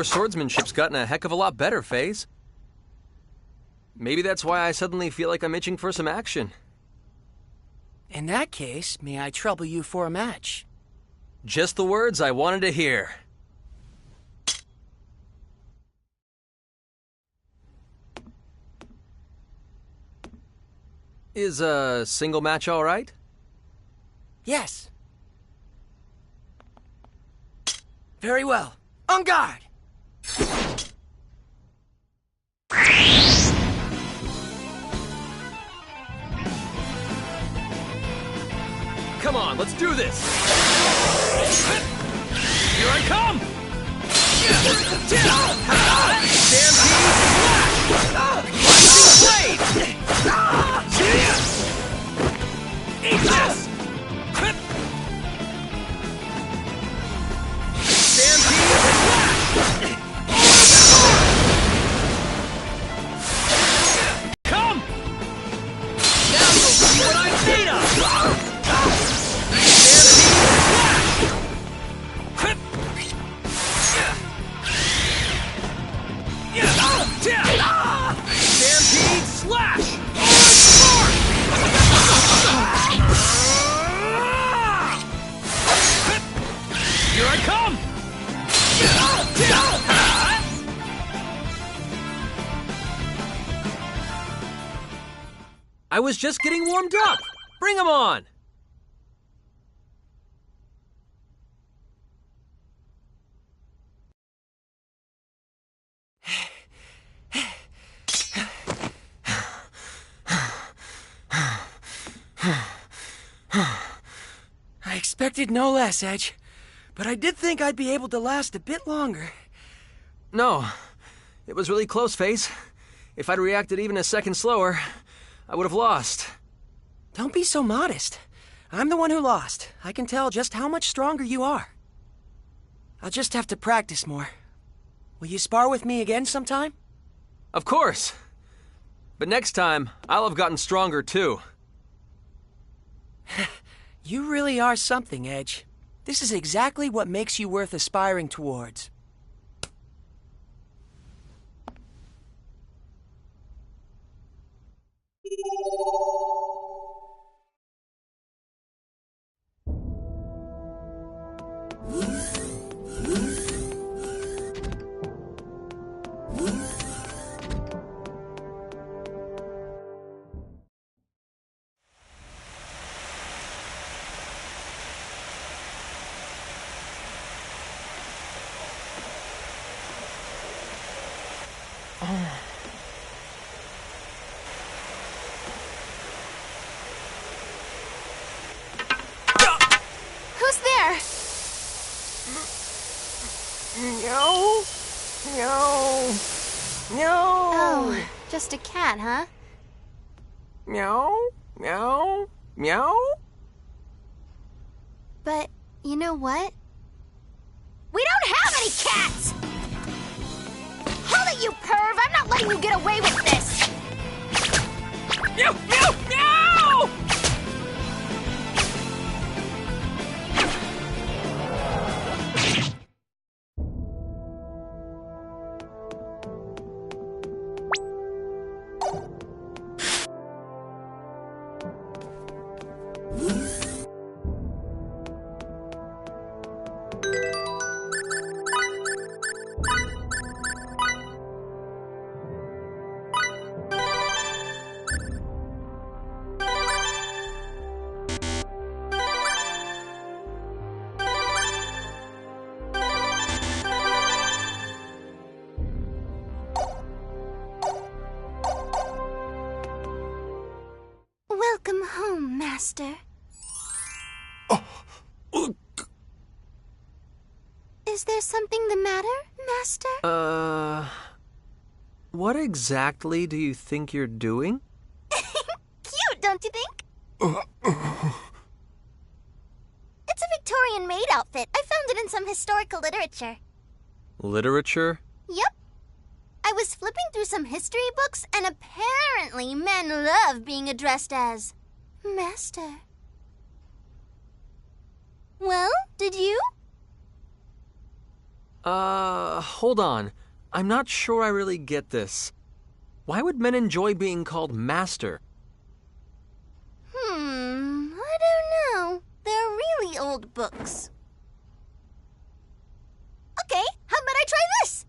swordsmanship's gotten a heck of a lot better, FaZe. Maybe that's why I suddenly feel like I'm itching for some action. In that case, may I trouble you for a match? Just the words I wanted to hear. Is a single match all right? Yes. Very well. On guard! Come on, let's do this! Here I come! Stampede! Eat this! Come! Now you'll see what I'm made of! Stampede slash! Here I come! I was just getting warmed up! Bring 'em on! I expected no less, Edge. But I did think I'd be able to last a bit longer. No. It was really close, FaZe. If I'd reacted even a second slower, I would have lost. Don't be so modest. I'm the one who lost. I can tell just how much stronger you are. I'll just have to practice more. Will you spar with me again sometime? Of course. But next time, I'll have gotten stronger too. You really are something, Edge. This is exactly what makes you worth aspiring towards. Who's there? No. No. No. Oh, just a cat, huh? Meow. Meow. Meow. But you know what? We don't have any cats! Hold it, you perv! I'm not letting you get away with this! Meow. Meow. Meow. Welcome home, Master. Is there something the matter, Master? What exactly do you think you're doing? Cute, don't you think? It's a Victorian maid outfit. I found it in some historical literature. Literature? Yep. I was flipping through some history books, and apparently men love being addressed as Master. Well, did you? Hold on. I'm not sure I really get this. Why would men enjoy being called master? I don't know. They're really old books. Okay, how about I try this?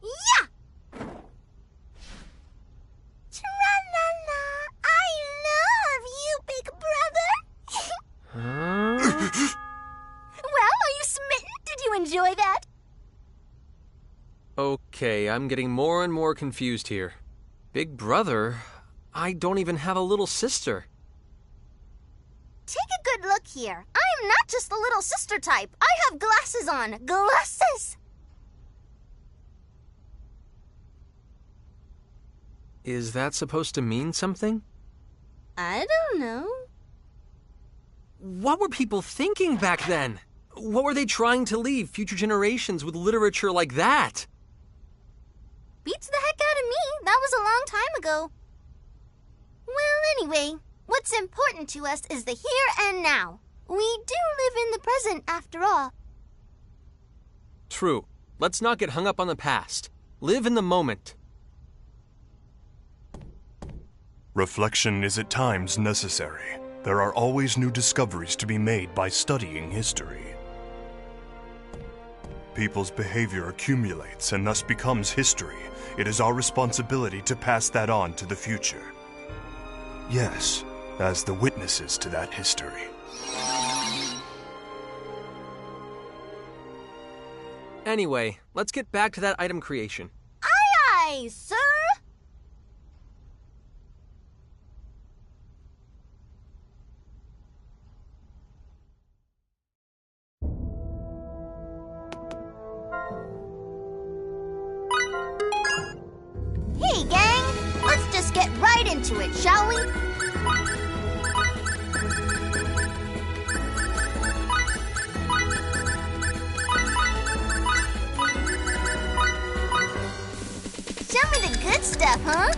Yeah! Tra-la-la, I love you, big brother. Huh? Well, are you smitten? Did you enjoy that? Okay, I'm getting more and more confused here. Big brother? I don't even have a little sister. Take a good look here. I'm not just the little sister type. I have glasses on. Glasses! Is that supposed to mean something? I don't know. What were people thinking back then? What were they trying to leave future generations with literature like that? Beats the heck out of me. That was a long time ago. Well, anyway, what's important to us is the here and now. We do live in the present, after all. True. Let's not get hung up on the past. Live in the moment. Reflection is at times necessary. There are always new discoveries to be made by studying history. People's behavior accumulates and thus becomes history. It is our responsibility to pass that on to the future. Yes, as the witnesses to that history. Anyway, let's get back to that item creation. Aye, aye, sir! Hey, gang! Let's just get right into it, shall we? Show me the good stuff, huh?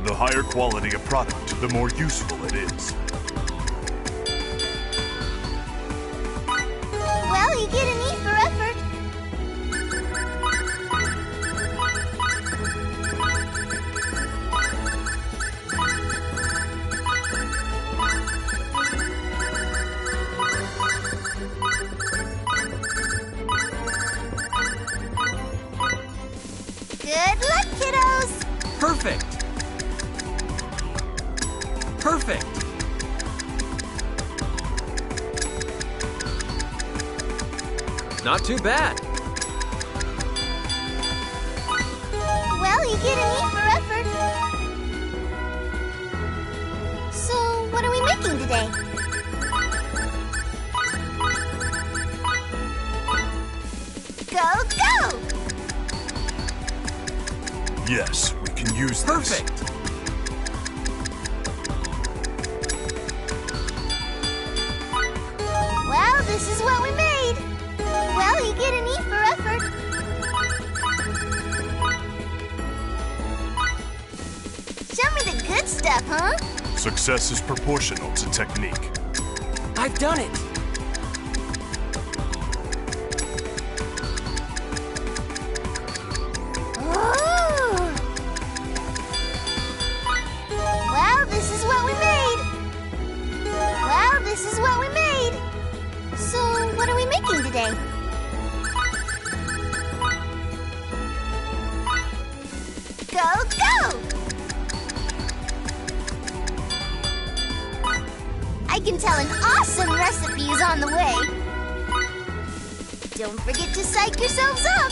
The higher quality a product, the more useful it is. Well, you get an E for effort. Good luck, kiddos! Perfect! Perfect! Not too bad. Well, you get an E for effort. So, what are we making today? Go, go! Yes, we can use this. Perfect! Well, this is what we made. Well, you get an E for effort. Show me the good stuff, huh? Success is proportional to technique. I've done it! Ooh. Well, this is what we made. Well, this is what we made. So, what are we making today? Go, go! I can tell an awesome recipe is on the way. Don't forget to psych yourselves up.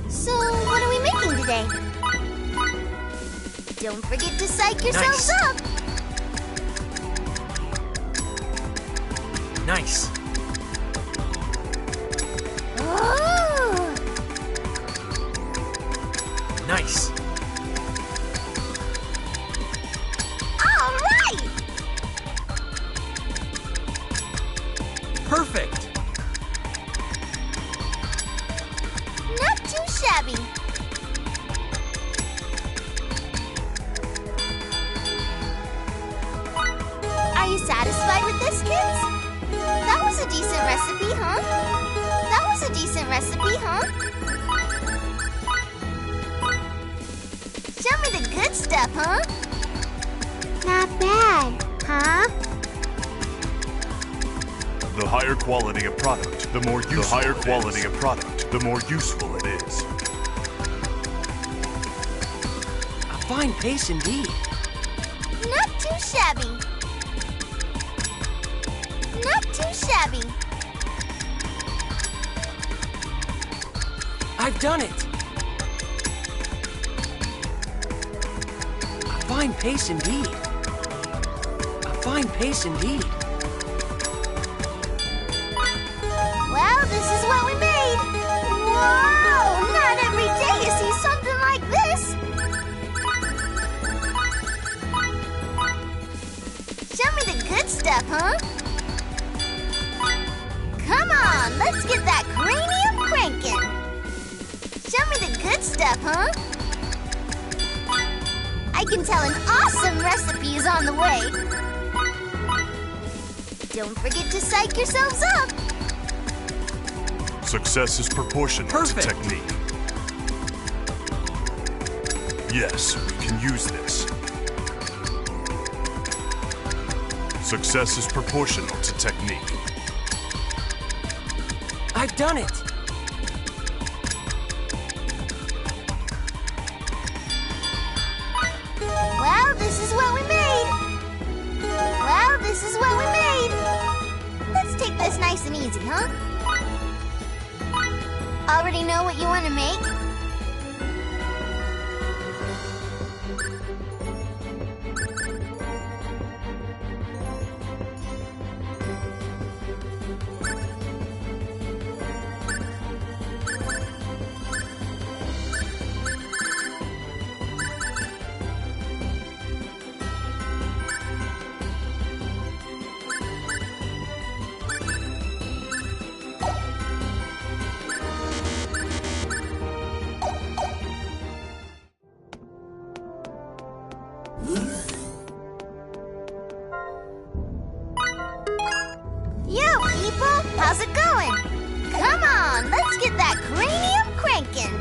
So, what are we making today? Don't forget to psych yourselves Nice. up. Nice. Oh! Nice. All right! Perfect. Not too shabby. recipe, huh? Show me the good stuff, huh? Not bad, huh? The higher quality a product, the more useful the more useful it is. A fine pace indeed. Not too shabby. Not too shabby. I've done it. A fine pace indeed. A fine pace indeed. Well, this is what we made. Whoa! Not every day you see something like this. Show me the good stuff, huh? Come on, let's get that cranium cranking. Show me the good stuff, huh? I can tell an awesome recipe is on the way. Don't forget to psych yourselves up. Success is proportional to technique. Yes, we can use this. Success is proportional to technique. I've done it. Well, this is what we made. Well, this is what we made. Let's take this nice and easy, huh? Already know what you want to make? Yo, people, how's it going? Come on, let's get that cranium cranking.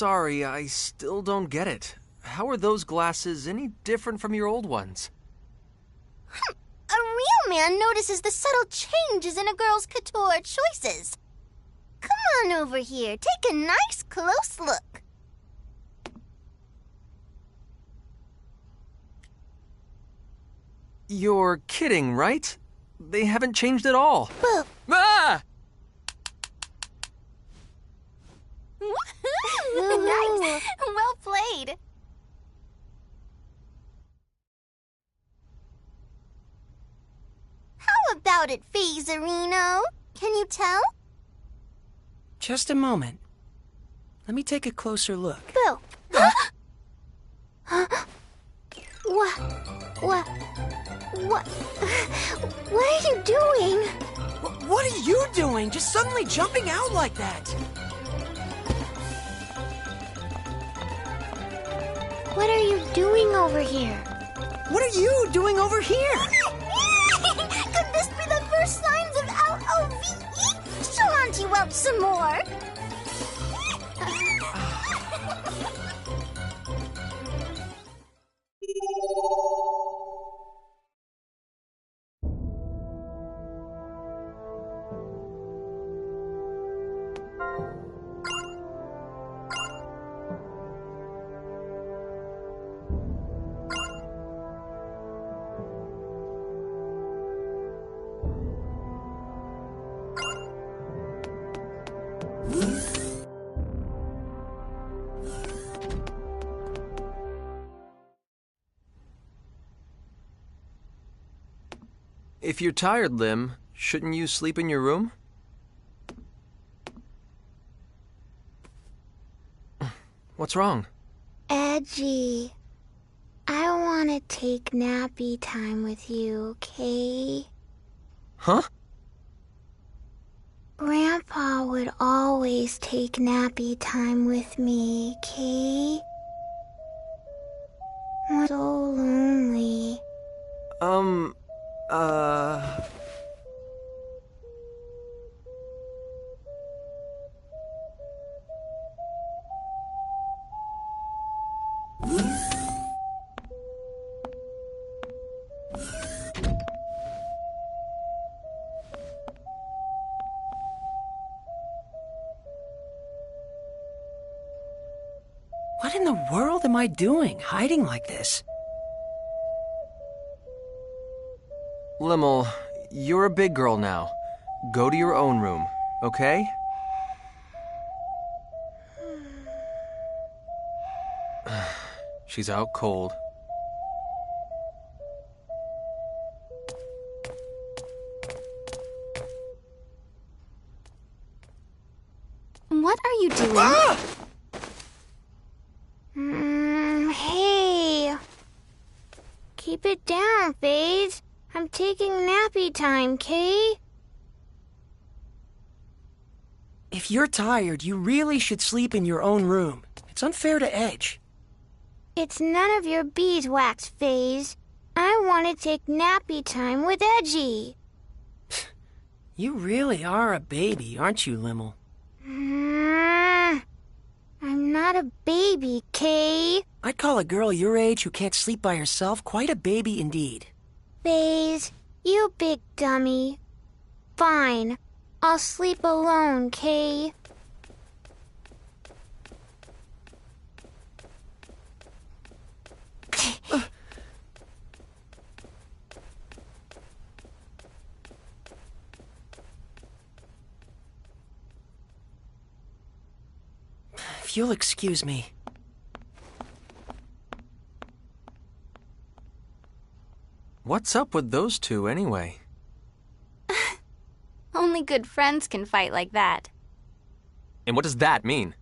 sorry, I still don't get it. How are those glasses any different from your old ones? A real man notices the subtle changes in a girl's couture choices. Come on over here. Take a nice close look. You're kidding, right? They haven't changed at all. But Ah! nice. Well played. How about it, Phasarino? Can you tell? Just a moment. Let me take a closer look. Boo. What? What are you doing? What are you doing? Just suddenly jumping out like that? What are you doing over here? What are you doing over here? Could this be the first signs of LOVE? She'll hunt you out some more. If you're tired, Lim, shouldn't you sleep in your room? What's wrong? Edgy. I want to take nappy time with you, okay? Huh? Grandpa would always take nappy time with me, okay? I'm so lonely. What in the world am I doing, hiding like this? Limmel, you're a big girl now. Go to your own room, okay? She's out cold. What are you doing? Hey. Keep it down, Phase. I'm taking nappy time, Kay? If you're tired, you really should sleep in your own room. It's unfair to Edge. It's none of your beeswax, Phase. I want to take nappy time with Edgy. You really are a baby, aren't you, Limmel? I'm not a baby, Kay. I'd call a girl your age who can't sleep by herself quite a baby indeed. Phase, you big dummy. Fine. I'll sleep alone, Kay. If you'll excuse me. What's up with those two, anyway? Only good friends can fight like that. And what does that mean?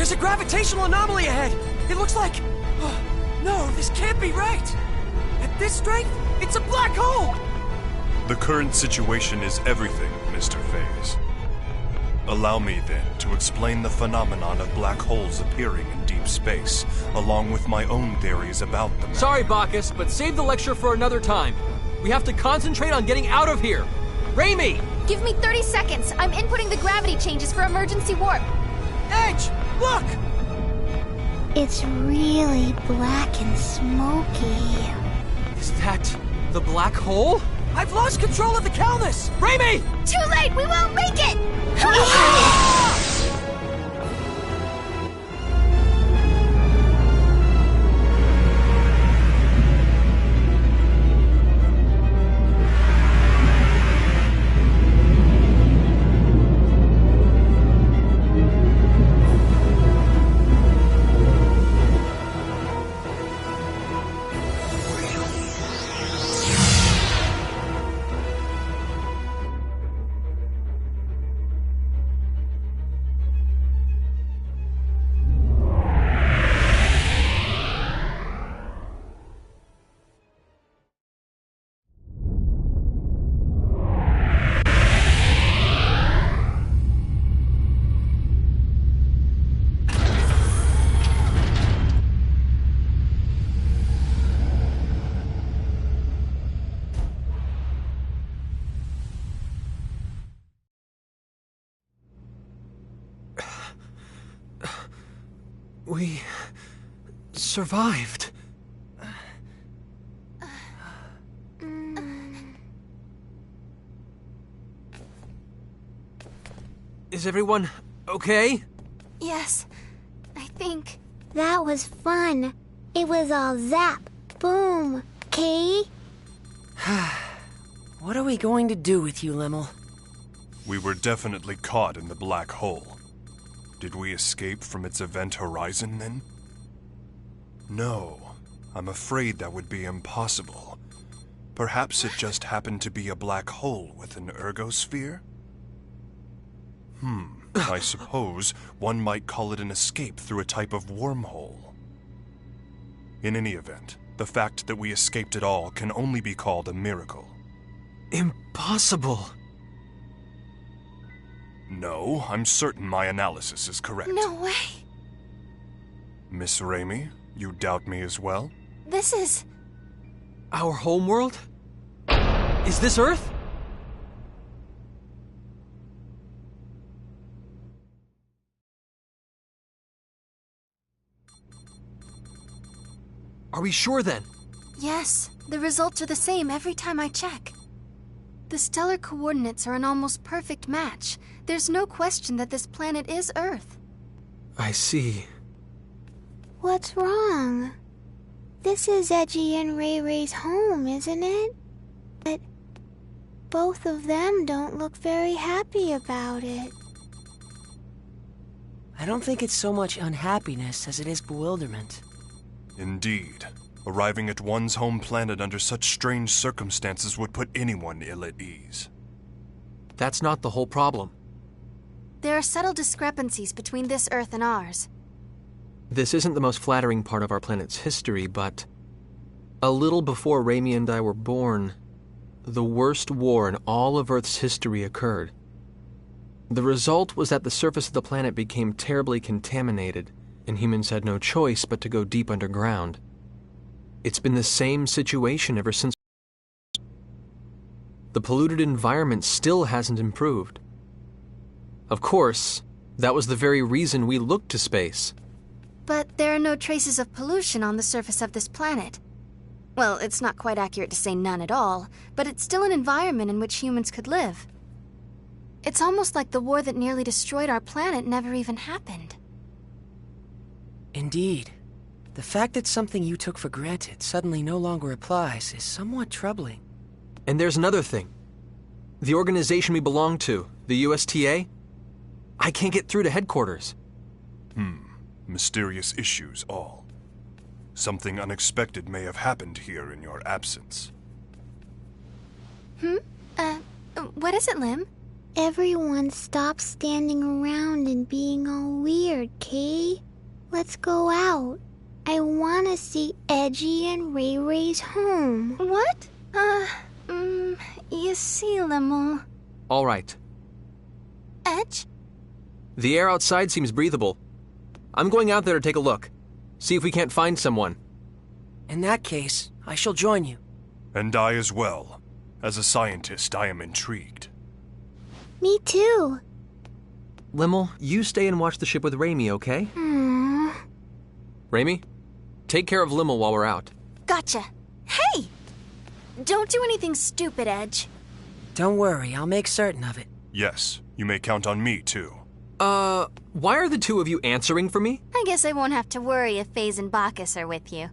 There's a gravitational anomaly ahead! It looks like... Oh, no, this can't be right! At this strength, it's a black hole! The current situation is everything, Mr. Phase. Allow me, then, to explain the phenomenon of black holes appearing in deep space, along with my own theories about them. Sorry, Bacchus, but save the lecture for another time. We have to concentrate on getting out of here. Raimi! Give me 30 seconds. I'm inputting the gravity changes for emergency warp. Edge! Look! It's really black and smoky. Is that the black hole? I've lost control of the Calnus! Raimi! Too late! We won't make it! We survived. Is everyone okay? Yes, I think. That was fun. It was all zap, boom, okay? What are we going to do with you, Limmel? We were definitely caught in the black hole. Did we escape from its event horizon, then? No, I'm afraid that would be impossible. Perhaps it just happened to be a black hole with an ergosphere? I suppose one might call it an escape through a type of wormhole. In any event, the fact that we escaped at all can only be called a miracle. Impossible. No, I'm certain my analysis is correct. No way. Miss Raimi, you doubt me as well? This is... Our homeworld? Is this Earth? Are we sure then? Yes. The results are the same every time I check. The stellar coordinates are an almost perfect match. There's no question that this planet is Earth. I see. What's wrong? This is Edgy and Ray Ray's home, isn't it? But both of them don't look very happy about it. I don't think it's so much unhappiness as it is bewilderment. Indeed. Arriving at one's home planet under such strange circumstances would put anyone ill at ease. That's not the whole problem. There are subtle discrepancies between this Earth and ours. This isn't the most flattering part of our planet's history, but a little before Raimi and I were born, the worst war in all of Earth's history occurred. The result was that the surface of the planet became terribly contaminated, and humans had no choice but to go deep underground. It's been the same situation ever since. The polluted environment still hasn't improved. Of course, that was the very reason we looked to space. But there are no traces of pollution on the surface of this planet. Well, it's not quite accurate to say none at all, but it's still an environment in which humans could live. It's almost like the war that nearly destroyed our planet never even happened. Indeed. The fact that something you took for granted suddenly no longer applies is somewhat troubling. And there's another thing. The organization we belong to, the USTA, I can't get through to headquarters. Mysterious issues all. Something unexpected may have happened here in your absence. What is it, Lim? Everyone stop standing around and being all weird, Kay. Let's go out. I want to see Edgy and Ray Ray's home. What? You see, Lemel. All right. Edge? The air outside seems breathable. I'm going out there to take a look. See if we can't find someone. In that case, I shall join you. And I as well. As a scientist, I am intrigued. Me too. Limmel, you stay and watch the ship with Raimi, okay? Raimi, take care of Limmel while we're out. Gotcha. Hey! Don't do anything stupid, Edge. Don't worry, I'll make certain of it. Yes, you may count on me, too. Why are the two of you answering for me? I guess I won't have to worry if Faze and Bacchus are with you.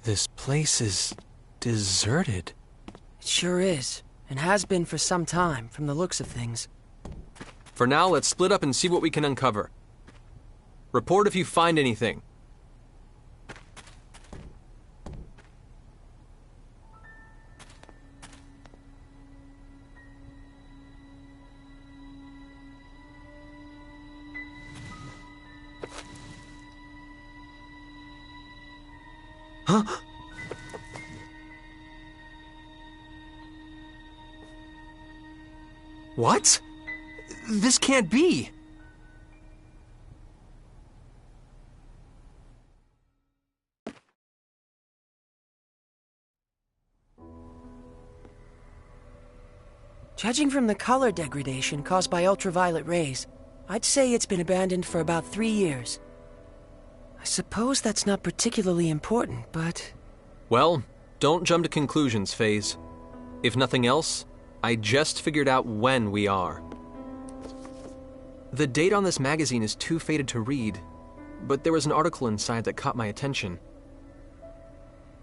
This place is deserted. It sure is, and has been for some time, from the looks of things. For now, let's split up and see what we can uncover. Report if you find anything. Huh? What? This can't be. Judging from the color degradation caused by ultraviolet rays, I'd say it's been abandoned for about 3 years. I suppose that's not particularly important, but... Well, don't jump to conclusions, Faze. If nothing else, I just figured out when we are. The date on this magazine is too faded to read, but there was an article inside that caught my attention.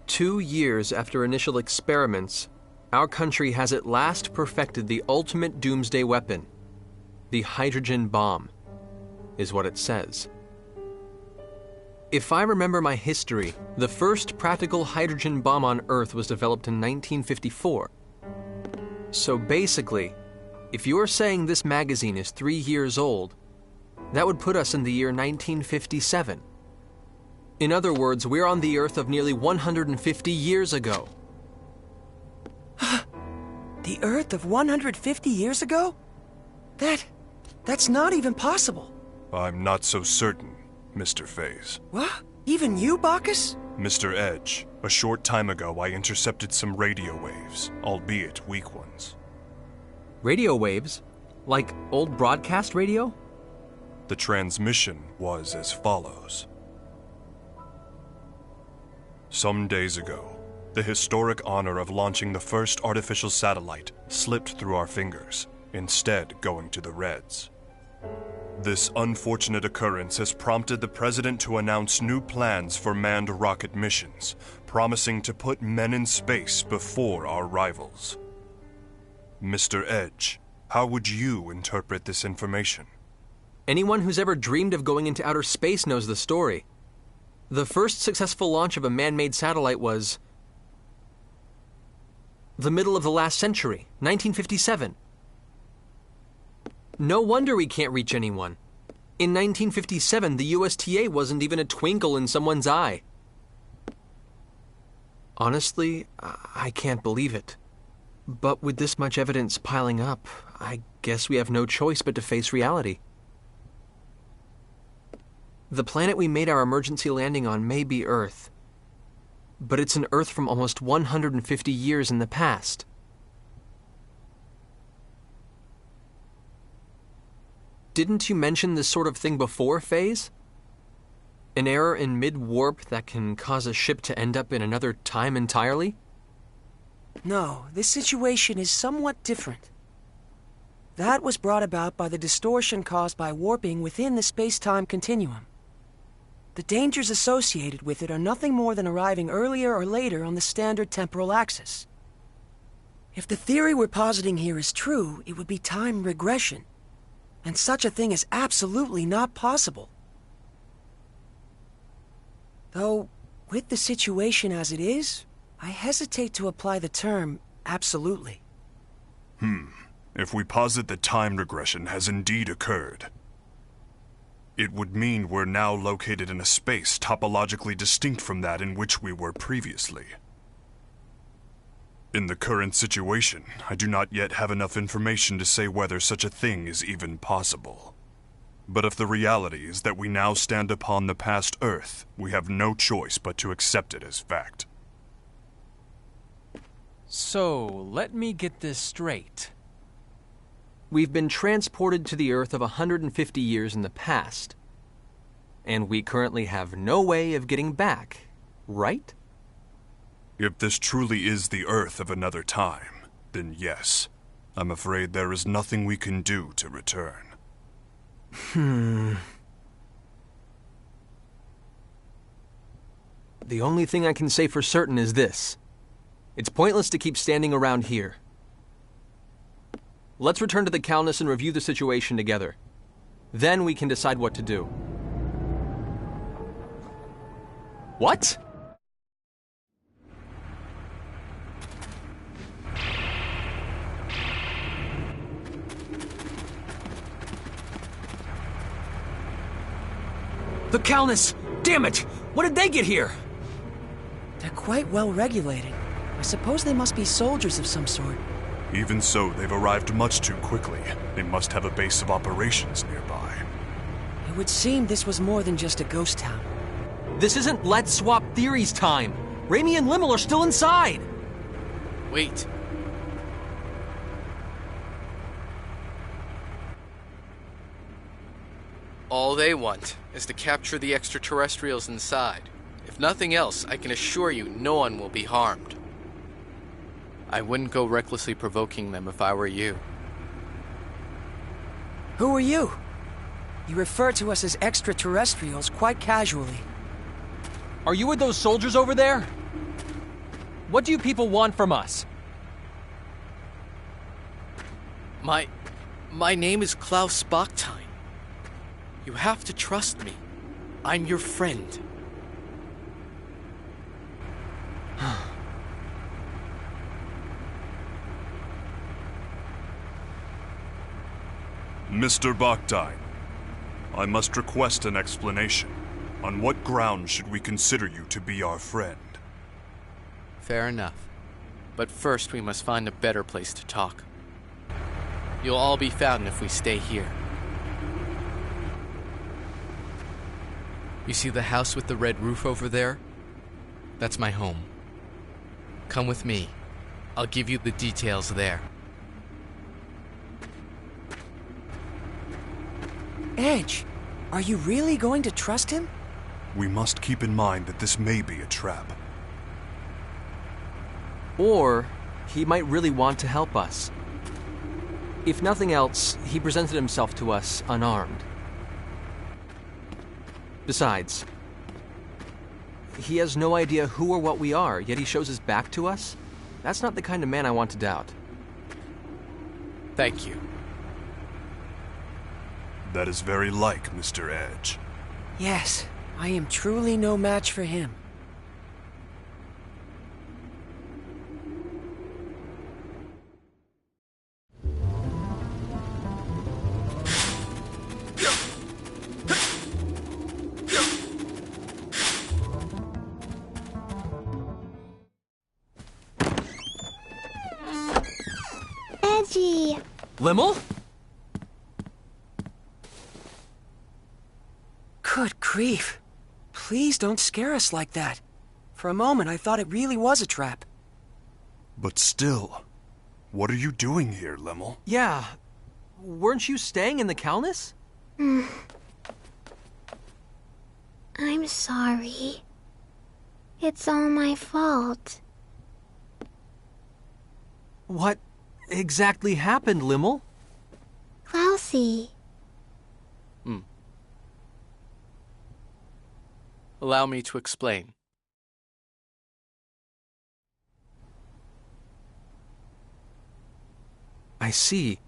2 years after initial experiments, our country has at last perfected the ultimate doomsday weapon. The hydrogen bomb, is what it says. If I remember my history, the first practical hydrogen bomb on Earth was developed in 1954. So basically, if you're saying this magazine is 3 years old, that would put us in the year 1957. In other words, we're on the Earth of nearly 150 years ago. The Earth of 150 years ago? That's not even possible. I'm not so certain, Mr. Faze. What? Even you, Bacchus? Mr. Edge, a short time ago I intercepted some radio waves, albeit weak ones. Radio waves? Like old broadcast radio? The transmission was as follows. Some days ago, the historic honor of launching the first artificial satellite slipped through our fingers, instead going to the Reds. This unfortunate occurrence has prompted the President to announce new plans for manned rocket missions, promising to put men in space before our rivals. Mr. Edge, how would you interpret this information? Anyone who's ever dreamed of going into outer space knows the story. The first successful launch of a man-made satellite was the middle of the last century, 1957. No wonder we can't reach anyone. In 1957, the USTA wasn't even a twinkle in someone's eye. Honestly, I can't believe it. But with this much evidence piling up, I guess we have no choice but to face reality. The planet we made our emergency landing on may be Earth, but it's an Earth from almost 150 years in the past. Didn't you mention this sort of thing before, Faze? An error in mid-warp that can cause a ship to end up in another time entirely? No, this situation is somewhat different. That was brought about by the distortion caused by warping within the space-time continuum. The dangers associated with it are nothing more than arriving earlier or later on the standard temporal axis. If the theory we're positing here is true, it would be time regression. And such a thing is absolutely not possible. Though, with the situation as it is, I hesitate to apply the term absolutely. If we posit that time regression has indeed occurred, it would mean we're now located in a space topologically distinct from that in which we were previously. In the current situation, I do not yet have enough information to say whether such a thing is even possible. But if the reality is that we now stand upon the past Earth, we have no choice but to accept it as fact. So, let me get this straight. We've been transported to the Earth of 150 years in the past, and we currently have no way of getting back, right? If this truly is the Earth of another time, then yes, I'm afraid there is nothing we can do to return. The only thing I can say for certain is this. It's pointless to keep standing around here. Let's return to the Calnus and review the situation together. Then we can decide what to do. What? The Calnus! Damn it! What did they get here? They're quite well regulated. I suppose they must be soldiers of some sort. Even so, they've arrived much too quickly. They must have a base of operations nearby. It would seem this was more than just a ghost town. This isn't Let's Swap Theories time. Raimi and Limmel are still inside. Wait. All they want is to capture the extraterrestrials inside. If nothing else, I can assure you no one will be harmed. I wouldn't go recklessly provoking them if I were you. Who are you? You refer to us as extraterrestrials quite casually. Are you with those soldiers over there? What do you people want from us? My name is Klaus Bachstein. You have to trust me. I'm your friend. Mr. Bakhtine, I must request an explanation. On what grounds should we consider you to be our friend? Fair enough. But first we must find a better place to talk. You'll all be found if we stay here. You see the house with the red roof over there? That's my home. Come with me. I'll give you the details there. Edge, are you really going to trust him? We must keep in mind that this may be a trap. Or he might really want to help us. If nothing else, he presented himself to us unarmed. Besides, he has no idea who or what we are, yet he shows his back to us? That's not the kind of man I want to doubt. Thank you. That is very like Mr. Edge. Yes, I am truly no match for him. Edgy. Limmel? Good grief. Please don't scare us like that. For a moment, I thought it really was a trap. But still, what are you doing here, Limmel? Yeah. Weren't you staying in the Calnus? I'm sorry. It's all my fault. What exactly happened, Limmel? Klausy. Allow me to explain. I see.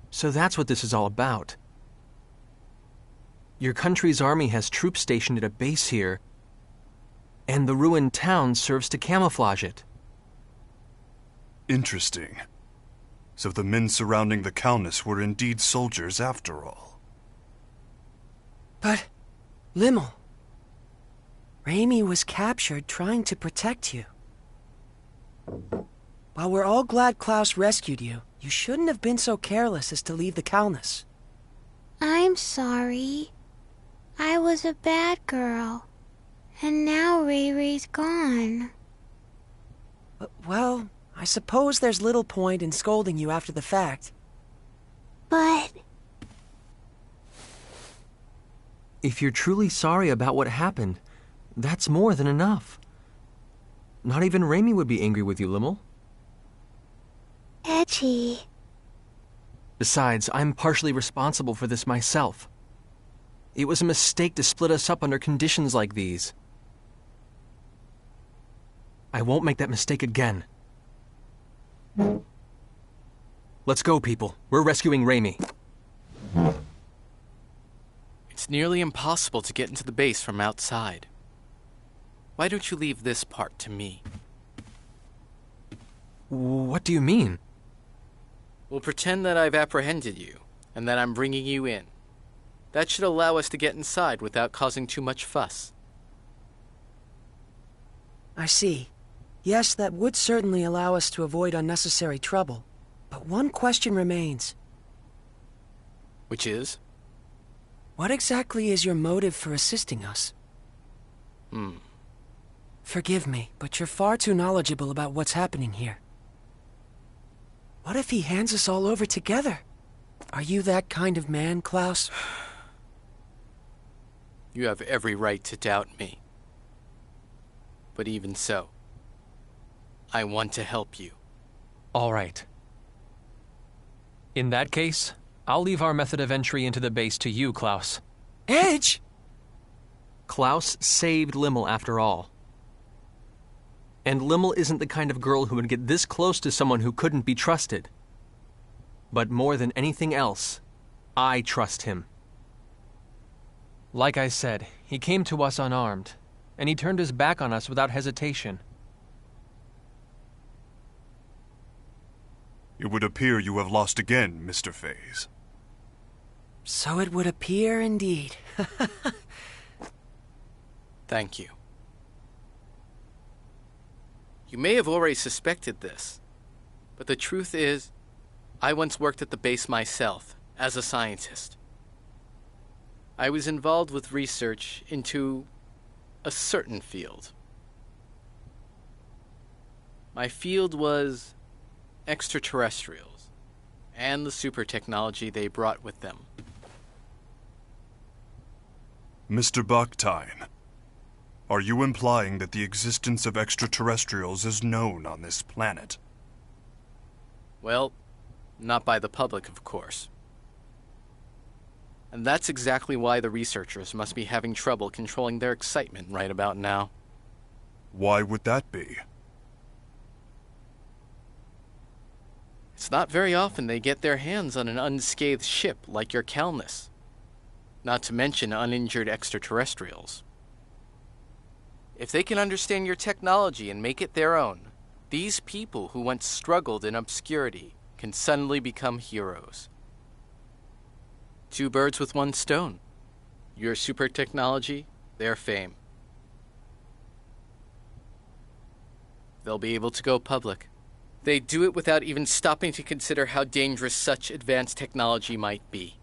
So that's what this is all about. Your country's army has troops stationed at a base here, and the ruined town serves to camouflage it. Interesting. So the men surrounding the Calnus were indeed soldiers after all. But, Limmel, Raimi was captured trying to protect you. While we're all glad Klaus rescued you, you shouldn't have been so careless as to leave the Calnus. I'm sorry. I was a bad girl. And now Ray Ray's gone. Well, I suppose there's little point in scolding you after the fact. But If you're truly sorry about what happened, that's more than enough. Not even Raimi would be angry with you, Limmel. Edgy. Besides, I'm partially responsible for this myself. It was a mistake to split us up under conditions like these. I won't make that mistake again. Let's go, people. We're rescuing Raimi. It's nearly impossible to get into the base from outside. Why don't you leave this part to me? What do you mean? We'll pretend that I've apprehended you, and that I'm bringing you in. That should allow us to get inside without causing too much fuss. I see. Yes, that would certainly allow us to avoid unnecessary trouble. But one question remains. Which is? What exactly is your motive for assisting us? Forgive me, but you're far too knowledgeable about what's happening here. What if he hands us all over together? Are you that kind of man, Klaus? You have every right to doubt me. But even so, I want to help you. All right. In that case, I'll leave our method of entry into the base to you, Klaus. Edge! Klaus saved Limmel after all. And Limmel isn't the kind of girl who would get this close to someone who couldn't be trusted. But more than anything else, I trust him. Like I said, he came to us unarmed, and he turned his back on us without hesitation. It would appear you have lost again, Mr. Faze. So it would appear indeed. Thank you. You may have already suspected this, but the truth is, I once worked at the base myself, as a scientist. I was involved with research into a certain field. My field was extraterrestrials, and the super technology they brought with them. Mr. Bucktine, are you implying that the existence of extraterrestrials is known on this planet? Well, not by the public, of course. And that's exactly why the researchers must be having trouble controlling their excitement right about now. Why would that be? It's not very often they get their hands on an unscathed ship like your Calnus. Not to mention uninjured extraterrestrials. If they can understand your technology and make it their own, these people who once struggled in obscurity can suddenly become heroes. Two birds with one stone. Your super technology, their fame. They'll be able to go public. They do it without even stopping to consider how dangerous such advanced technology might be.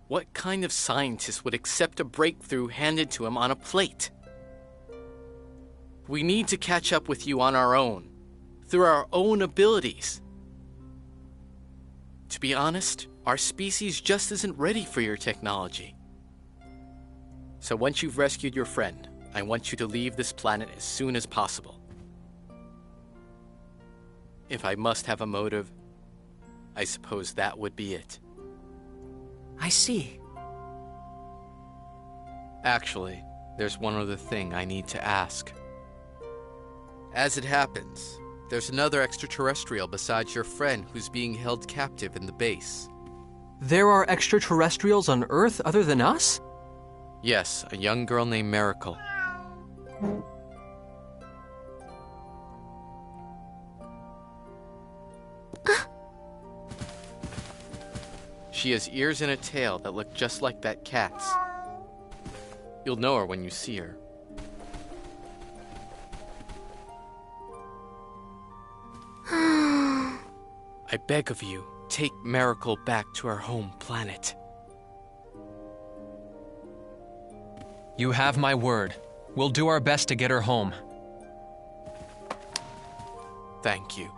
What kind of scientist would accept a breakthrough handed to him on a plate? We need to catch up with you on our own, through our own abilities. To be honest, our species just isn't ready for your technology. So once you've rescued your friend, I want you to leave this planet as soon as possible. If I must have a motive, I suppose that would be it. I see. Actually, there's one other thing I need to ask. As it happens, there's another extraterrestrial besides your friend who's being held captive in the base. There are extraterrestrials on Earth other than us? Yes, a young girl named Miracle. She has ears and a tail that look just like that cat's. You'll know her when you see her. I beg of you, take Miracle back to her home planet. You have my word. We'll do our best to get her home. Thank you.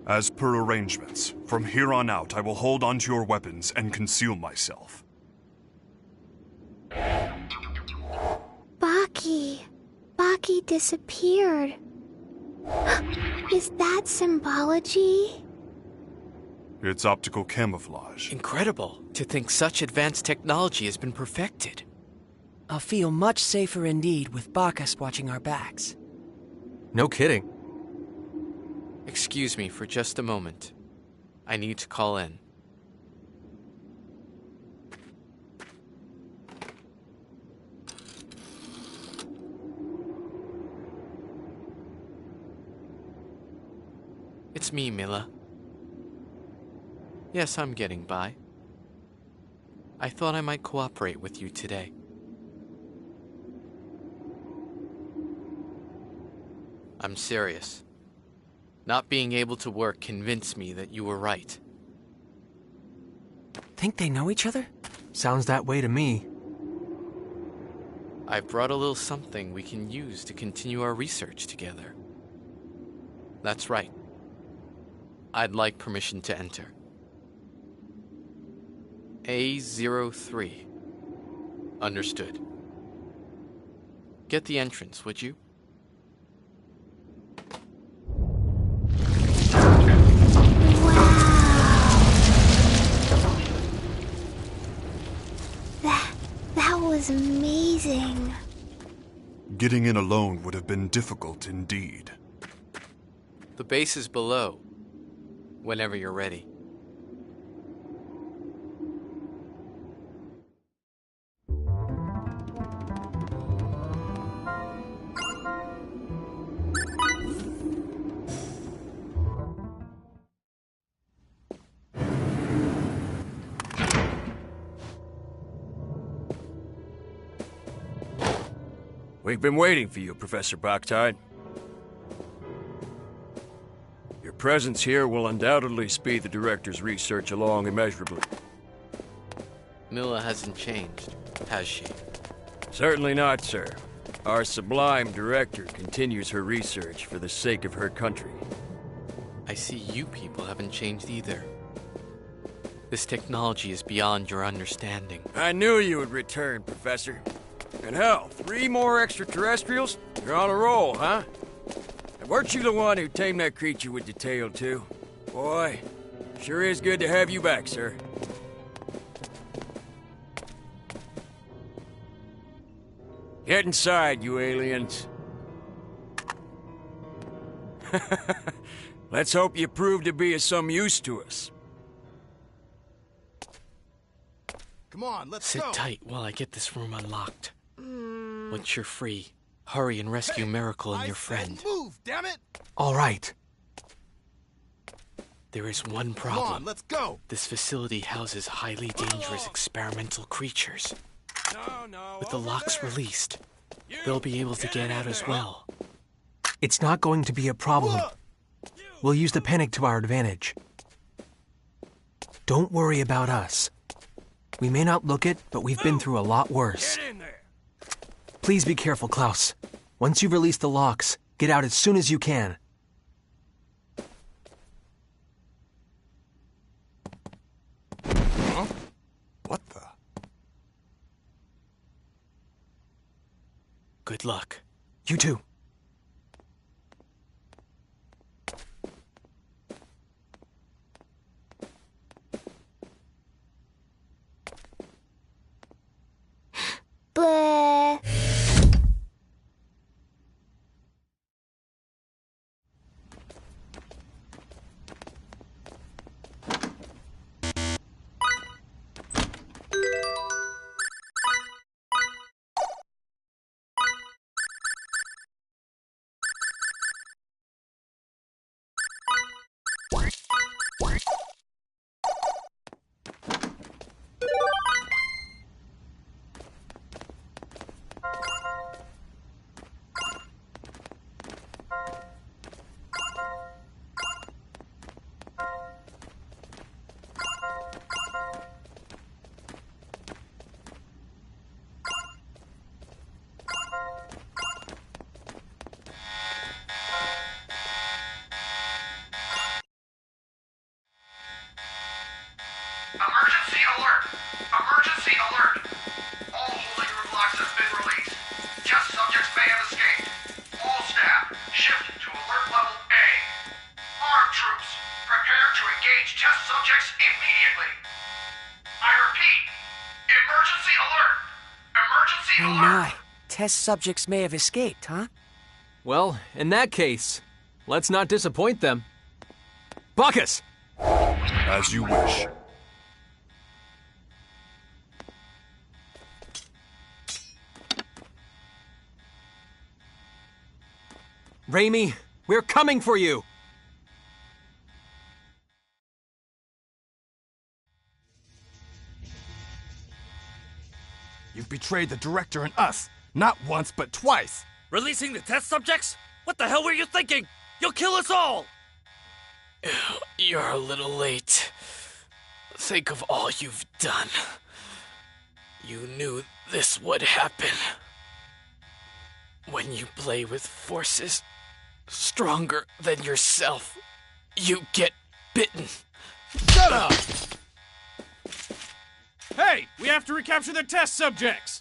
As per arrangements, from here on out I will hold onto your weapons and conceal myself. Baki. Baki disappeared. Is that symbology? It's optical camouflage. Incredible to think such advanced technology has been perfected. I'll feel much safer indeed with Bacchus watching our backs. No kidding. Excuse me for just a moment. I need to call in. It's me, Mila. Yes, I'm getting by. I thought I might cooperate with you today. I'm serious. Not being able to work convinced me that you were right. Think they know each other? Sounds that way to me. I've brought a little something we can use to continue our research together. That's right. I'd like permission to enter. A03. Understood. Get the entrance, would you? That was amazing. Getting in alone would have been difficult indeed. The base is below. Whenever you're ready. We've been waiting for you, Professor Bactide. Your presence here will undoubtedly speed the Director's research along immeasurably. Mila hasn't changed, has she? Certainly not, sir. Our sublime Director continues her research for the sake of her country. I see you people haven't changed either. This technology is beyond your understanding. I knew you would return, Professor. And hell, 3 more extraterrestrials? You're on a roll, huh? And weren't you the one who tamed that creature with the tail, too? Boy, sure is good to have you back, sir. Get inside, you aliens. Let's hope you prove to be of some use to us. Come on, let's Sit go. tight while I get this room unlocked. Once you're free, hurry and rescue Miracle and I your said friend. move, damn it! All right. There is one Come problem. on, let's go. This facility houses highly dangerous experimental creatures. No, With the locks released, they'll be able to get out as well. It's not going to be a problem. We'll use the panic to our advantage. Don't worry about us. We may not look it, but we've been through a lot worse. Get in there! Please be careful, Klaus. Once you've released the locks, get out as soon as you can. Huh? What the? Good luck. You too. Bleh. my. Test subjects may have escaped, huh? Well, in that case, let's not disappoint them. Bacchus! As you wish. Raimi, we're coming for you! You've betrayed the director and us. Not once, but twice. Releasing the test subjects? What the hell were you thinking? You'll kill us all! You're a little late. Think of all you've done. You knew this would happen. When you play with forces stronger than yourself, you get bitten. Shut up! Hey, we have to recapture the test subjects!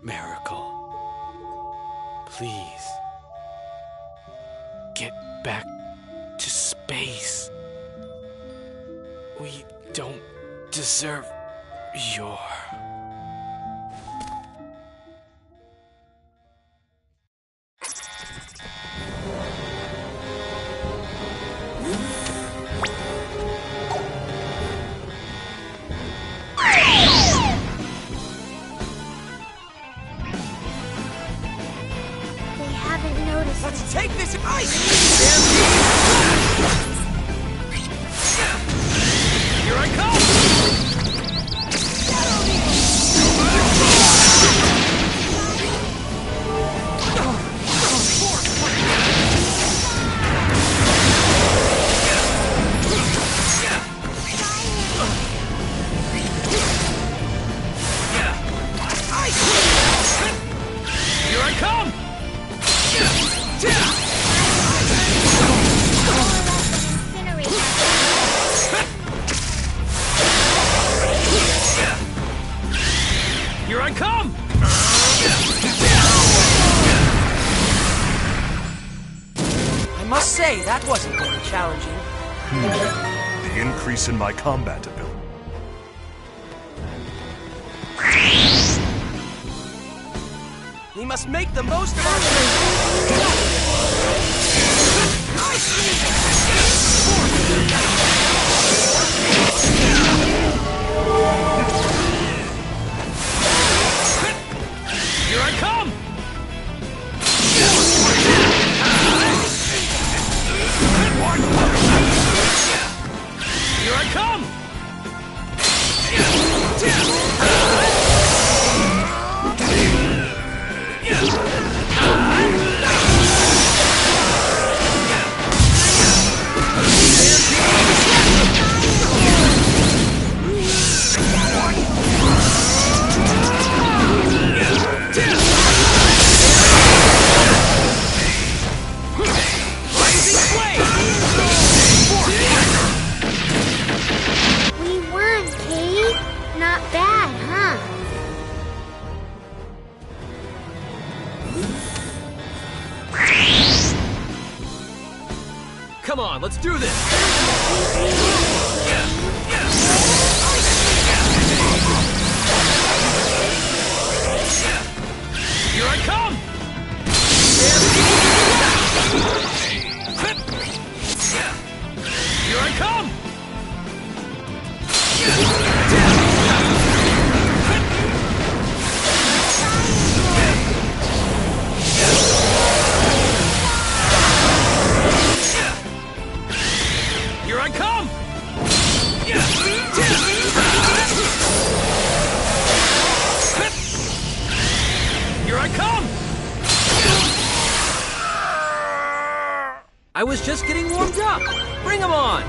Miracle. Please. Get back to space. We don't deserve your... They haven't noticed. Let's take this ice! Here I come! Here I come! Here I come! I must say, that wasn't very challenging. The increase in my combat ability. We must make the most of our training. Here I come! Here I come! We won, Kate. Not bad, huh? Come on, let's do this! Here I come! Here I come! Here I come! Here I come! I was just getting warmed up! Bring 'em on!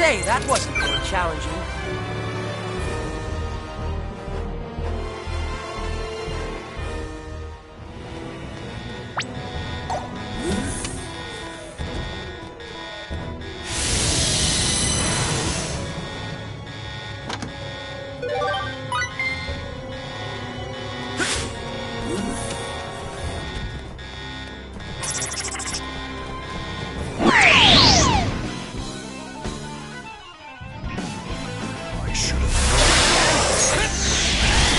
say, that wasn't very challenging. I should have known.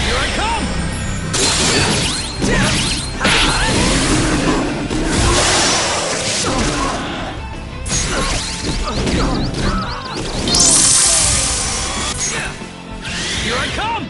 Here I come! Here I come!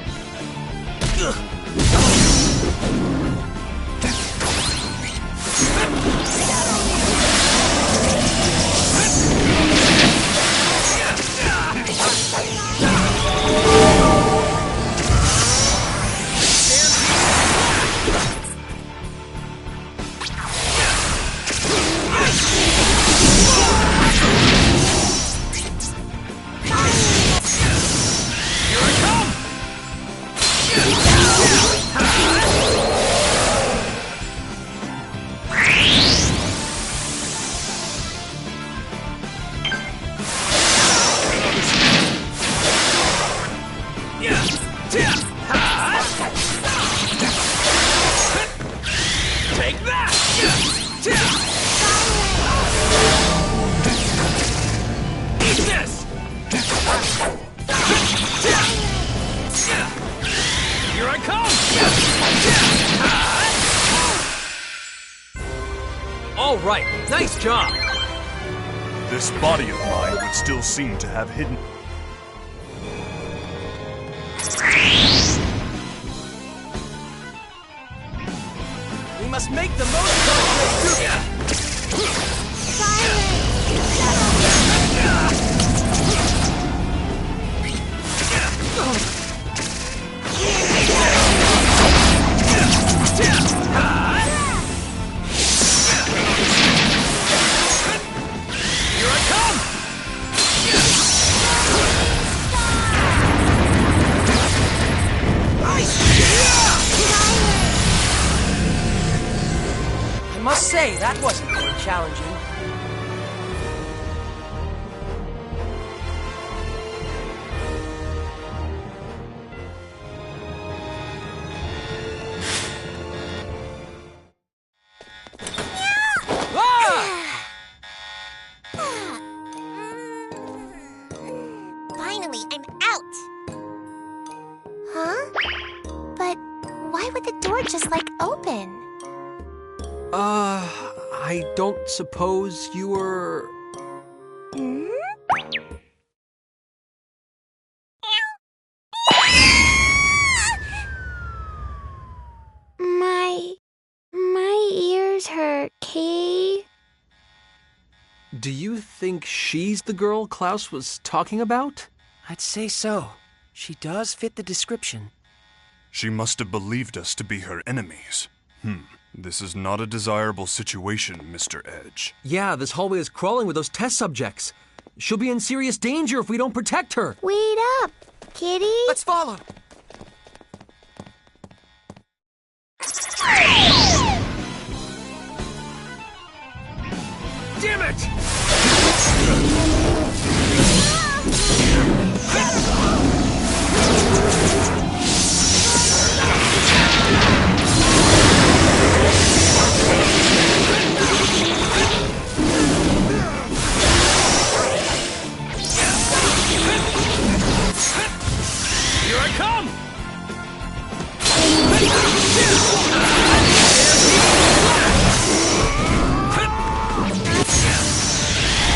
Take that! Eat this! Here I come! All right, nice job. This body of mine would still seem to have hidden. We must make the most of it. Here I come! I must say, that wasn't very challenging. Finally, I'm out! Huh? But why would the door just, open? I don't suppose you were... Hmm? My ears hurt, Kay. Do you think she's the girl Klaus was talking about? I'd say so. She does fit the description. She must have believed us to be her enemies. This is not a desirable situation, Mr. Edge. Yeah, this hallway is crawling with those test subjects. She'll be in serious danger if we don't protect her. Wait up, kitty. Let's follow. Damn it! Here I come!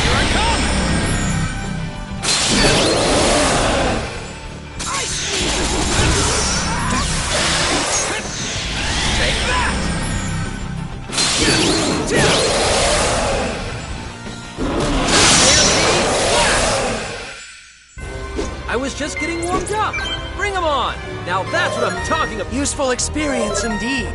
Here I come! Take that! I was just getting warmed up. Bring them on. Now that's what I'm talking about. Useful experience indeed.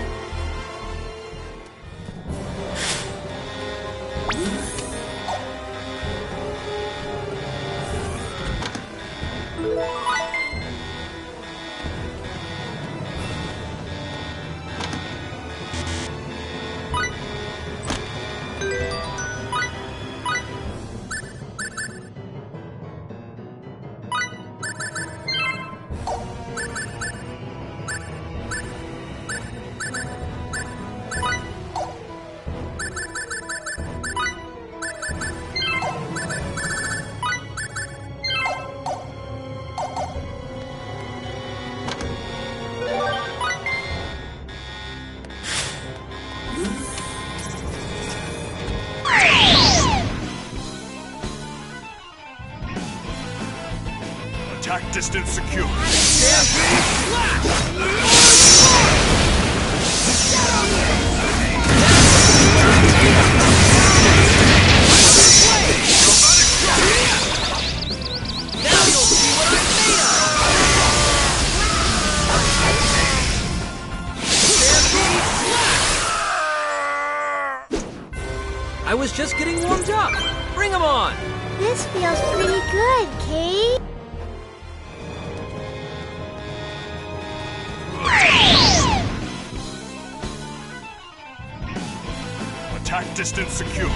distance secure. I was just getting warmed up. Bring 'em on! This feels pretty good, Kate. Attack distance secure.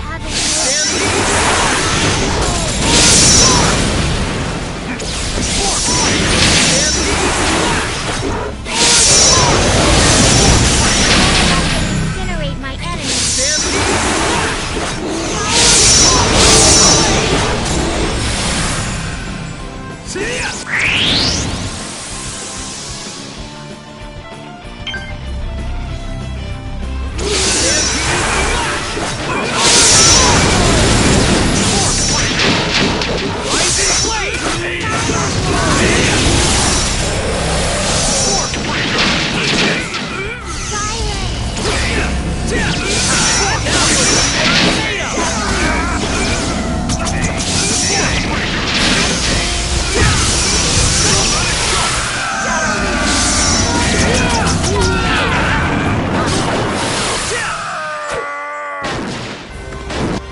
Incinerate my enemy.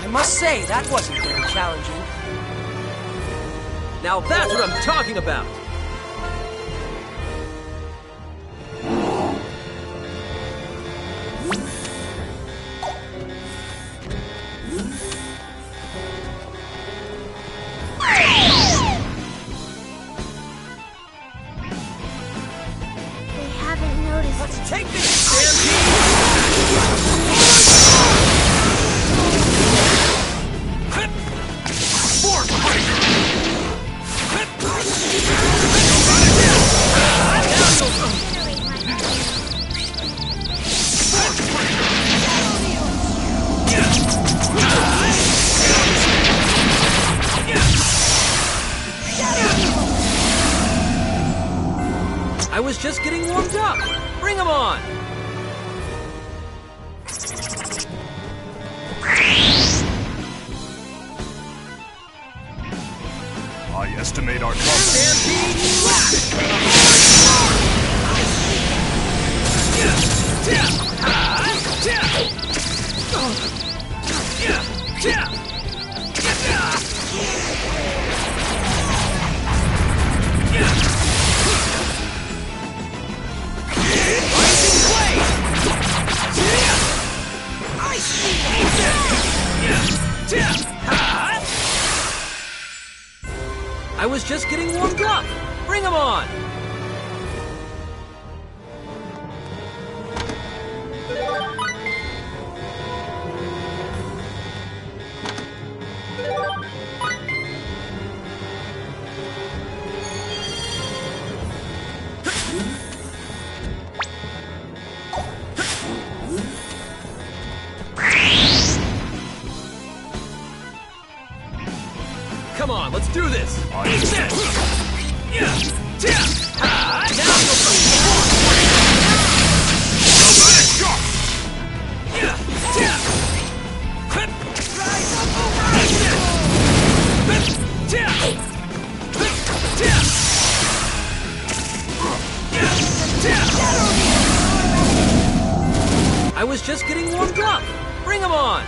I must say, that wasn't very challenging. Now that's what I'm talking about! They haven't noticed. Let's take this! Incinerate my enemy. I was just getting warmed up. Bring 'em on! I estimate our cover. I was just getting warmed up. Bring 'em on! Come on, let's do this! I was just getting warmed up. Bring 'em on!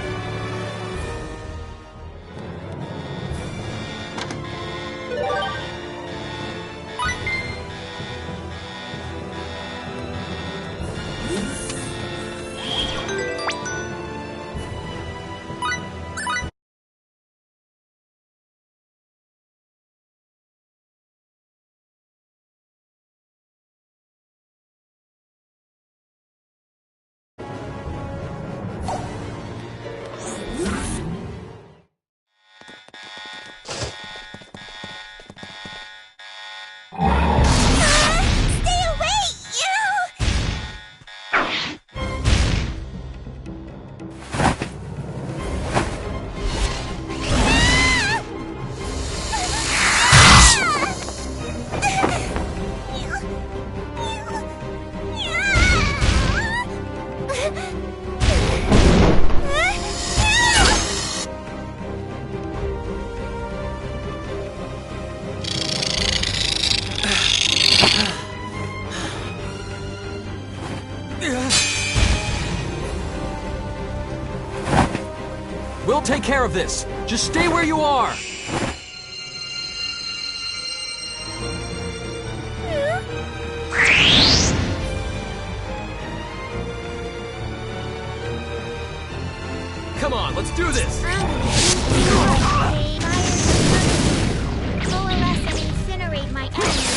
take care of this. Just stay where you are. Come on, let's do this. Coalesce and incinerate my enemies.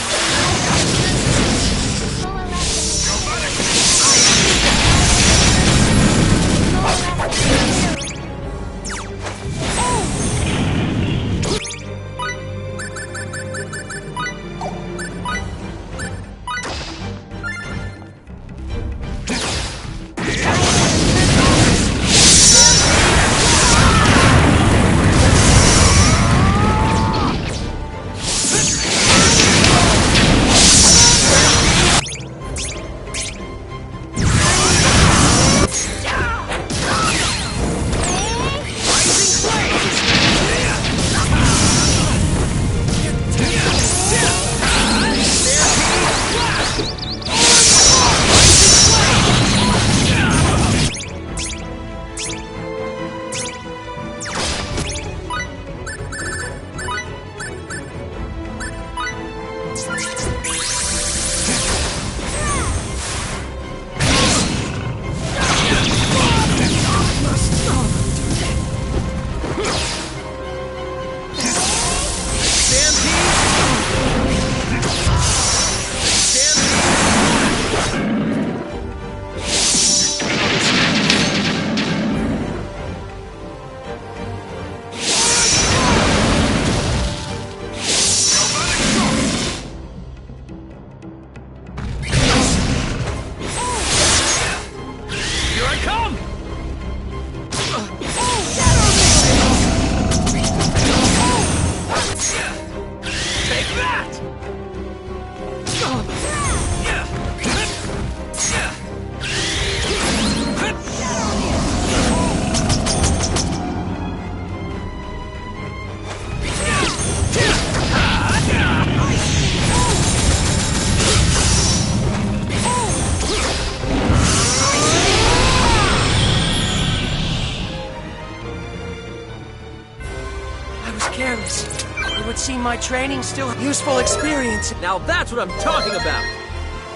It would seem my training still useful experience. Now that's what I'm talking about.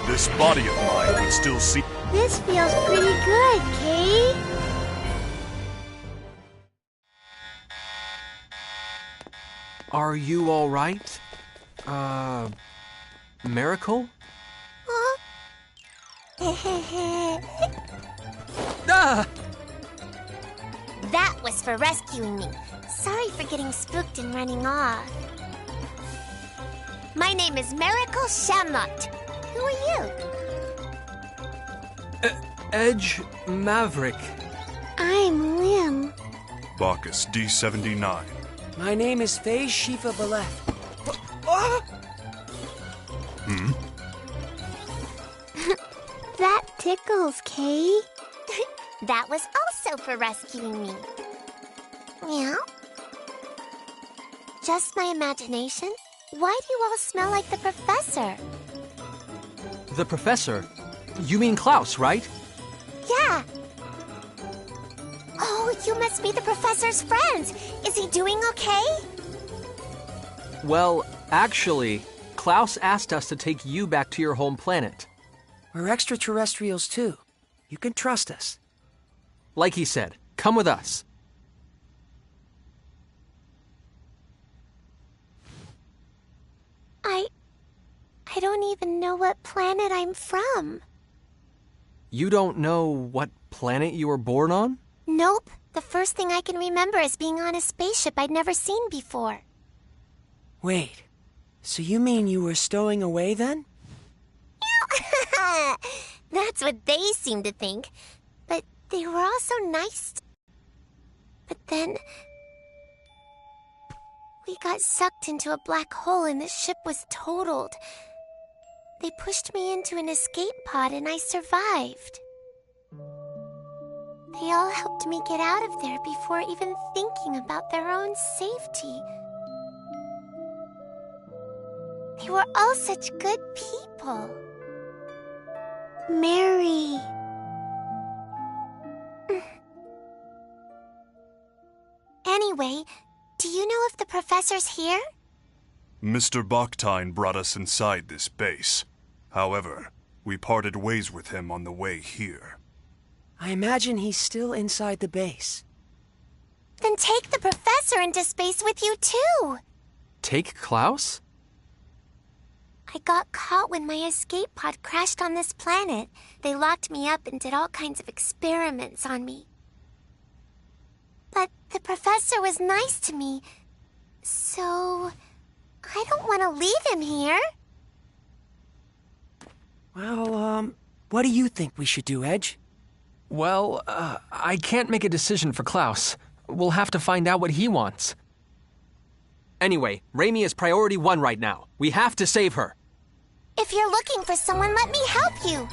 This body of mine would still see. This feels pretty good, Kate. Are you all right? Miracle? Huh? Ah! That was for rescuing me. Sorry for getting spooked and running off. My name is Miracle Shamlot. Who are you? Edge Maverick. I'm Lim. Bacchus D79. My name is Faye Shifa Baleth. That tickles, Kay. That was also for rescuing me. Yeah? Just my imagination? Why do you all smell like the professor? The professor? You mean Klaus, right? Yeah. Oh, you must be the professor's friends. Is he doing okay? Well, actually, Klaus asked us to take you back to your home planet. We're extraterrestrials too. You can trust us. Like he said, come with us. I don't even know what planet I'm from. You don't know what planet you were born on? Nope. The first thing I can remember is being on a spaceship I'd never seen before. Wait, so you mean you were stowing away then? That's what they seem to think. But they were all so nice. But then we got sucked into a black hole and the ship was totaled. They pushed me into an escape pod and I survived. They all helped me get out of there before even thinking about their own safety. They were all such good people. Mary. Anyway, do you know if the professor's here? Mr. Baktine brought us inside this base. However, we parted ways with him on the way here. I imagine he's still inside the base. Then take the professor into space with you, too! Take Klaus? I got caught when my escape pod crashed on this planet. They locked me up and did all kinds of experiments on me. But the professor was nice to me, so I don't want to leave him here. Well, what do you think we should do, Edge? Well, I can't make a decision for Klaus. We'll have to find out what he wants. Anyway, Raimi is priority 1 right now. We have to save her. If you're looking for someone, let me help you.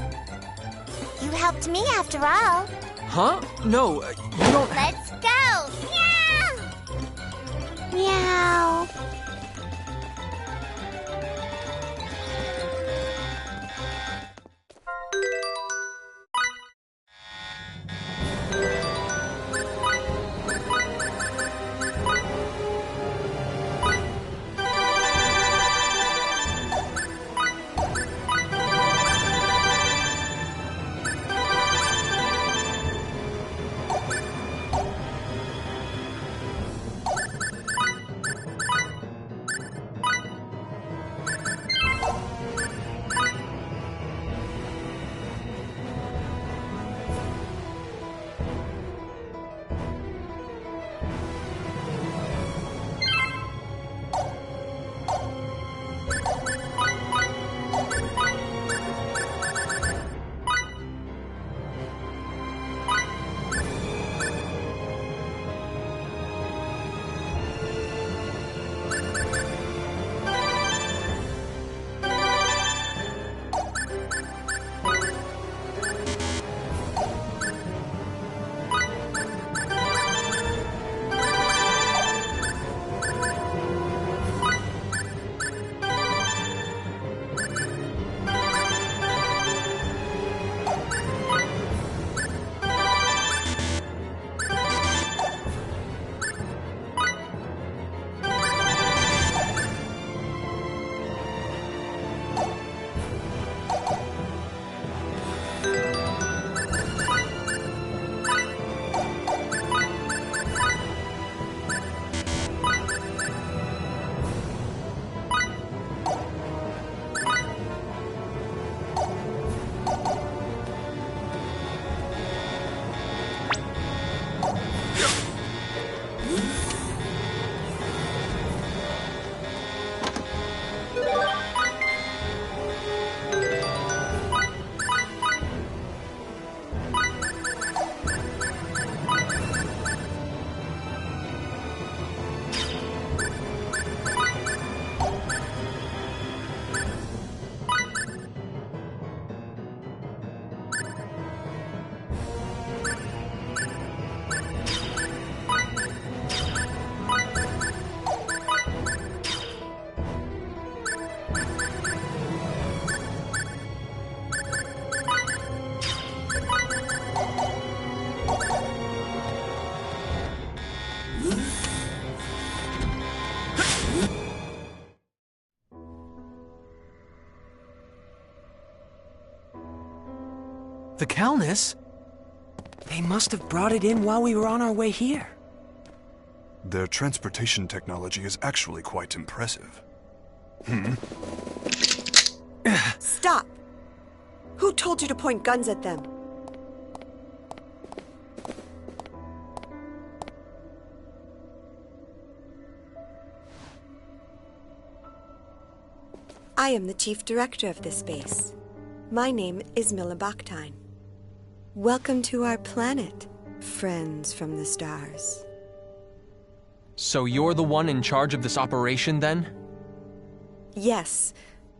You helped me after all. Huh? No, you don't... Let's go! Meow! Meow. The Calnus? They must have brought it in while we were on our way here. Their transportation technology is actually quite impressive. Stop! Who told you to point guns at them? I am the chief director of this base. My name is Milla Baktine. Welcome to our planet, friends from the stars. So you're the one in charge of this operation, then? Yes.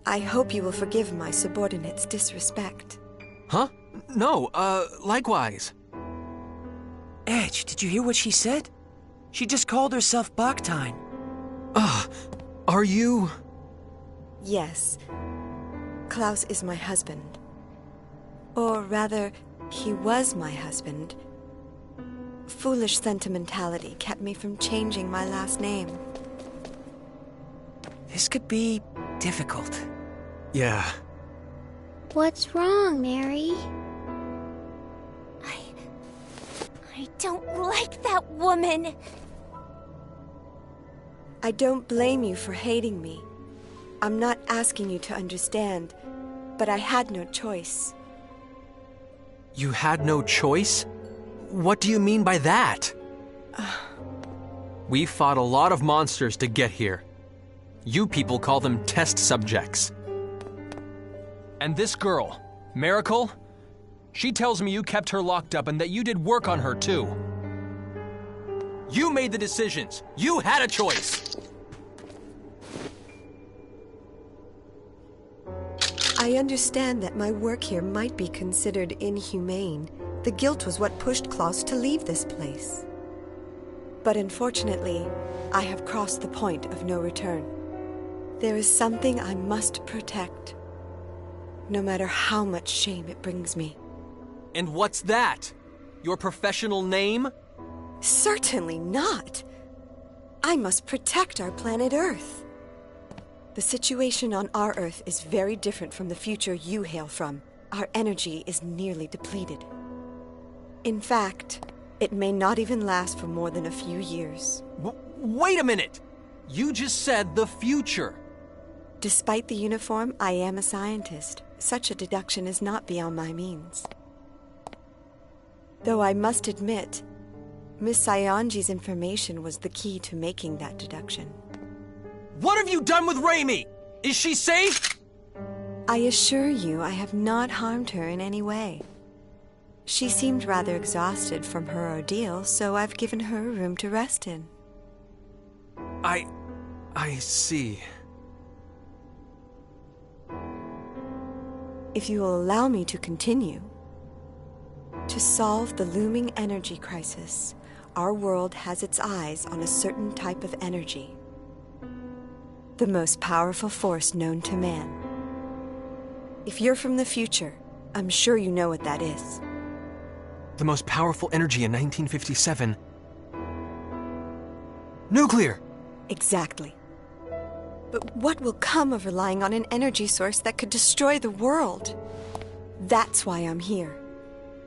I hope you will forgive my subordinate's disrespect. Huh? No, likewise. Edge, did you hear what she said? She just called herself Baktine. Are you... Yes. Klaus is my husband. Or rather, he was my husband. Foolish sentimentality kept me from changing my last name. This could be difficult. Yeah. What's wrong, Mary? I don't like that woman. I don't blame you for hating me. I'm not asking you to understand, but I had no choice. You had no choice? What do you mean by that? We fought a lot of monsters to get here. You people call them test subjects. And this girl, Miracle, she tells me you kept her locked up and that you did work on her too. You made the decisions. You had a choice. I understand that my work here might be considered inhumane. The guilt was what pushed Klaus to leave this place. But unfortunately, I have crossed the point of no return. There is something I must protect, no matter how much shame it brings me. And what's that? Your professional name? Certainly not. I must protect our planet Earth. The situation on our Earth is very different from the future you hail from. Our energy is nearly depleted. In fact, it may not even last for more than a few years. Wait a minute! You just said the future. Despite the uniform, I am a scientist. Such a deduction is not beyond my means. Though I must admit, Miss Saionji's information was the key to making that deduction. What have you done with Raimi? Is she safe? I assure you I have not harmed her in any way. She seemed rather exhausted from her ordeal, so I've given her a room to rest in. I see. If you will allow me to continue, to solve the looming energy crisis, our world has its eyes on a certain type of energy. The most powerful force known to man. If you're from the future, I'm sure you know what that is. The most powerful energy in 1957. Nuclear! Exactly. But what will come of relying on an energy source that could destroy the world? That's why I'm here.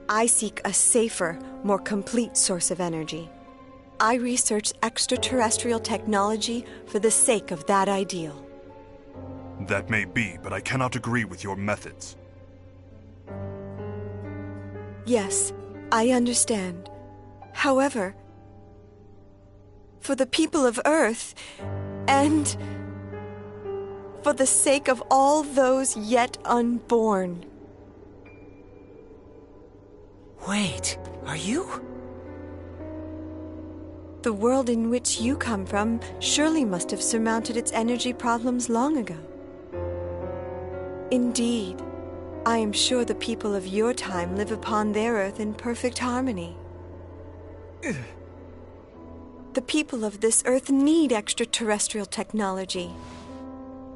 I seek a safer, more complete source of energy. I research extraterrestrial technology for the sake of that ideal. That may be, but I cannot agree with your methods. Yes, I understand. However, for the people of Earth, and for the sake of all those yet unborn. Wait, are you? The world in which you come from surely must have surmounted its energy problems long ago. Indeed, I am sure the people of your time live upon their Earth in perfect harmony. The people of this Earth need extraterrestrial technology.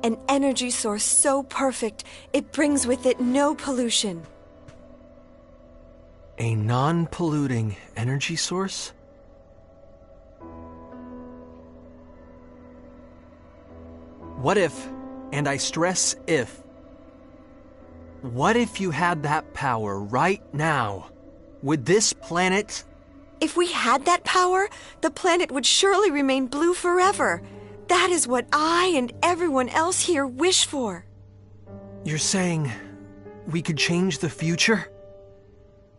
An energy source so perfect, it brings with it no pollution. A non-polluting energy source? What if, and I stress if, what if you had that power right now? Would this planet... If we had that power, the planet would surely remain blue forever. That is what I and everyone else here wish for. You're saying we could change the future?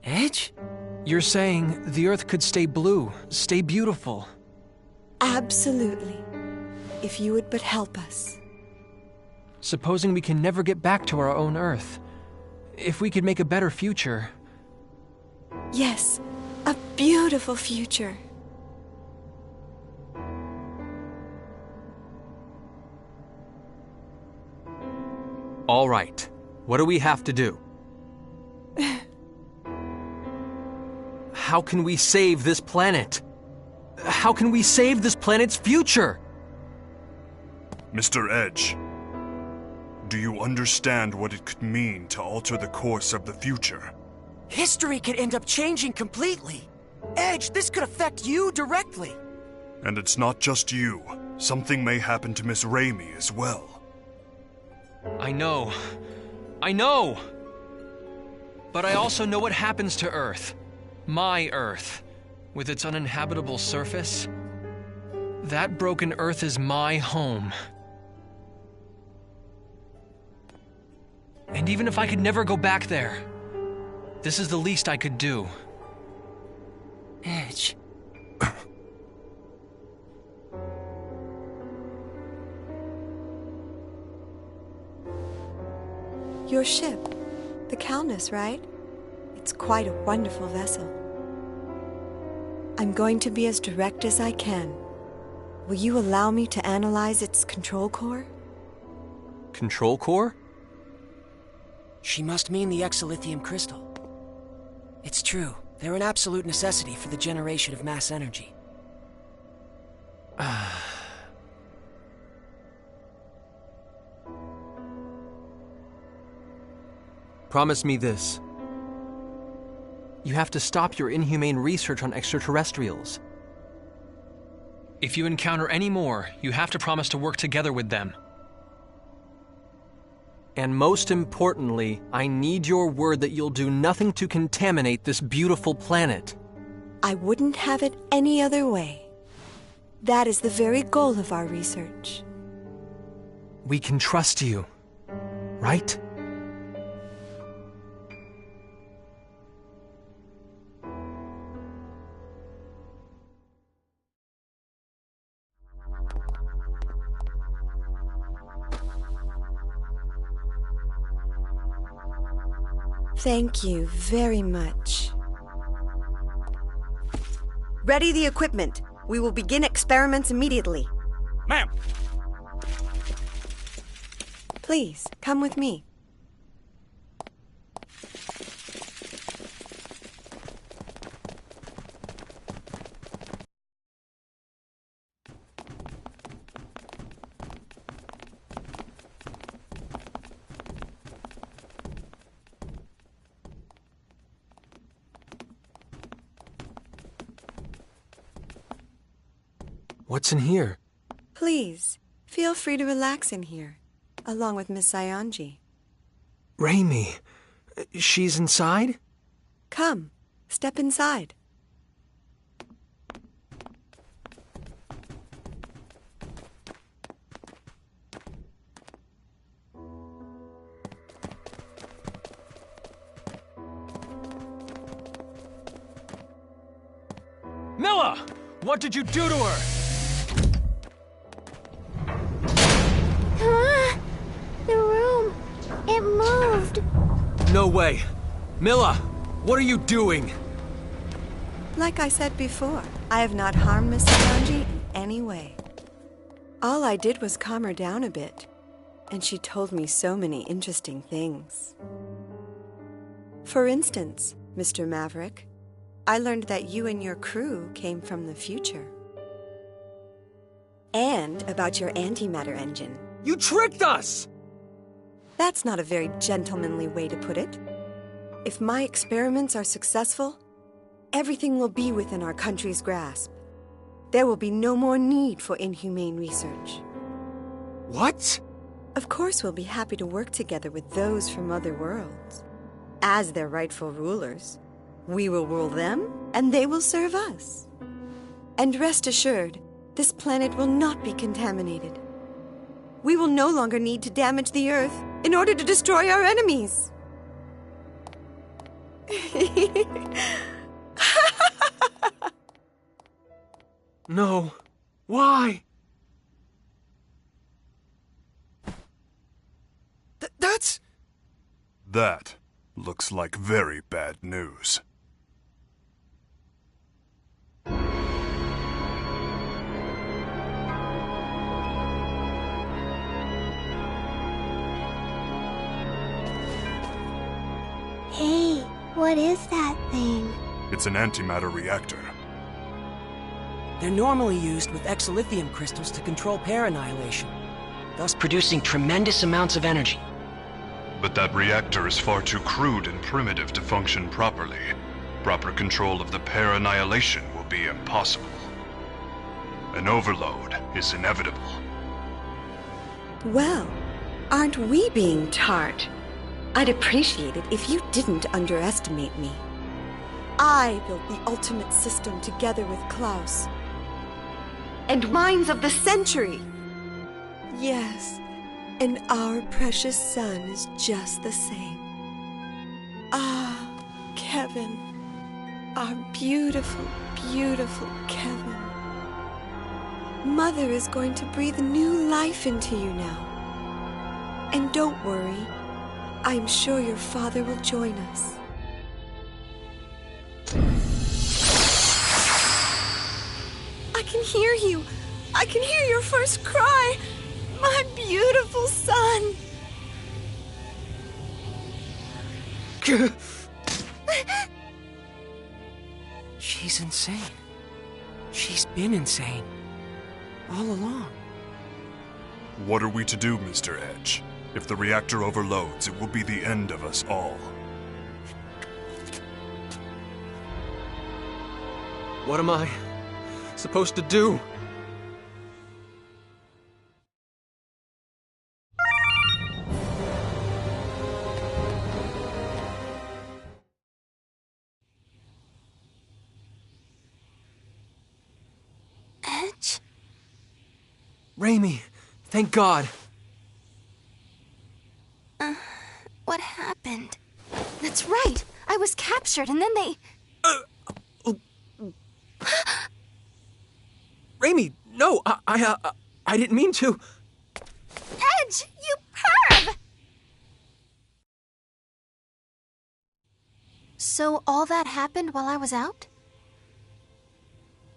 Edge? You're saying the Earth could stay blue, stay beautiful. Absolutely. If you would but help us. Supposing we can never get back to our own Earth. If we could make a better future. Yes, a beautiful future. All right. What do we have to do? How can we save this planet? How can we save this planet's future? Mr. Edge, do you understand what it could mean to alter the course of the future? History could end up changing completely. Edge, this could affect you directly. And it's not just you. Something may happen to Miss Raimi as well. I know. I know! But I also know what happens to Earth. My Earth. With its uninhabitable surface. That broken Earth is my home. And even if I could never go back there, this is the least I could do. Edge. Your ship, the Calnus, right? It's quite a wonderful vessel. I'm going to be as direct as I can. Will you allow me to analyze its control core? Control core? She must mean the exolithium crystal. It's true. They're an absolute necessity for the generation of mass energy. Promise me this. You have to stop your inhumane research on extraterrestrials. If you encounter any more, you have to promise to work together with them. And most importantly, I need your word that you'll do nothing to contaminate this beautiful planet. I wouldn't have it any other way. That is the very goal of our research. We can trust you, right? Thank you very much. Ready the equipment. We will begin experiments immediately. Ma'am! Please, come with me. What's in here? Please, feel free to relax in here, along with Miss Saionji. Raimi. She's inside? Come, step inside. Milla! What did you do to her? The room. It moved. No way. Milla, what are you doing? Like I said before, I have not harmed Miss Saionji in any way. All I did was calm her down a bit, and she told me so many interesting things. For instance, Mr. Maverick, I learned that you and your crew came from the future. And about your antimatter engine. You tricked us! That's not a very gentlemanly way to put it. If my experiments are successful, everything will be within our country's grasp. There will be no more need for inhumane research. What? Of course, we'll be happy to work together with those from other worlds. As their rightful rulers, we will rule them, and they will serve us. And rest assured, this planet will not be contaminated. We will no longer need to damage the Earth in order to destroy our enemies. No. Why? That's... That looks like very bad news. Hey, what is that thing? It's an antimatter reactor. They're normally used with exolithium crystals to control pair annihilation, thus producing tremendous amounts of energy. But that reactor is far too crude and primitive to function properly. proper control of the pair annihilation will be impossible. An overload is inevitable. Well, aren't we being tart? I'd appreciate it if you didn't underestimate me. I built the ultimate system together with Klaus. And minds of the century! Yes, and our precious son is just the same. Ah, Kevin. Our beautiful, beautiful Kevin. Mother is going to breathe new life into you now. And don't worry, I'm sure your father will join us. I can hear you. I can hear your first cry. My beautiful son. She's insane. She's been insane. All along. What are we to do, Mr. Edge? If the reactor overloads, it will be the end of us all. What am I supposed to do? Edge? Raimi, thank God. What happened? That's right. I was captured and then they... Raimi, no, I didn't mean to. Edge, you perv! So all that happened while I was out?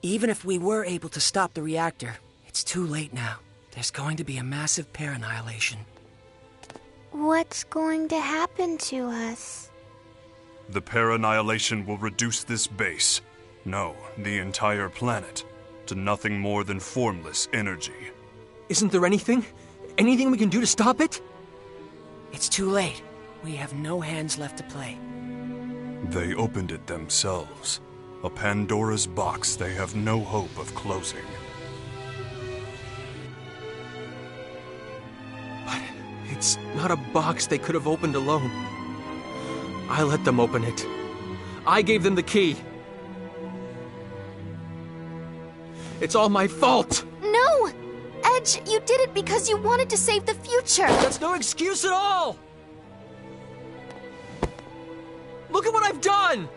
Even if we were able to stop the reactor, it's too late now. There's going to be a massive pair annihilation. What's going to happen to us? The pair annihilation will reduce this base, no, the entire planet, to nothing more than formless energy. Isn't there anything we can do to stop it? It's too late. We have no hands left to play. They opened it themselves. A Pandora's box they have no hope of closing. But it's not a box they could have opened alone. I let them open it. I gave them the key. It's all my fault! No! Edge, you did it because you wanted to save the future! That's no excuse at all! Look at what I've done!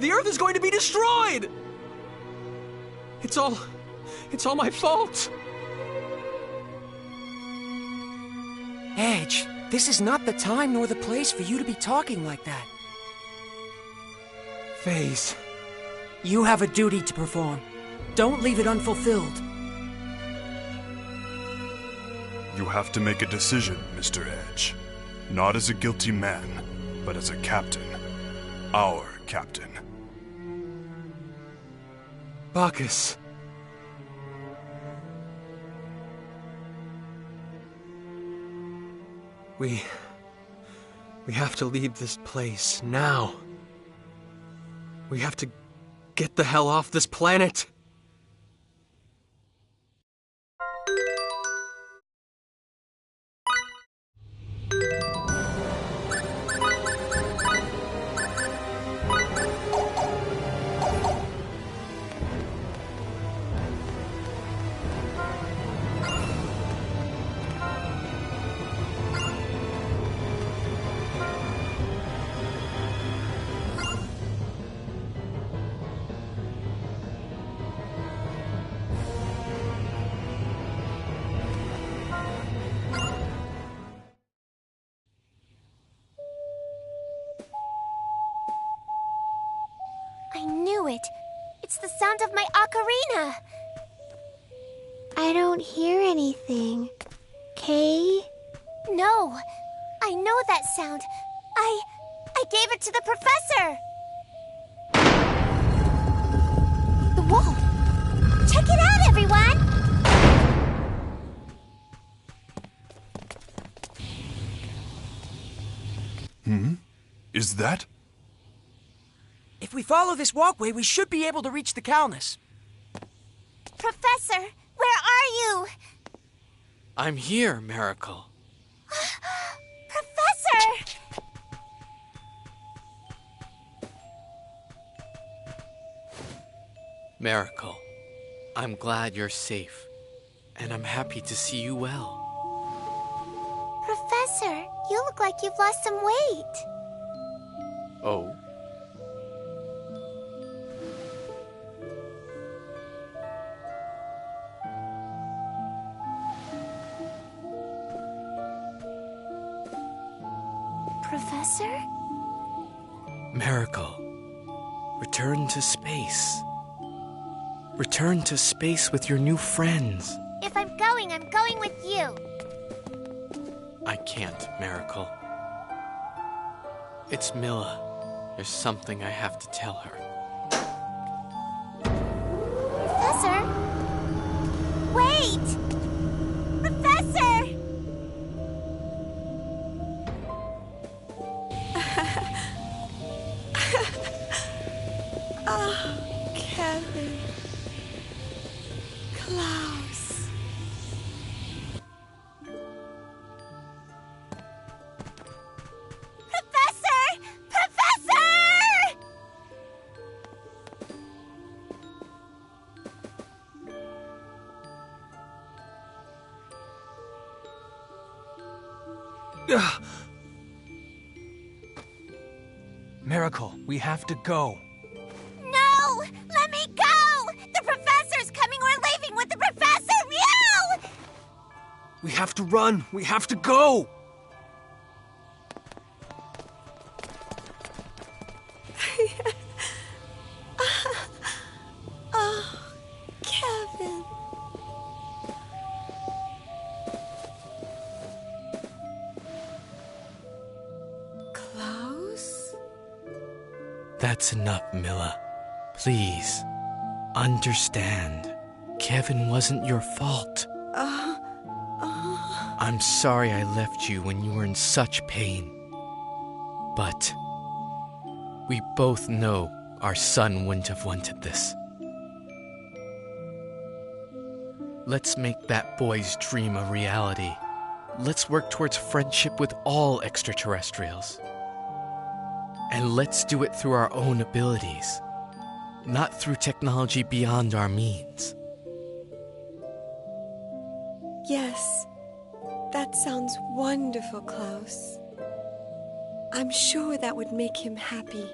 The Earth is going to be destroyed! It's all my fault! Edge, this is not the time nor the place for you to be talking like that. Phase. You have a duty to perform. Don't leave it unfulfilled. You have to make a decision, Mr. Edge. Not as a guilty man, but as a captain. Our captain. Bacchus. We have to leave this place now. We have to get the hell off this planet. I knew it. It's the sound of my ocarina. I don't hear anything. Kay? No. I know that sound. I gave it to the professor. The wall! Check it out, everyone! Is that? If we follow this walkway, we should be able to reach the Calnus. Professor, where are you? I'm here, Miracle. Professor! Miracle, I'm glad you're safe, and I'm happy to see you well. Professor, you look like you've lost some weight. Oh? Professor? Miracle, return to space. Return to space with your new friends. If I'm going with you. I can't, Miracle. It's Milla. There's something I have to tell her. Professor? Wait! Professor! Oh, Kevin. Klaus. Professor! Professor! Miracle, we have to go. No! Let me go! The professor's coming! We're leaving with the professor! Meow! We have to run. We have to go. Oh, Kevin. Klaus? That's enough, Milla. Please, understand. Kevin wasn't your fault. I'm sorry I left you when you were in such pain. But we both know our son wouldn't have wanted this. Let's make that boy's dream a reality. Let's work towards friendship with all extraterrestrials. And let's do it through our own abilities, not through technology beyond our means. Yes, that sounds wonderful, Klaus. I'm sure that would make him happy.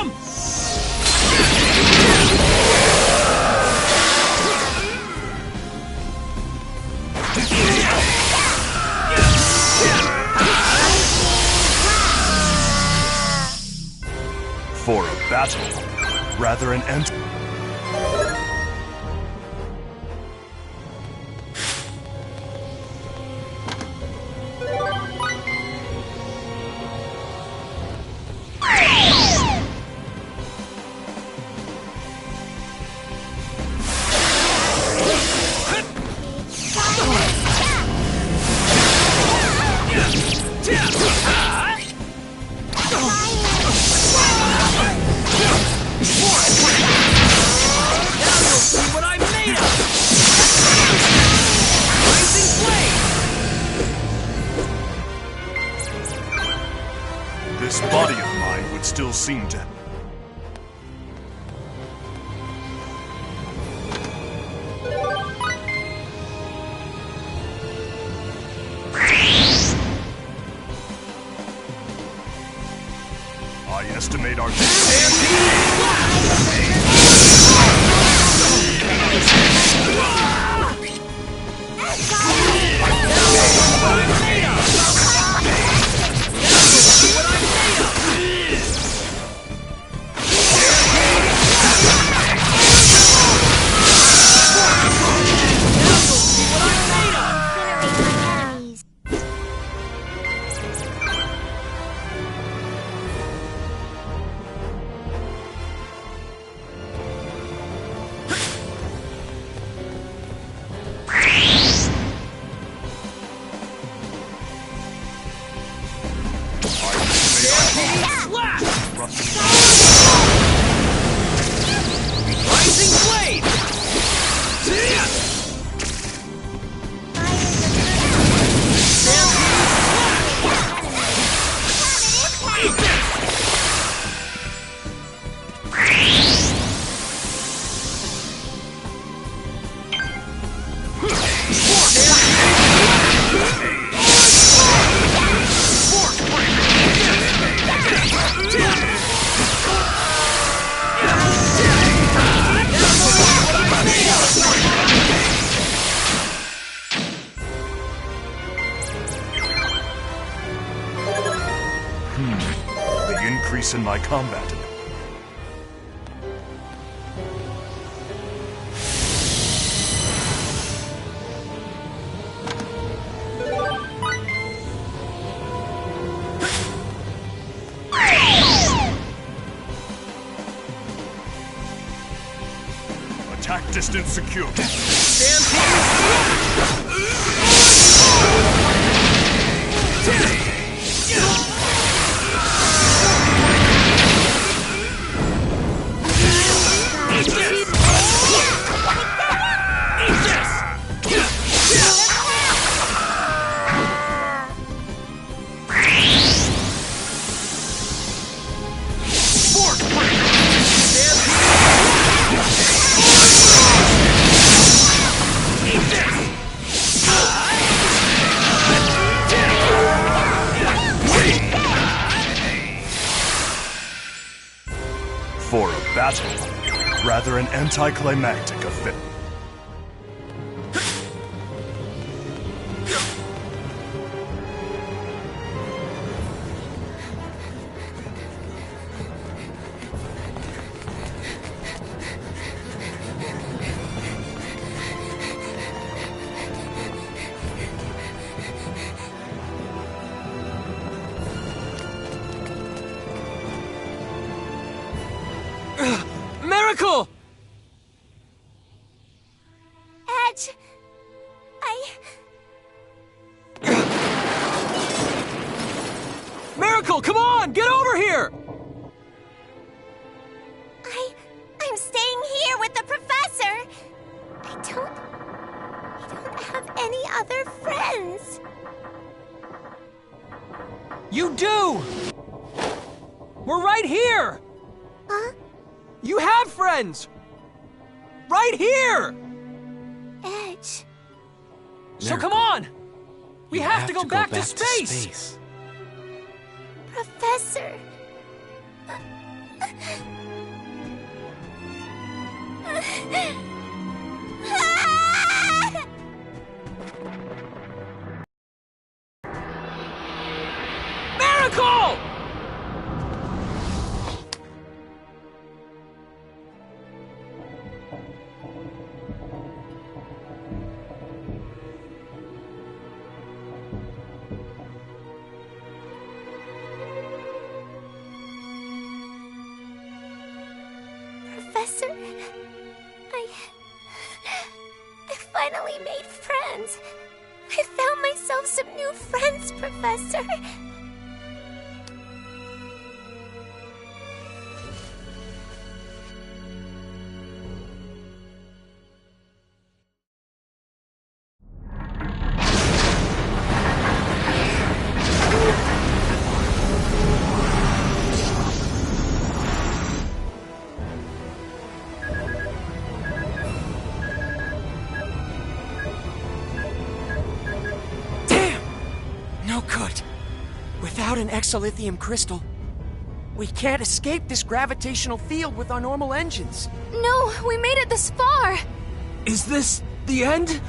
Come! For a battle, rather an end. This body of mine would still seem to... I estimate our... The increase in my combat. Attack distance secure. For a battle, rather an anticlimactic affair. Miracle! Edge... Miracle, come on! Get over here! I'm staying here with the professor! I don't have any other friends. You do! We're right here! Huh? You have friends! Right here! Edge... So come on! We have to go back to space! Professor... Miracle! Professor, I finally made friends. I found myself some new friends, Professor. No good. Without an exolithium crystal, we can't escape this gravitational field with our normal engines. No, we made it this far! Is this the end?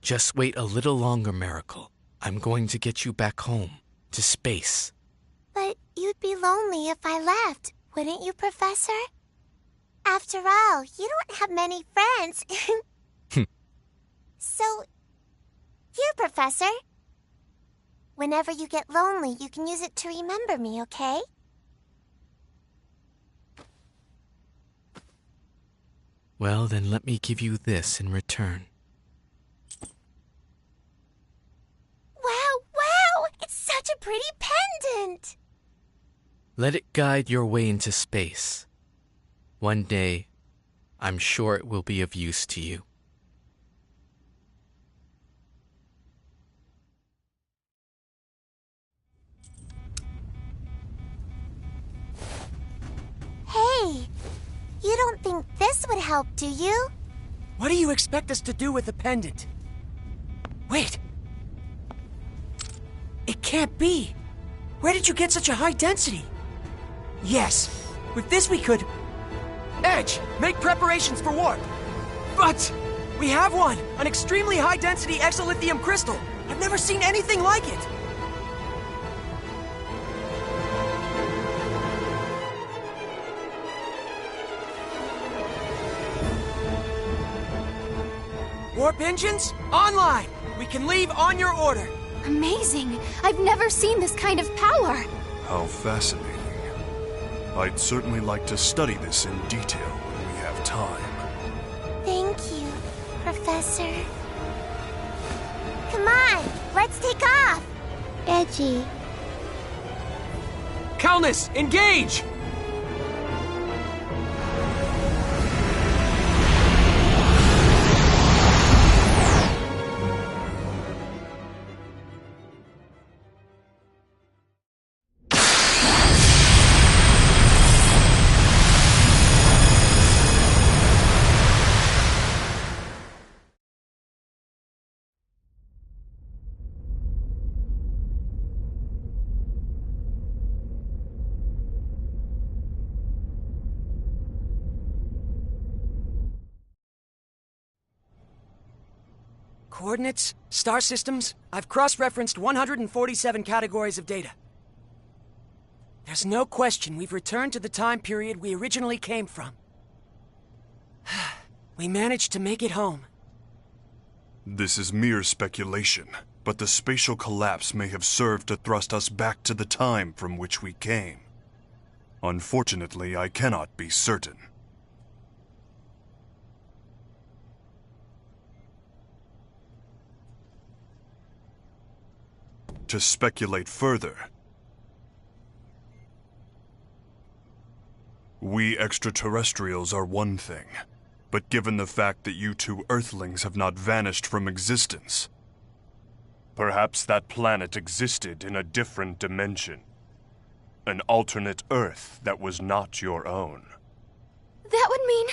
Just wait a little longer, Miracle. I'm going to get you back home, to space. But you'd be lonely if I left, wouldn't you, Professor? After all, you don't have many friends. So, here, Professor. Whenever you get lonely, you can use it to remember me, okay? Well, then let me give you this in return. Wow! It's such a pretty pendant! Let it guide your way into space. One day, I'm sure it will be of use to you. Hey, you don't think this would help, do you? What do you expect us to do with the pendant? Wait! It can't be! Where did you get such a high density? Yes, with this we could... Edge, make preparations for warp! But we have one! An extremely high density exolithium crystal! I've never seen anything like it! Warp engines, online! We can leave on your order! Amazing! I've never seen this kind of power! How fascinating. I'd certainly like to study this in detail when we have time. Thank you, Professor. Come on, let's take off! Edgy. Calnus, engage! Coordinates, star systems, I've cross-referenced 147 categories of data. There's no question we've returned to the time period we originally came from. We managed to make it home. This is mere speculation, but the spatial collapse may have served to thrust us back to the time from which we came. Unfortunately, I cannot be certain. To speculate further, we extraterrestrials are one thing, But given the fact that you two Earthlings have not vanished from existence, perhaps that planet existed in a different dimension. An alternate Earth that was not your own. That would mean...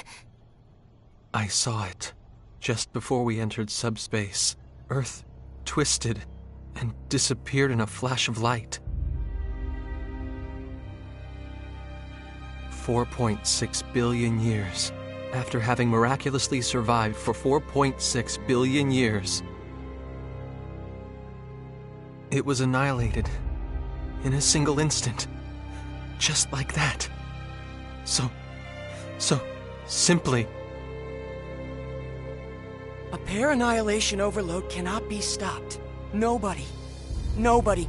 I saw it. Just before we entered subspace, Earth twisted and disappeared in a flash of light. 4.6 billion years. After having miraculously survived for 4.6 billion years, it was annihilated in a single instant. Just like that. So simply. A pair annihilation overload cannot be stopped. Nobody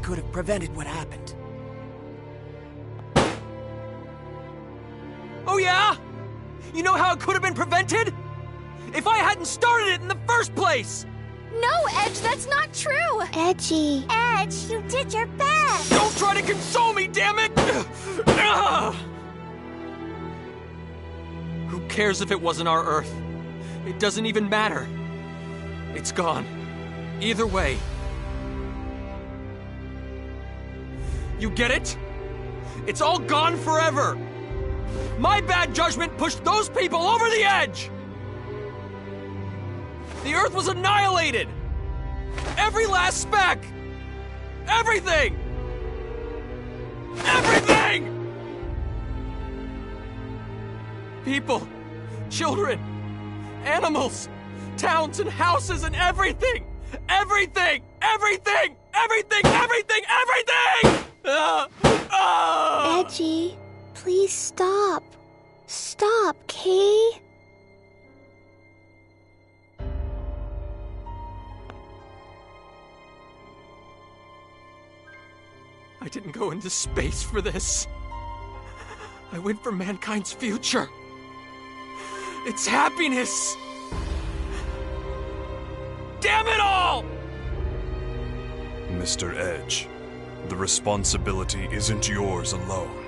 could have prevented what happened. Oh yeah? You know how it could have been prevented? If I hadn't started it in the first place! No, Edge, that's not true! Edgy. Edge, you did your best! Don't try to console me, damn it! Who cares if it wasn't our Earth? It doesn't even matter. It's gone. Either way. You get it? It's all gone forever! My bad judgment pushed those people over the edge! The Earth was annihilated! Every last speck! Everything! Everything! People, children, animals, towns and houses and everything! Everything! Everything! Everything! Everything! Everything! Edgy, please stop. Stop, Kay. I didn't go into space for this. I went for mankind's future. It's happiness! Damn it all! Mr. Edge, the responsibility isn't yours alone.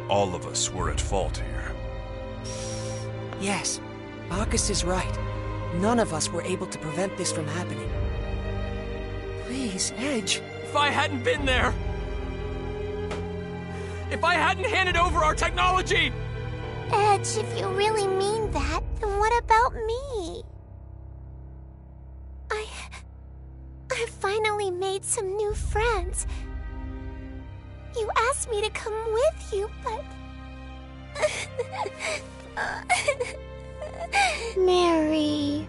All of us were at fault here. Yes, Marcus is right. None of us were able to prevent this from happening. Please, Edge. If I hadn't been there... If I hadn't handed over our technology... Edge, if you really mean that, then what about me? I finally made some new friends. You asked me to come with you, but... Mary.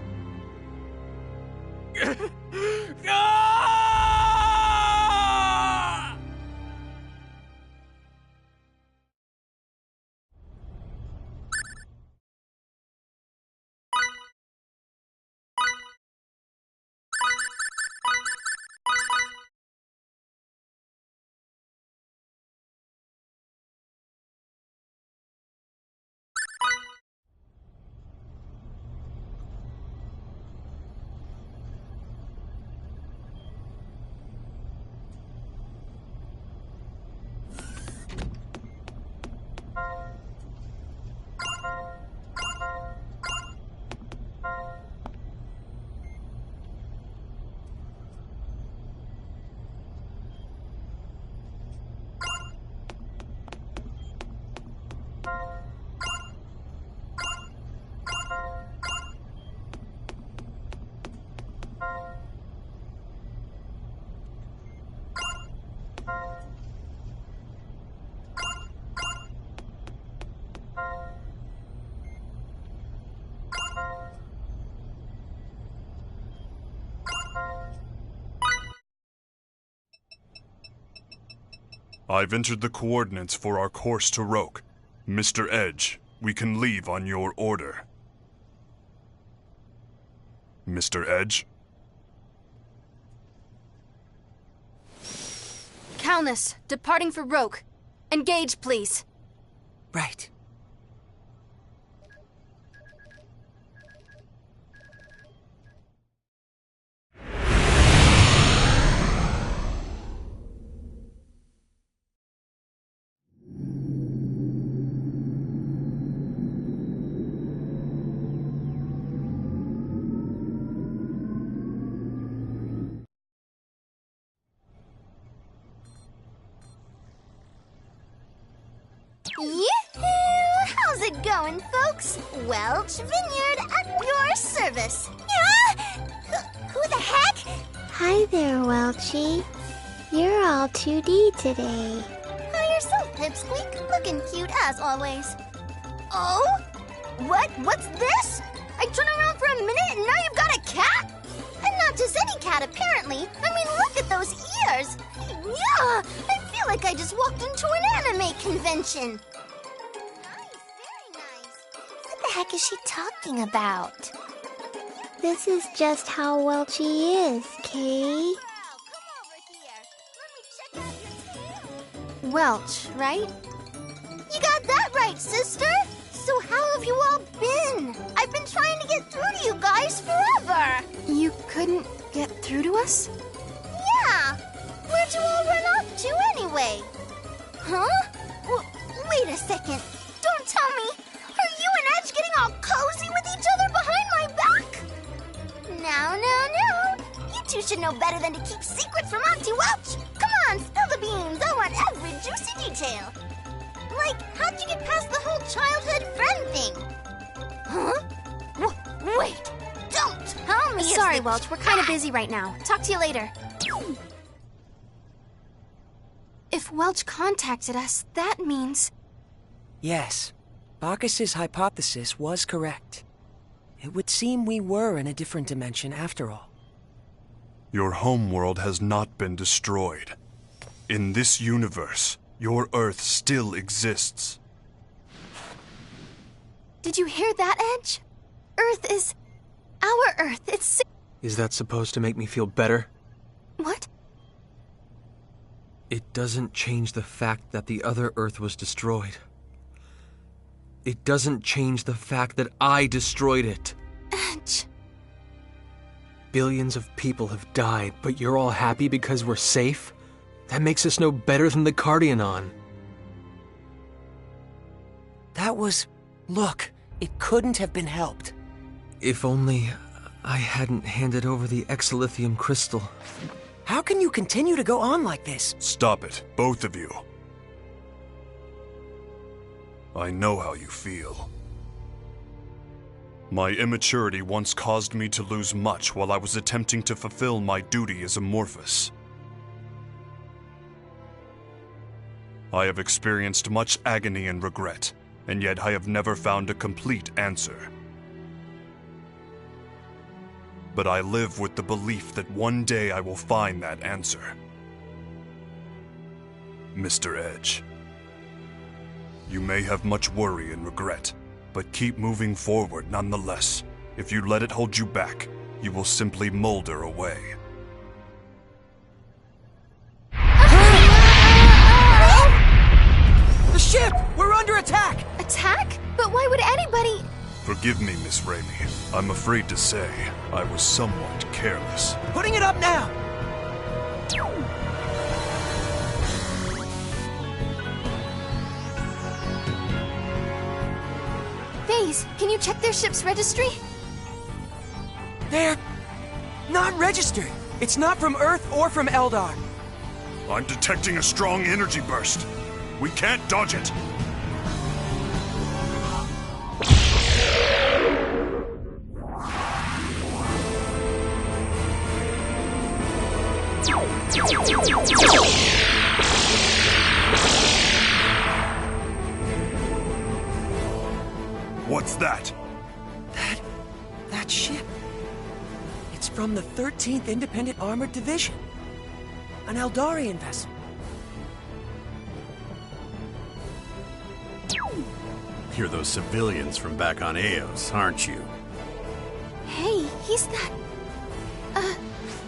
I've entered the coordinates for our course to Roke. Mr. Edge, we can leave on your order. Mr. Edge? Calnus, departing for Roke. Engage, please. Right. Yoo-hoo! How's it going, folks? Welch Vineyard at your service. Yeah? Who the heck? Hi there, Welchie. You're all 2D today. Hi yourself, Pipsqueak. Looking cute as always. Oh? What's this? I turn around for a minute and now you've got a cat? And not just any cat, apparently. I mean, look at those ears. Yeah, I feel like I just walked into an anime convention. Nice, very nice. What the heck is she talking about? This is just how Welchie is, Kay. Wow, come over here. Let me check out your tail. Welch, right? You got that right, sister. So how have you all been? I've been trying to get through to you guys forever. You couldn't get through to us? Yeah. Where'd you all run off to anyway? Huh? Wait a second. Don't tell me. Are you and Edge getting all cozy with each other behind my back? No. You two should know better than to keep secrets from Auntie Welch. Come on, spill the beans. I want every juicy detail. Like, how'd you get past the whole childhood friend thing? Huh? Wait. Don't tell me. Sorry, Welch. We're kind of busy right now. Talk to you later. If Welch contacted us, that means... Yes, Bacchus's hypothesis was correct. It would seem we were in a different dimension after all. Your homeworld has not been destroyed. In this universe, your Earth still exists. Did you hear that, Edge? Earth is... our Earth. It's... Is that supposed to make me feel better? What? It doesn't change the fact that the other Earth was destroyed. It doesn't change the fact that I destroyed it. Edge. Billions of people have died, but you're all happy because we're safe? That makes us no better than the Cardianon. That was... Look, it couldn't have been helped. If only I hadn't handed over the exilithium crystal. How can you continue to go on like this? Stop it, both of you. I know how you feel. My immaturity once caused me to lose much while I was attempting to fulfill my duty as Amorphous. I have experienced much agony and regret, and yet I have never found a complete answer. But I live with the belief that one day I will find that answer. Mr. Edge, you may have much worry and regret, but keep moving forward nonetheless. If you let it hold you back, you will simply molder away. The ship! We're under attack! Attack? But why would anybody... Forgive me, Miss Raimi. I'm afraid to say I was somewhat careless. Putting it up now! Vase, can you check their ship's registry? They're... not registered. It's not from Earth or from Eldar. I'm detecting a strong energy burst. We can't dodge it. What's that? That ship. It's from the 13th Independent Armored Division. An Eldarian vessel. You're those civilians from back on Eos, aren't you? Hey, he's not...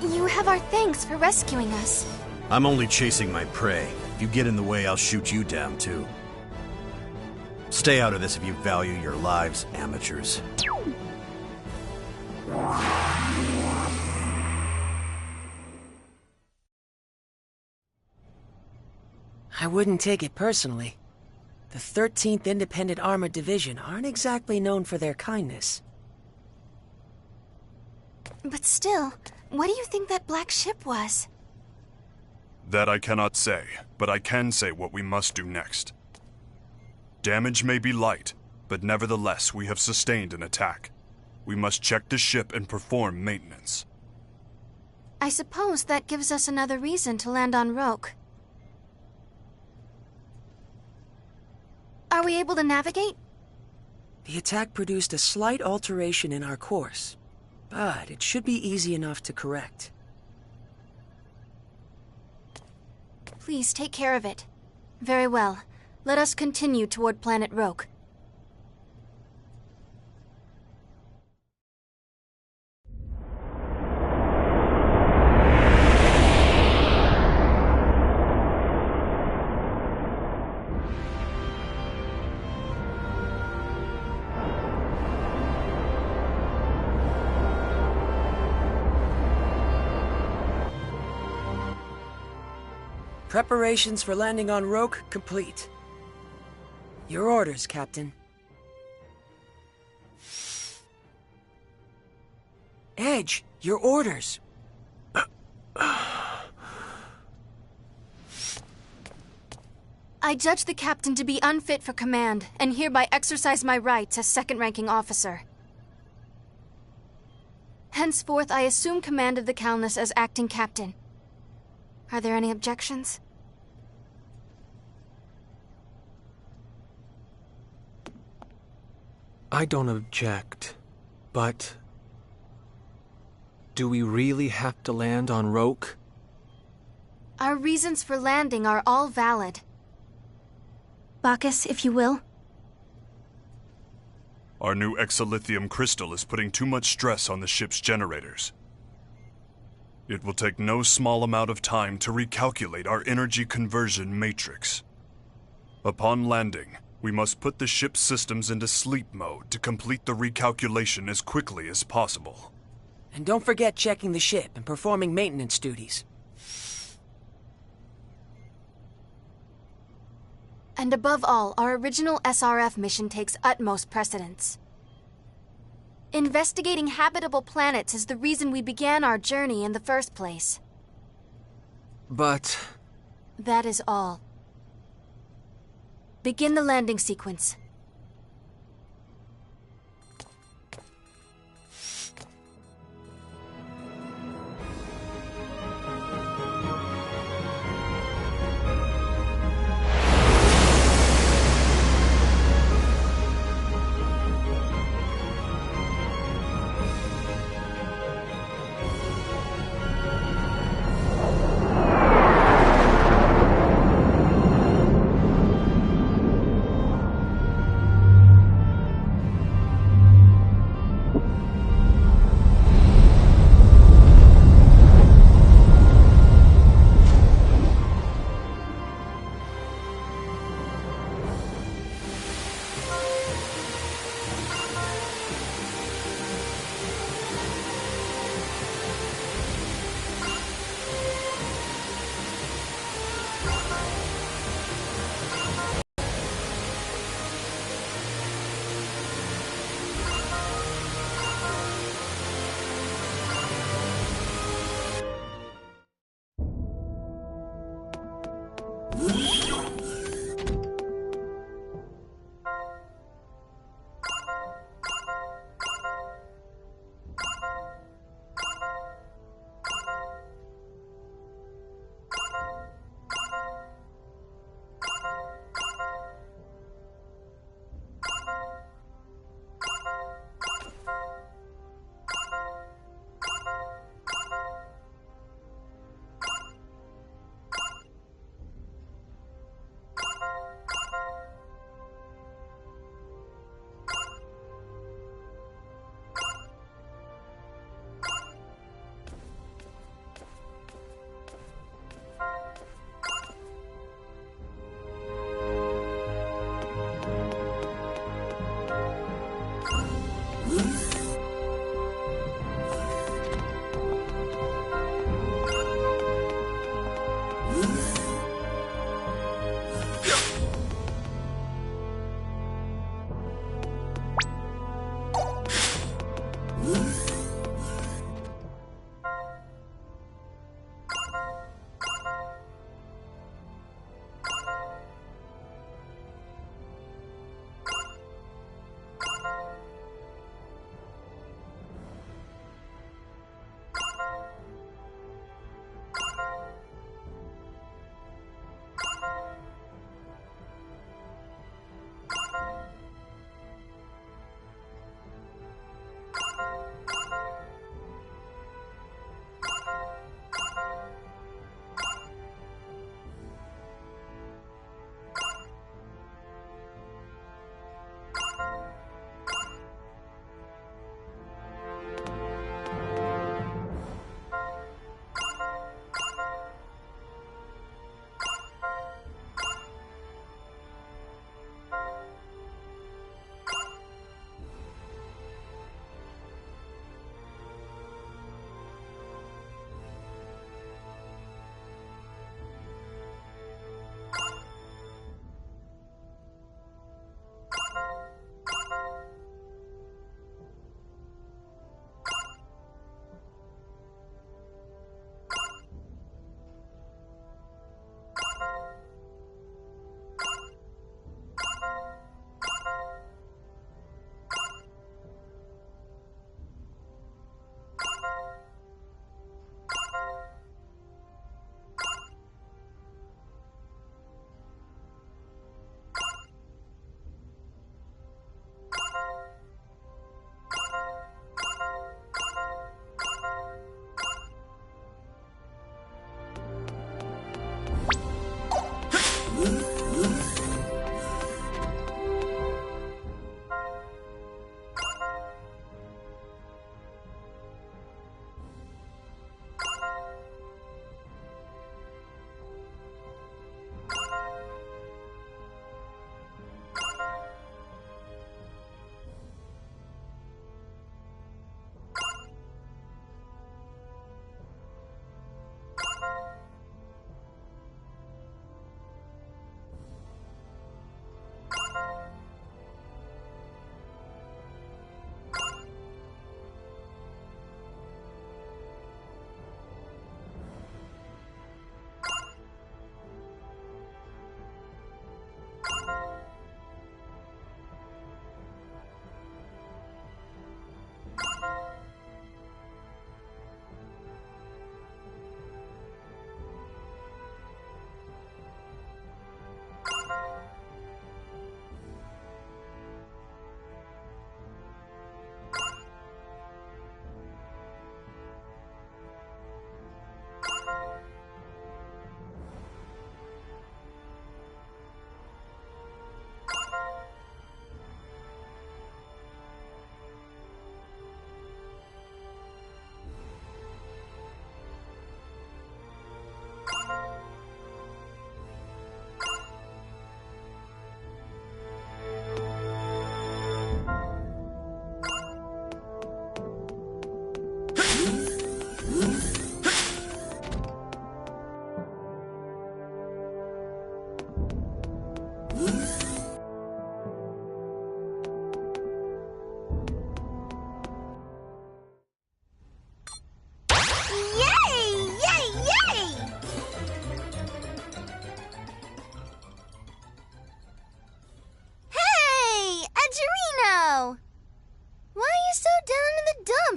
you have our thanks for rescuing us. I'm only chasing my prey. If you get in the way, I'll shoot you down, too. Stay out of this if you value your lives, amateurs. I wouldn't take it personally. The 13th Independent Armored Division aren't exactly known for their kindness. But still, what do you think that black ship was? That I cannot say, but I can say what we must do next. Damage may be light, but nevertheless we have sustained an attack. We must check the ship and perform maintenance. I suppose that gives us another reason to land on Roke. Are we able to navigate? The attack produced a slight alteration in our course, but it should be easy enough to correct. Please take care of it. Very well. Let us continue toward planet Roke. Preparations for landing on Roke complete. Your orders, Captain. Edge, your orders. I judge the captain to be unfit for command, and hereby exercise my rights as second-ranking officer. Henceforth, I assume command of the Calnus as acting captain. Are there any objections? I don't object, but... do we really have to land on Roke? Our reasons for landing are all valid. Bacchus, if you will. Our new exolithium crystal is putting too much stress on the ship's generators. It will take no small amount of time to recalculate our energy conversion matrix. Upon landing, we must put the ship's systems into sleep mode to complete the recalculation as quickly as possible. And don't forget checking the ship and performing maintenance duties. And above all, our original SRF mission takes utmost precedence. Investigating habitable planets is the reason we began our journey in the first place. But... that is all. Begin the landing sequence.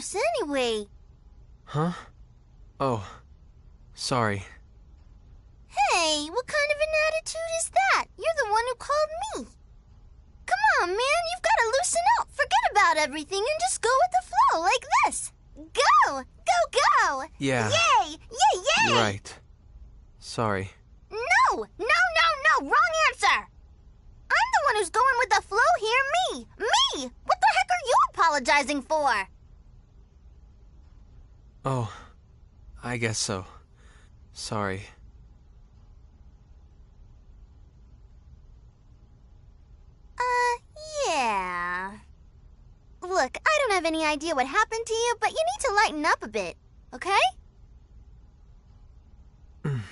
nerves anyway? Huh? Oh, sorry. Hey, what kind of an attitude is that? You're the one who called me. Come on, man, you've got to loosen up. Forget about everything and just go with the flow like this. Go! Go, go! Yeah. Yay! Yay, yay! You're right. Sorry. No! No, no, no! Wrong answer! I'm the one who's going with the flow here, me! Me! What the heck are you apologizing for? Oh, I guess so. Sorry. Yeah. Look, I don't have any idea what happened to you, but you need to lighten up a bit, okay? I'm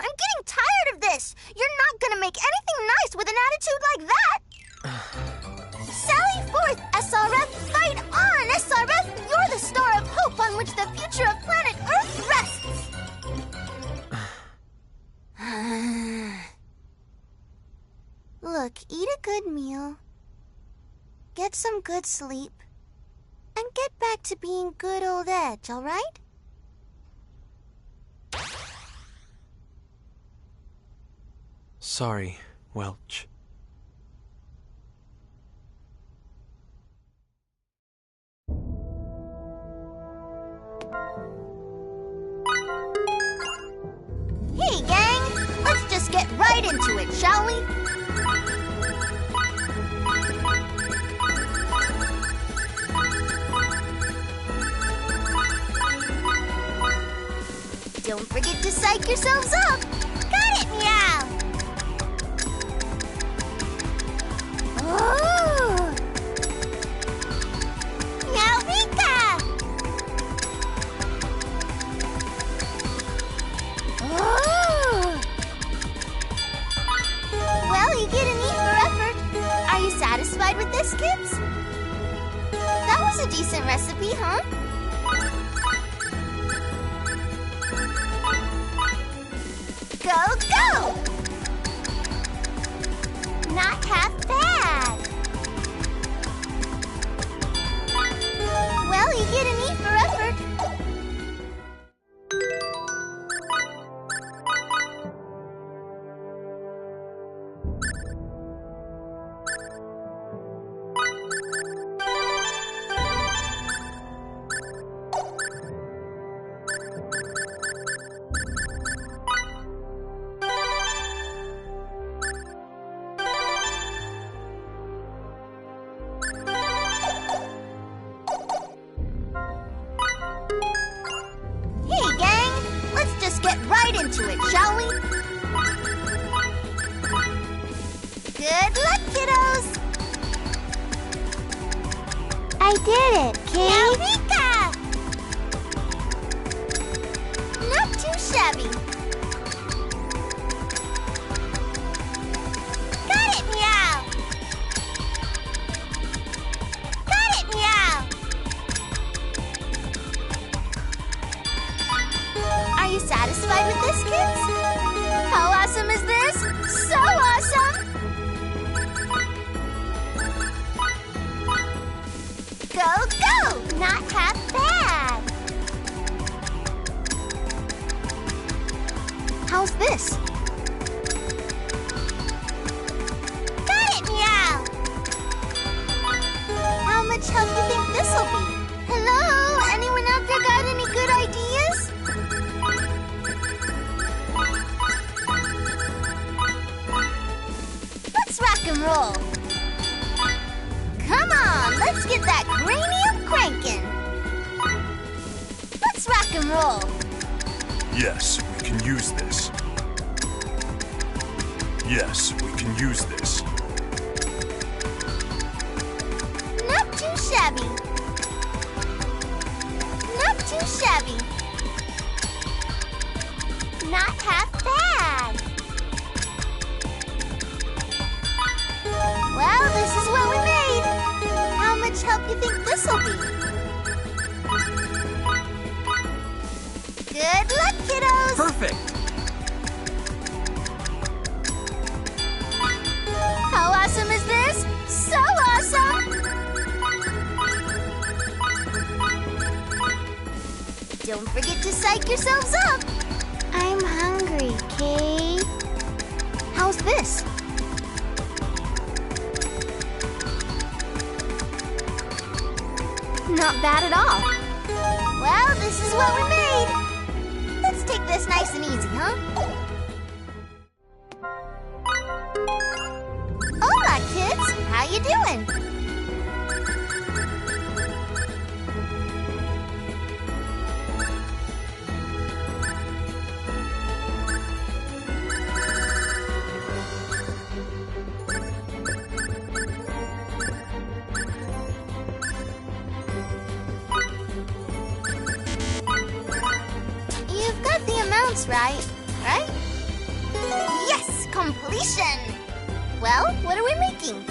getting tired of this. You're not gonna make anything nice with an attitude like that. Sally forth, SRF! Fight on, SRF! You're the star of hope on which the future of planet Earth rests! Look, eat a good meal, get some good sleep, and get back to being good old Edge, all right? Sorry, Welch. Hey, gang! Let's just get right into it, shall we? Don't forget to psych yourselves up! Got it, meow! Oh! Meow Rika! Oh! Well, you get an E for effort. Are you satisfied with this, kids? That was a decent recipe, huh? Go, go! Not half bad. Well, you get an E for effort. Into it, shall we? Good luck, kiddos! I did it, Kate! Eureka! Not too shabby. Got it, meow! Got it, meow! Are you satisfied with this, kids? How awesome is this? So awesome! Go, go! Not half bad! How's this? Got it, meow! How much help do you think this'll be? Hello? Anyone out there got any good ideas? Let's rock and roll. Come on, let's get that cranium cranking. Let's rock and roll. Yes, we can use this. Yes, we can use this. Not too shabby. Not too shabby. Not half bad. Well, this is what we made. How much help you think this'll be? Good luck, kiddos! Perfect! How awesome is this? Don't forget to psych yourselves up. I'm hungry, Kay. How's this? Not bad at all. Well, this is what we made. Let's take this nice and easy, huh? Hola, kids. How you doing? You've got the amounts right? Yes, completion! Well, what are we making?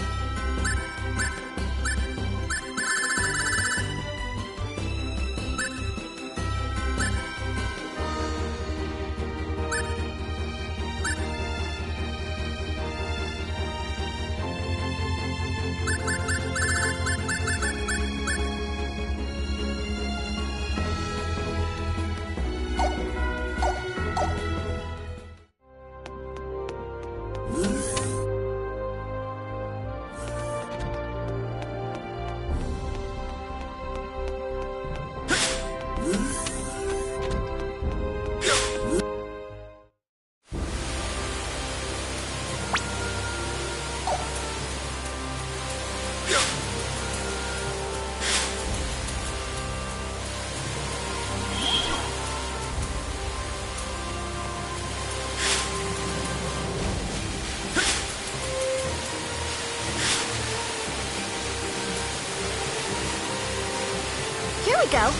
Here we go.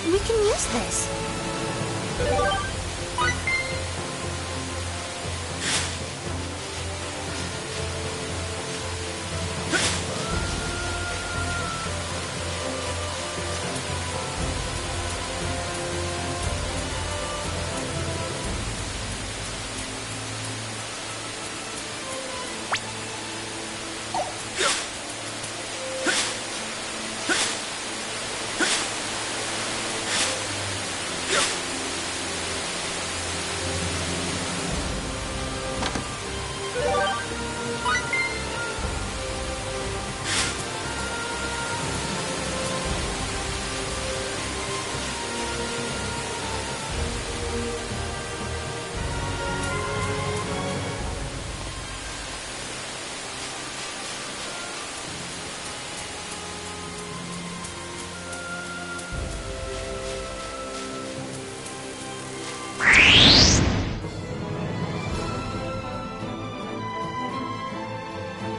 We can use this.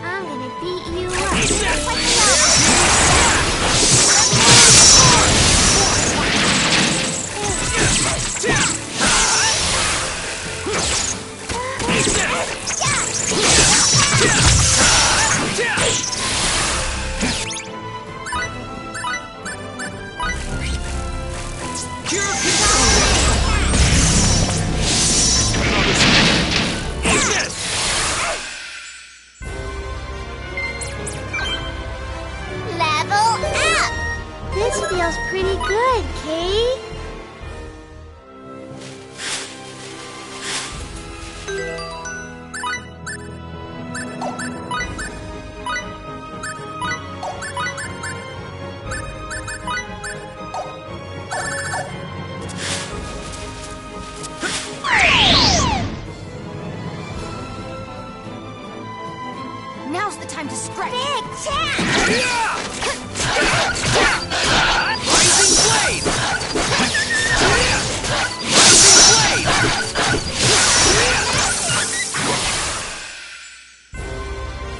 I'm gonna beat you up. Level up! This feels pretty good, Kay. Now's the time to stretch. Big tap! Rising blade!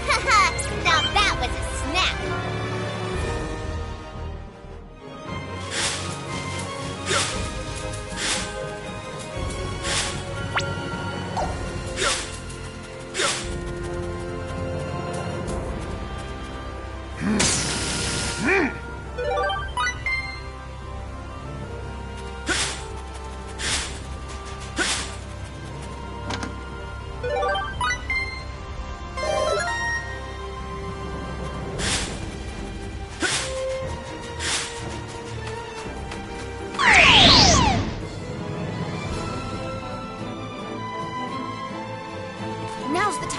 Haha! Now that was a snap!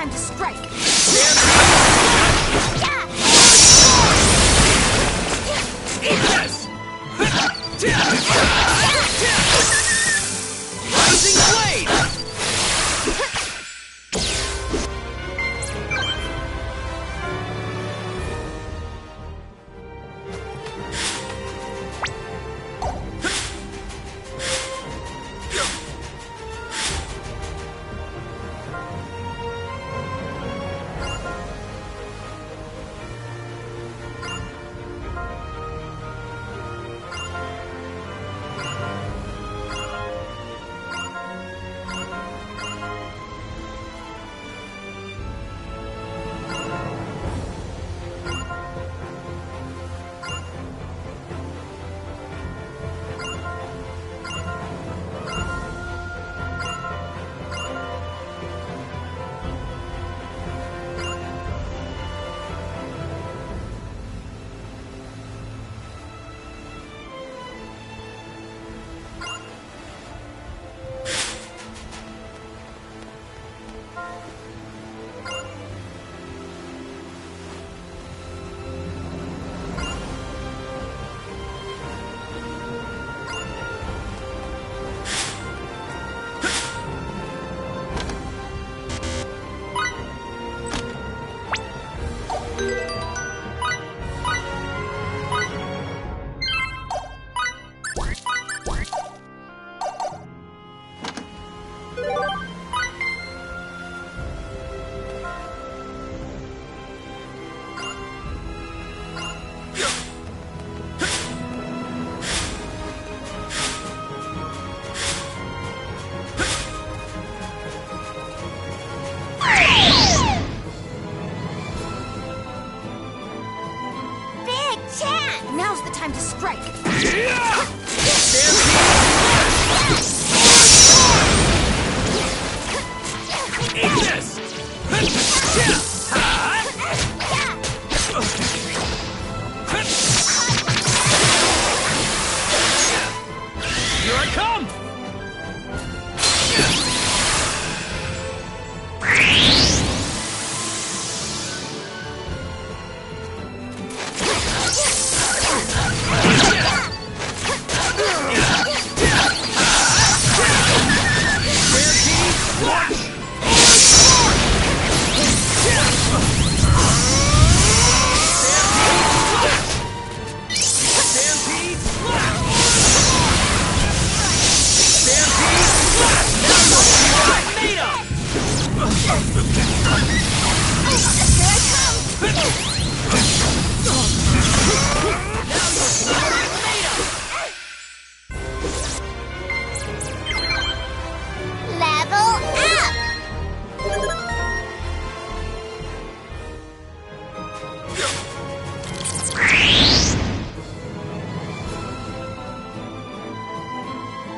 time to strike! Eat this! Rising blade! Now's the time to strike! Eat this! Here I come!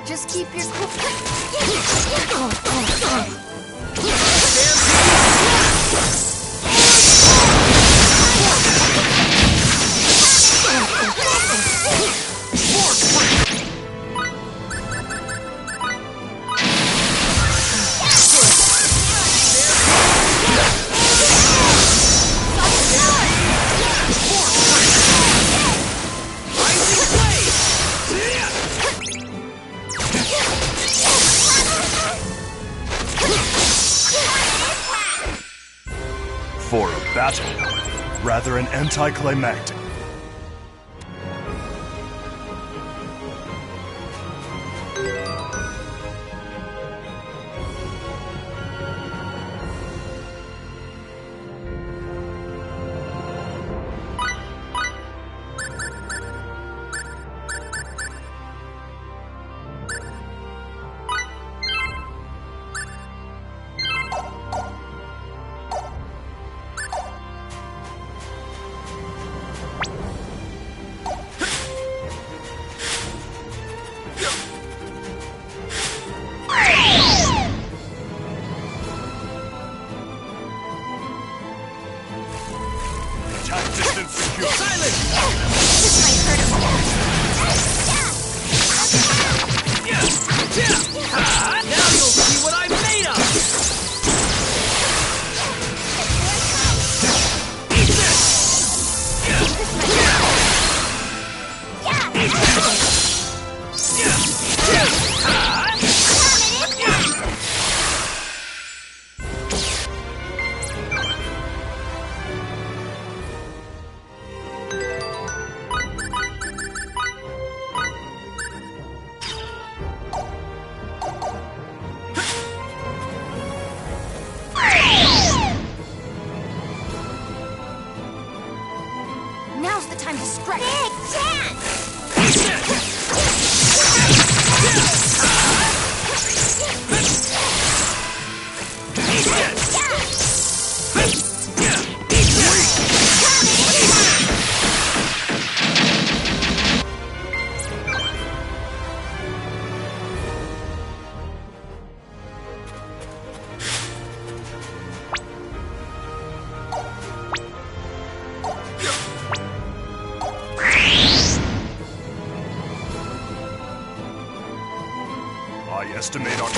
Just keep your For a battle, rather an anticlimactic.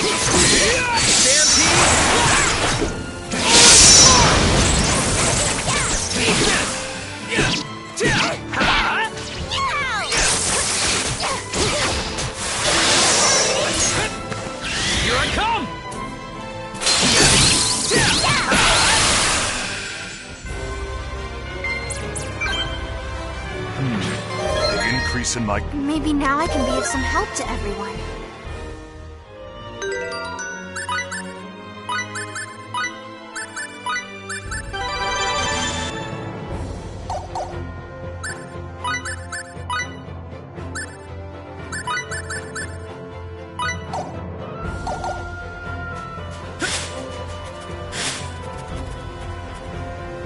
Here I come! The increase in my... Maybe now I can be of some help to everyone.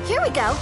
Here we go.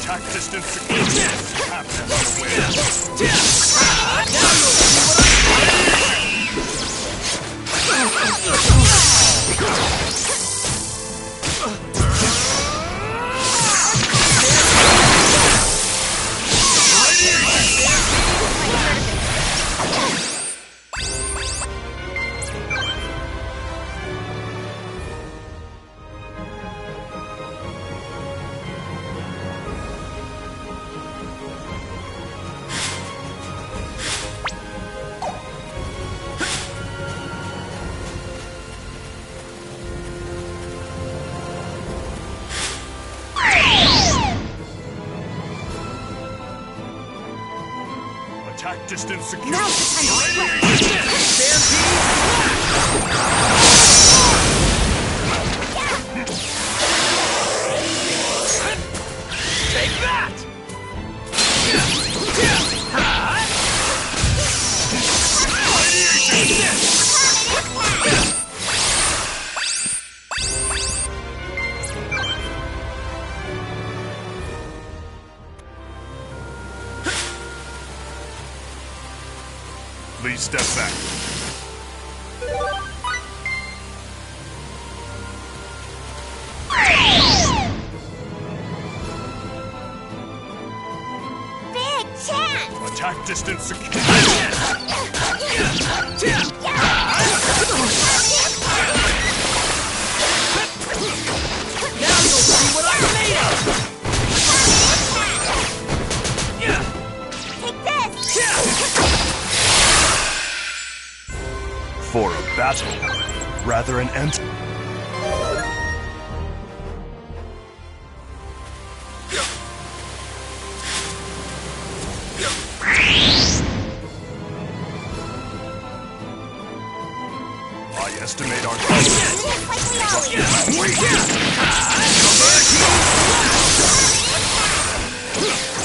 Attack distance secure. Captain away. Attack distance secure. Now's the time to Take that! Please step back. Big chance! Attack distance secure. Now you'll see what I'm made of! Take this! For a battle, rather an ent. I estimate our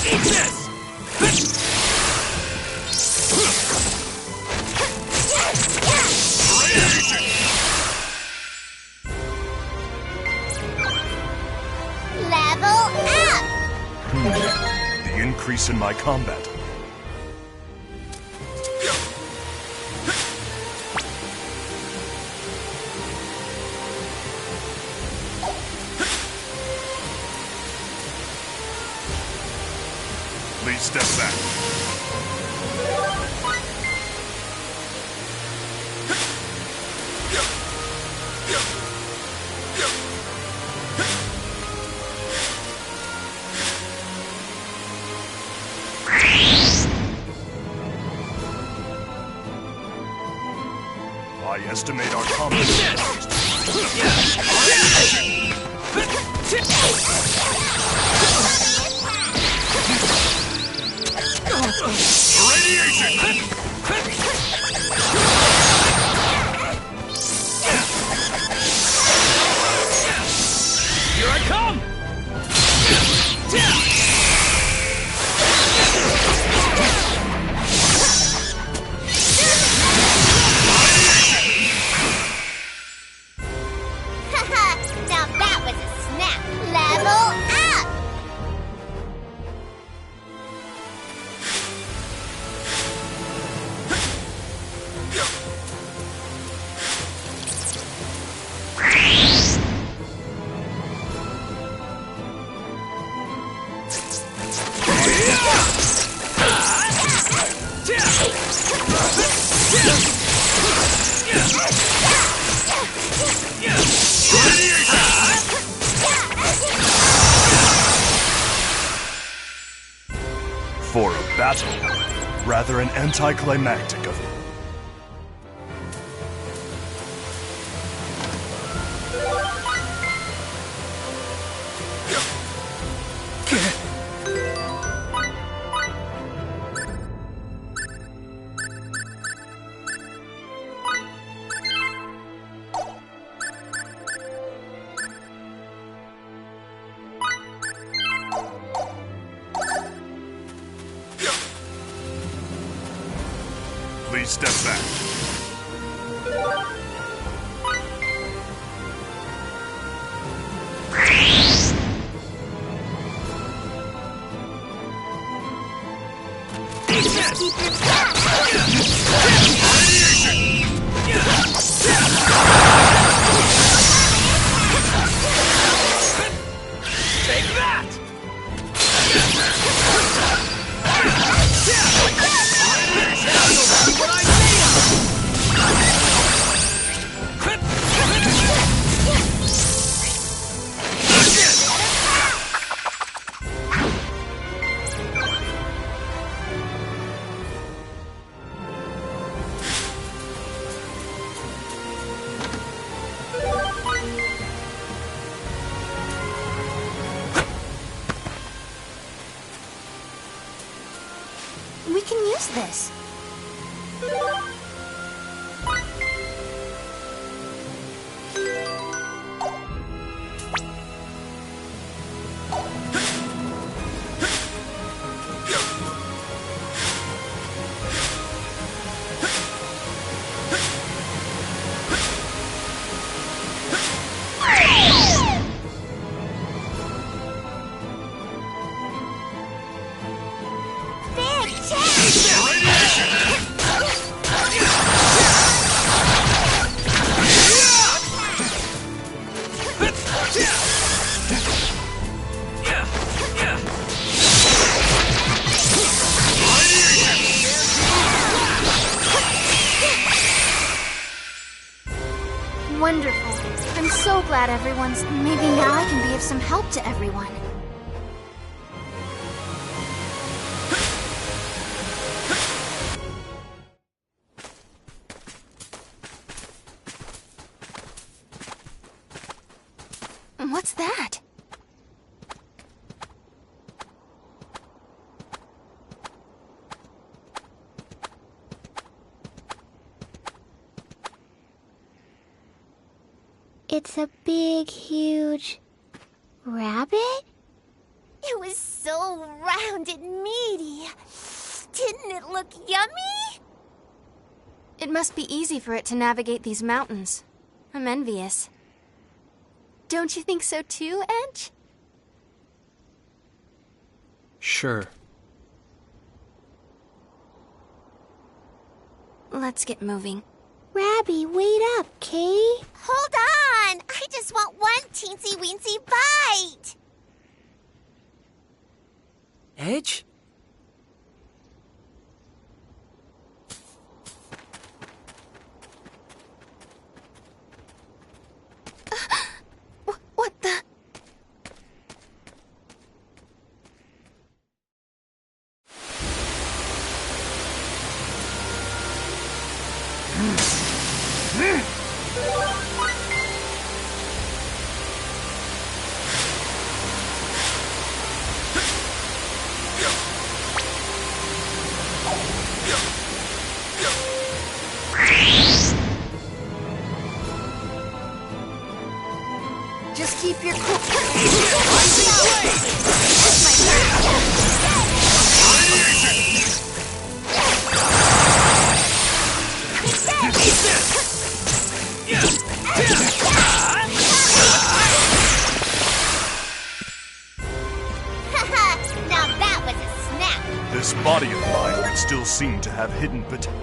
Eat this! increase in my combat. Please step back. I estimate our combat. Radiation! Here I come! Now that was a snap. Level up! For a battle, rather an anticlimactic of Please step back. Keep your back! Take that! What I We can use this. Wonderful. I'm so glad everyone's... Maybe now I can be of some help to everyone. What's that? It's a big, huge... rabbit? It was so round and meaty. Didn't it look yummy? It must be easy for it to navigate these mountains. I'm envious. Don't you think so too, Edge? Sure. Let's get moving. Rabby, wait up, Kay. Hold on! I just want one teensy-weensy bite! Edge? What the? Just keep your cool. Now that was a snap! This body of mine would still seem to have hidden potential.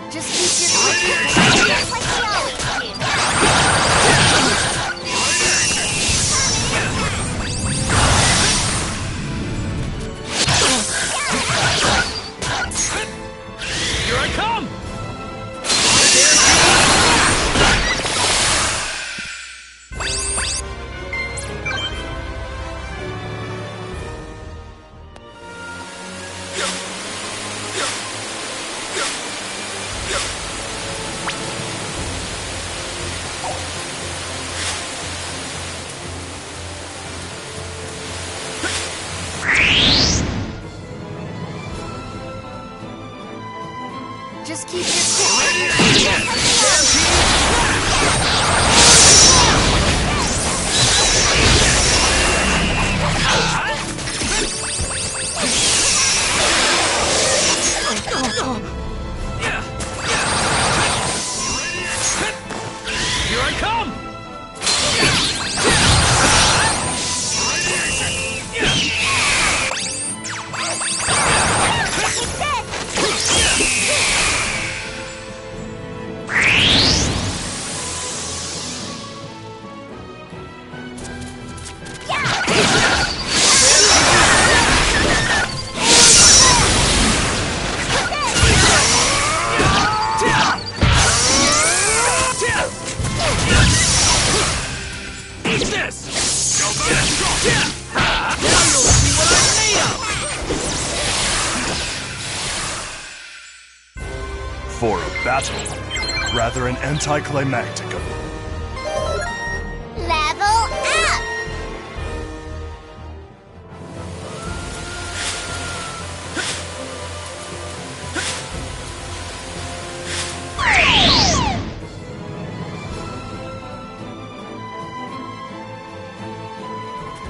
Just keep your Just like we always do. Here I come! Just keep your Here I come! Eat this! Now you'll see what I'm made of! For a battle, rather an anticlimactic. Level up!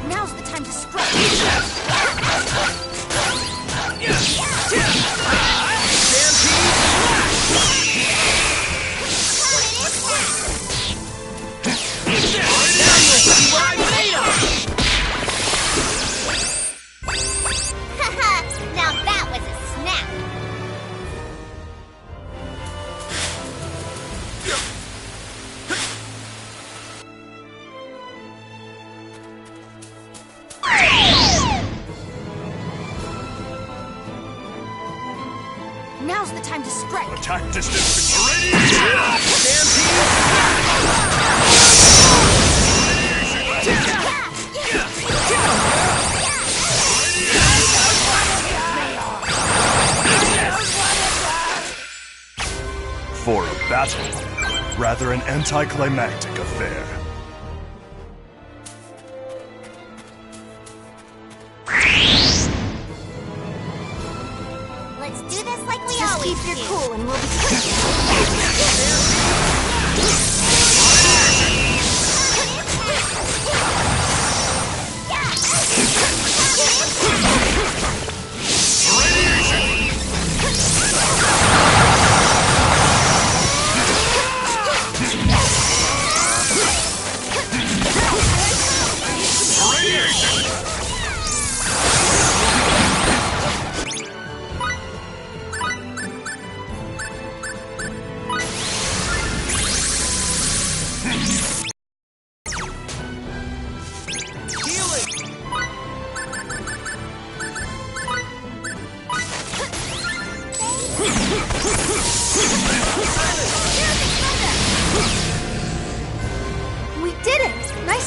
Now's the time to scrap. Now that was a snap! Now's the time to strike. Attack distance already! For a battle, rather an anticlimactic affair. Let's do this like we Just always keep your do. cool and we'll be quick.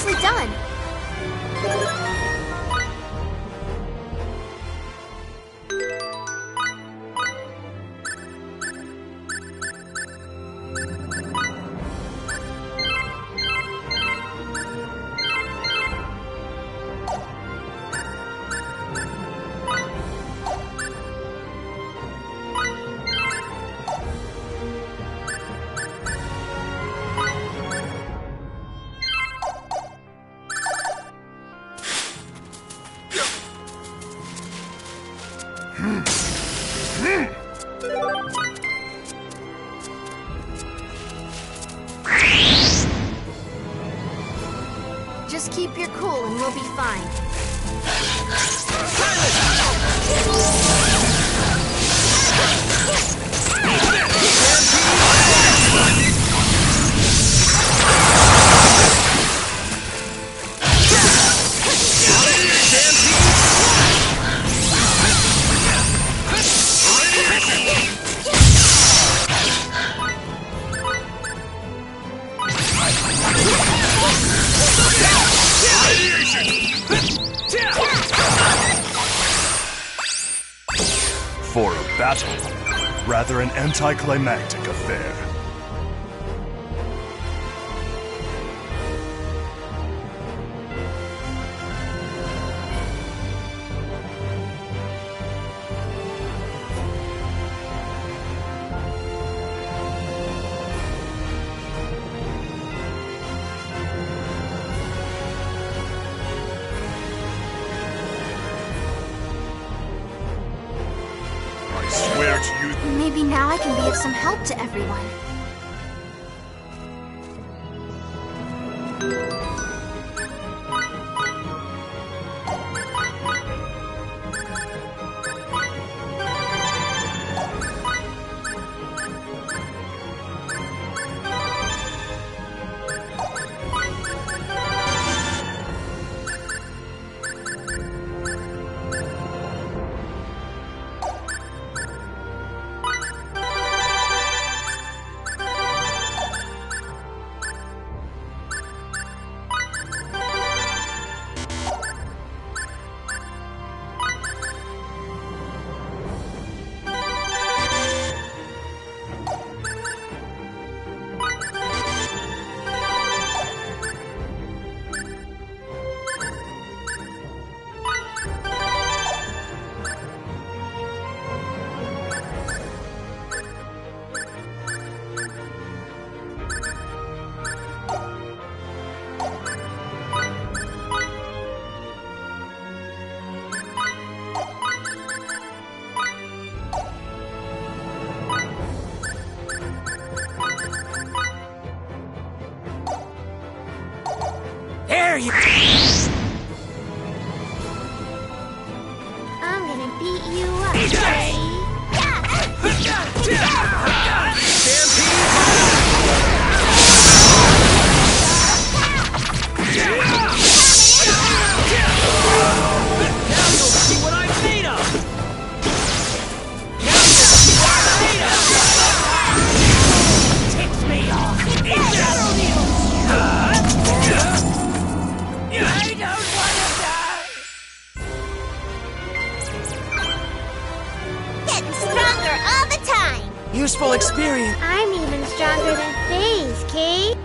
nicely done. Just keep your cool and we'll be fine. For a battle, rather an anticlimactic affair. Maybe now I can be of some help to everyone. You... I'm gonna beat you up, Jay. Now you'll see what I'm made of! Tips me off! I don't want to die! Getting stronger all the time. Useful experience. I'm even stronger than FaZe, Kate.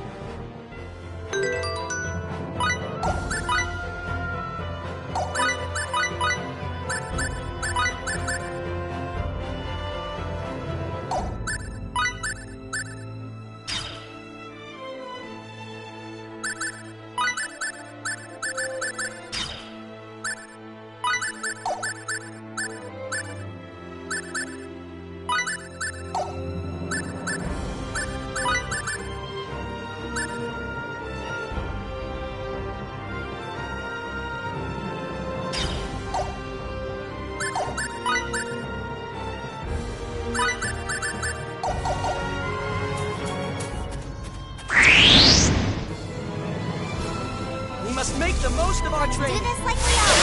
We must make the most of our training. Do this like we are.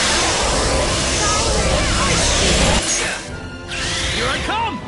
Here I come!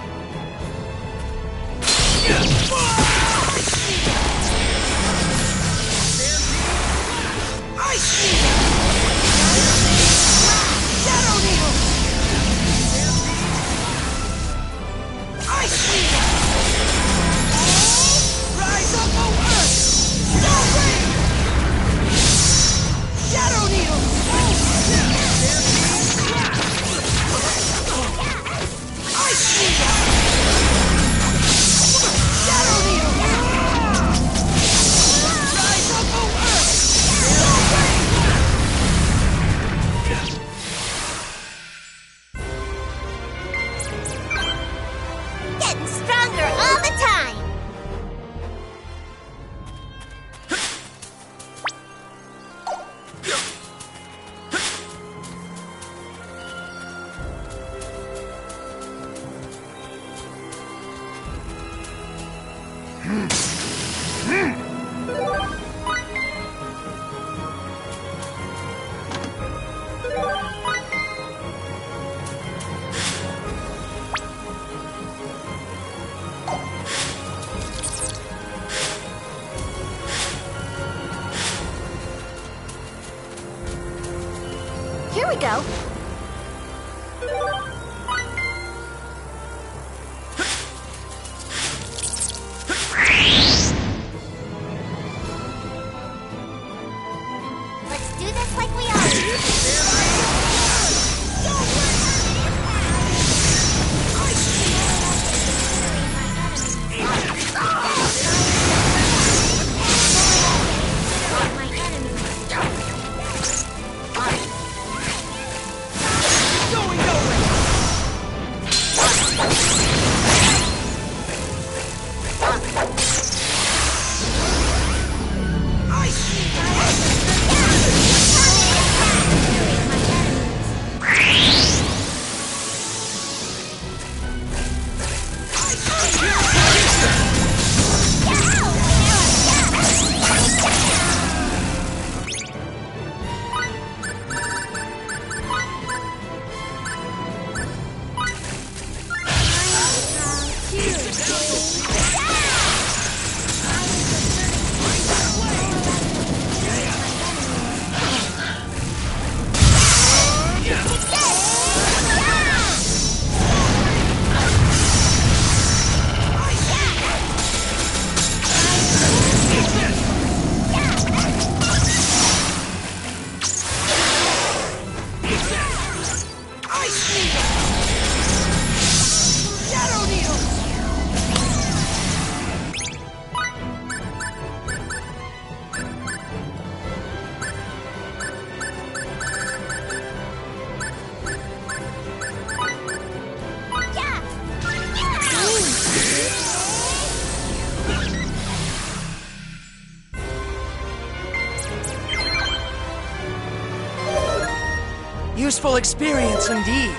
Here we go. Let's do this like we always do. Useful experience indeed.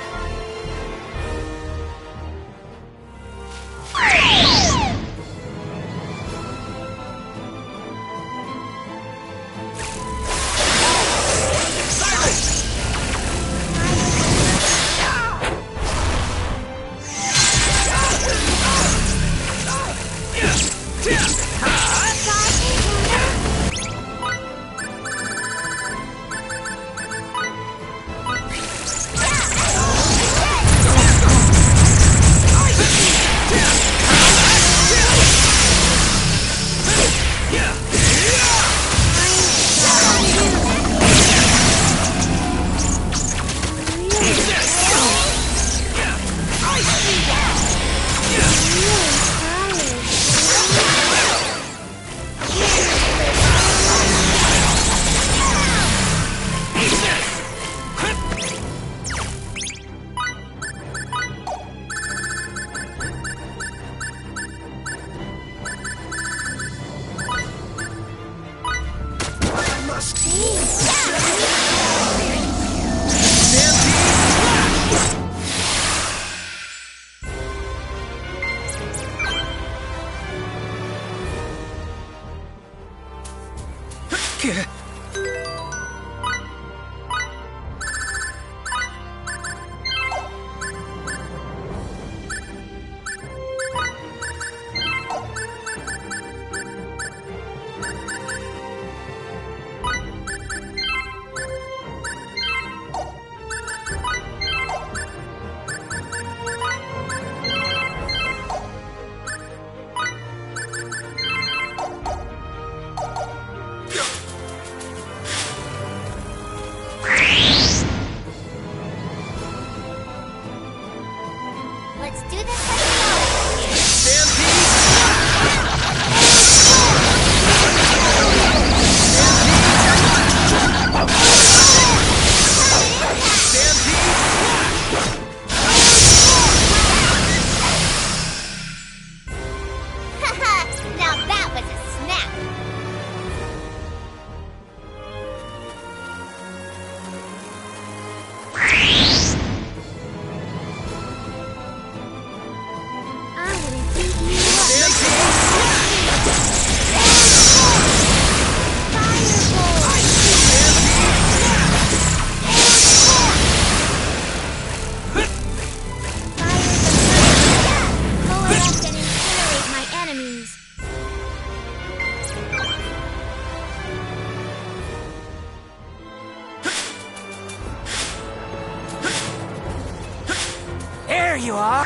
There you are!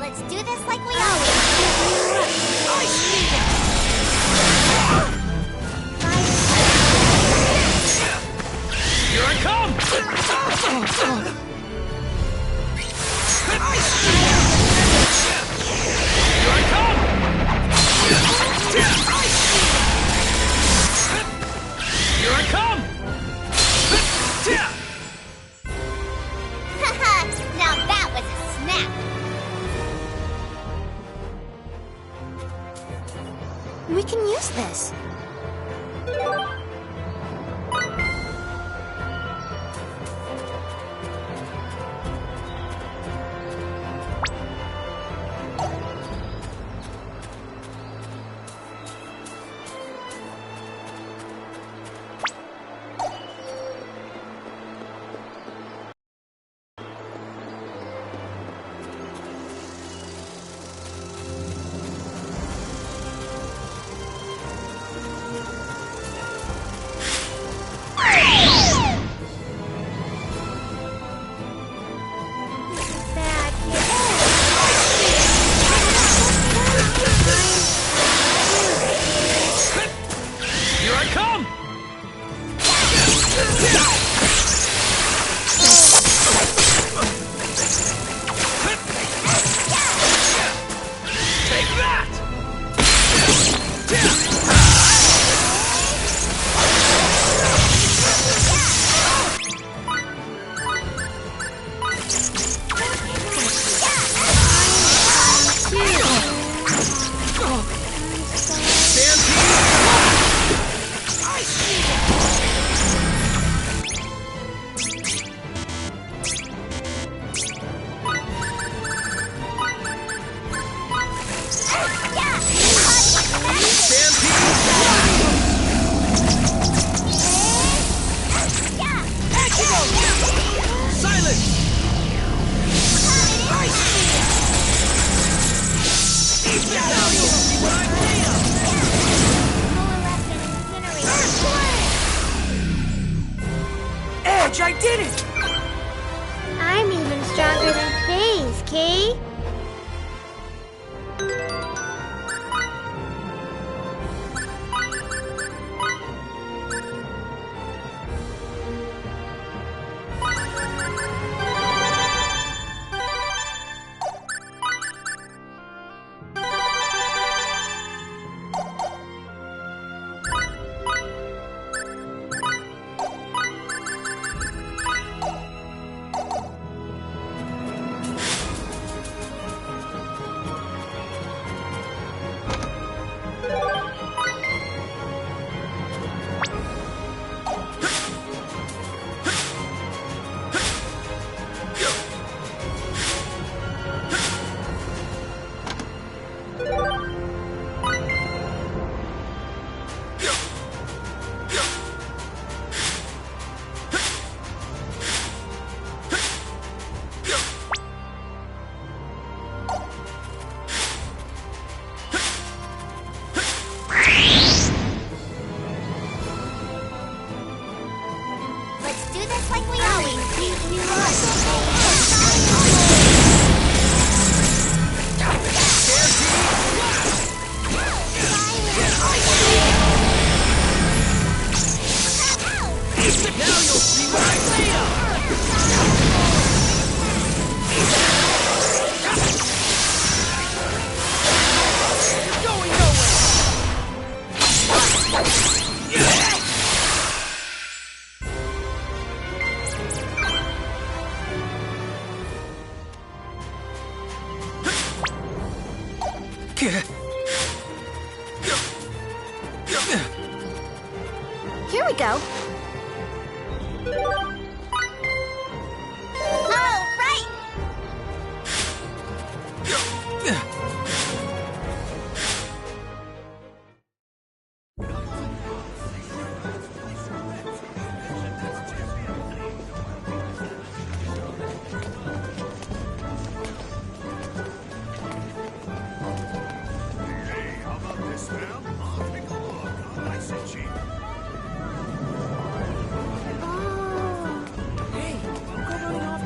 Let's do this like we always do. Here I come! Here I come! Here I come! Haha, now that was a snap. We can use this. Here I come! Take that! Edge, I did it! I'm even stronger than Phase, Kay. Here we go. All right. Hey, don't go running off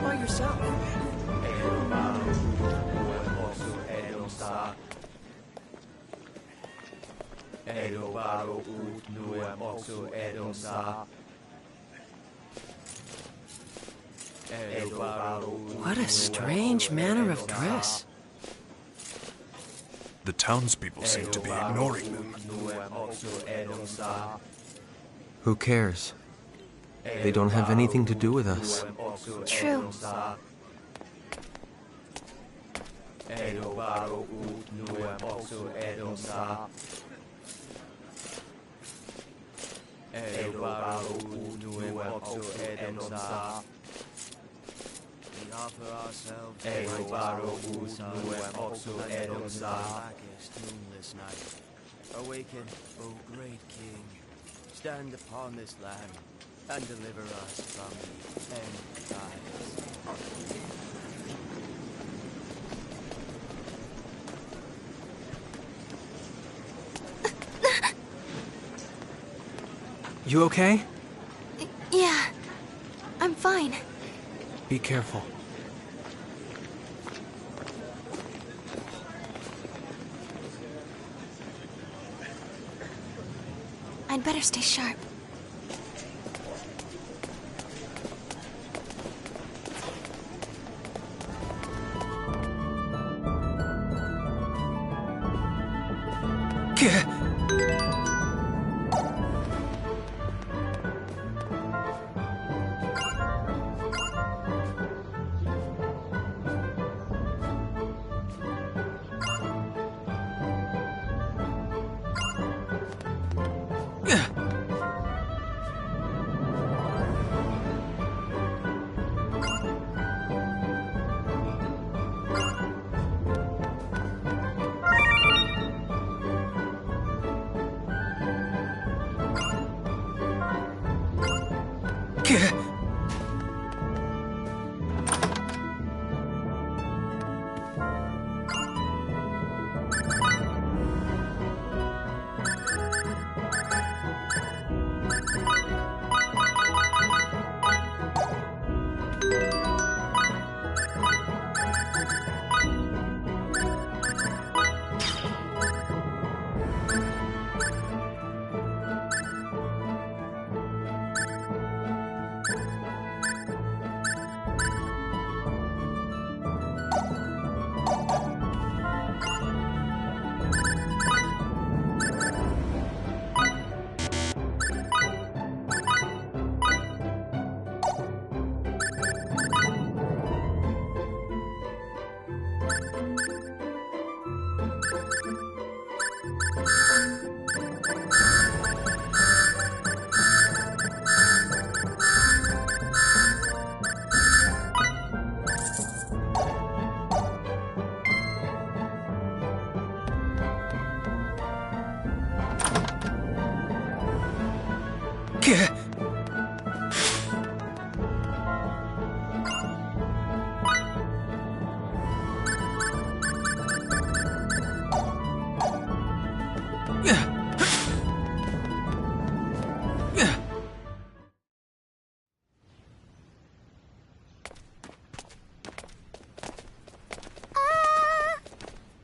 What a strange manner of dress. The townspeople seem to be ignoring them. Who cares? They don't have anything to do with us. True. We offer ourselves tuneless night. Awaken, O great King. Stand upon this land and deliver us from the end times. You okay? Yeah, I'm fine. Be careful. I'd better stay sharp.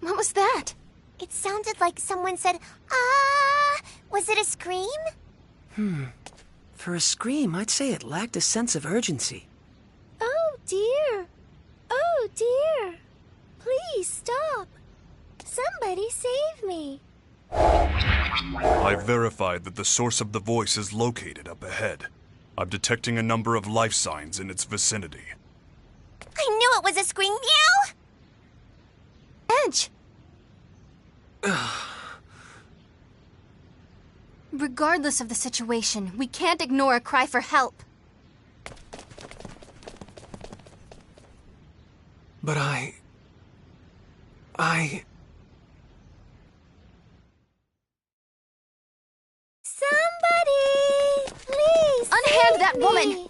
What was that? It sounded like someone said, "Ah!" Was it a scream? For a scream, I'd say it lacked a sense of urgency. Oh dear. Oh dear. Please stop. Somebody save me. I've verified that the source of the voice is located up ahead. I'm detecting a number of life signs in its vicinity. I knew it was a scream. Meow! Edge! Regardless of the situation, we can't ignore a cry for help. But I... Somebody! Please! Unhand that me. woman!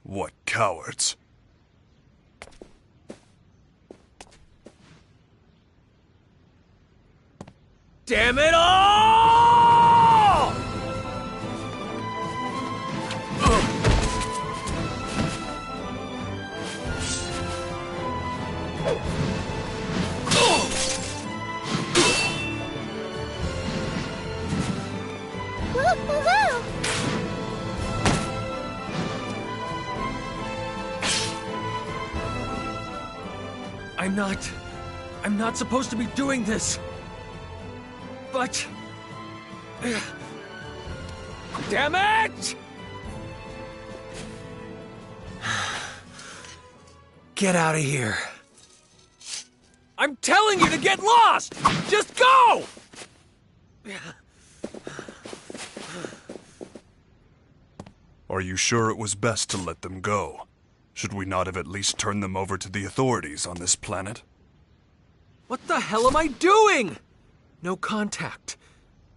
What cowards. Damn it all! I'm not supposed to be doing this. But... Damn it! Get out of here. I'm telling you to get lost! Just go! Are you sure it was best to let them go? Should we not have at least turned them over to the authorities on this planet? What the hell am I doing? No contact.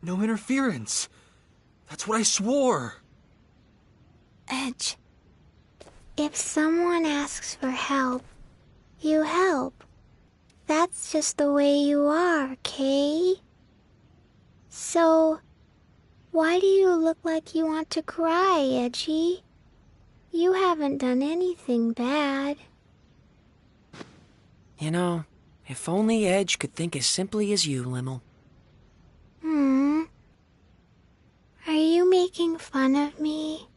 No interference. That's what I swore. Edge, if someone asks for help, you help. That's just the way you are, Kay. So, why do you look like you want to cry, Edgy? You haven't done anything bad. You know, if only Edge could think as simply as you, Limmel. Are you making fun of me?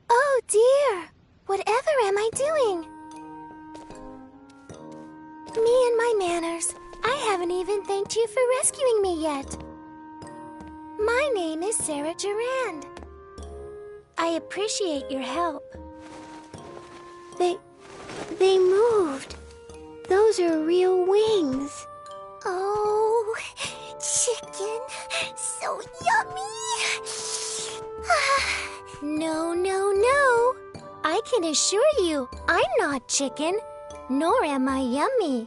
Oh dear! Whatever am I doing? Me and my manners. I haven't even thanked you for rescuing me yet. My name is Sarah Durand. I appreciate your help. They moved. Those are real wings. Oh, chicken. So yummy. No, no, no. I can assure you, I'm not chicken, nor am I yummy.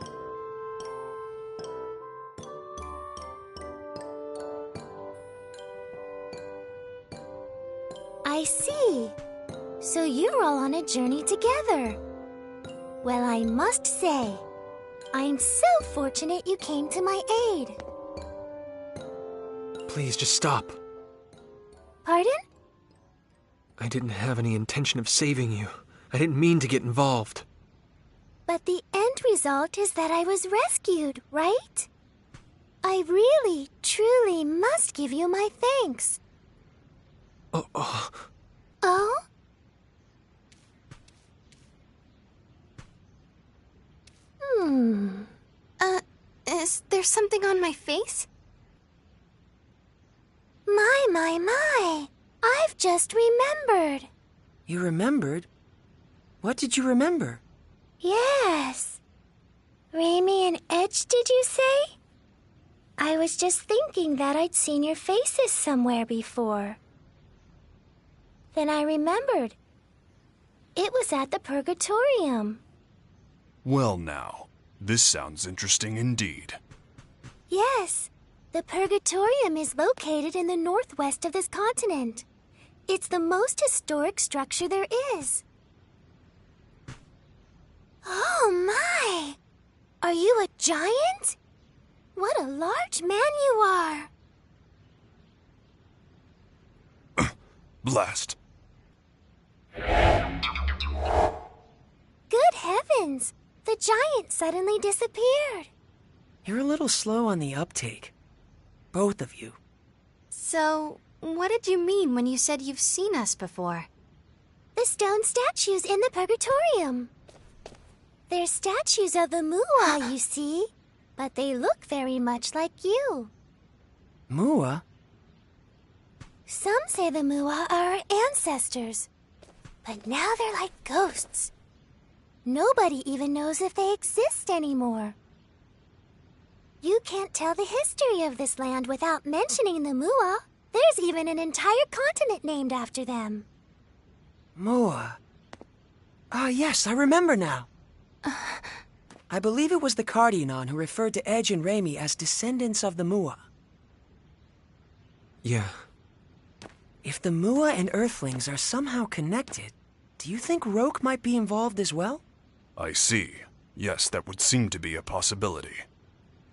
I see. So you're all on a journey together. Well, I must say, I'm so fortunate you came to my aid. Please, just stop. Pardon? I didn't have any intention of saving you. I didn't mean to get involved. But the end result is that I was rescued, right? I really, truly must give you my thanks. Oh? Is there something on my face? My. I've just remembered. You remembered? What did you remember? Yes. Raimi and Edge, did you say? I was just thinking that I'd seen your faces somewhere before. Then I remembered. It was at the Purgatorium. Well now, this sounds interesting indeed. Yes. The Purgatorium is located in the northwest of this continent. It's the most historic structure there is. Oh my! Are you a giant? What a large man you are! Blast. Good heavens! The giant suddenly disappeared. You're a little slow on the uptake. Both of you. So, what did you mean when you said you've seen us before? The stone statues in the Purgatorium. They're statues of the Mua, you see. But they look very much like you. Mua? Some say the Mua are our ancestors. But now they're like ghosts. Nobody even knows if they exist anymore. You can't tell the history of this land without mentioning the Mua. There's even an entire continent named after them. Mua. Ah, yes, I remember now. I believe it was the Cardionon who referred to Edge and Raimi as descendants of the Mua. Yeah. If the Mua and Earthlings are somehow connected, do you think Roke might be involved as well? I see. Yes, that would seem to be a possibility.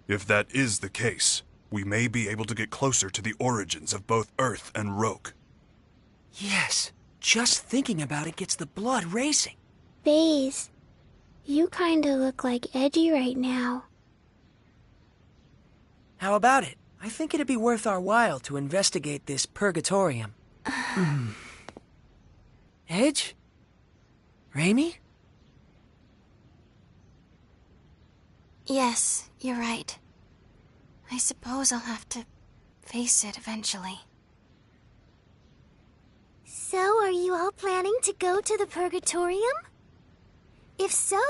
If that is the case, we may be able to get closer to the origins of both Earth and Roke. Yes. Just thinking about it gets the blood racing. Baze, you kinda look like Edgy right now. How about it? I think it'd be worth our while to investigate this Purgatorium. Edge? Raimi? Yes, you're right. I suppose I'll have to face it eventually. So, are you all planning to go to the Purgatorium? If so,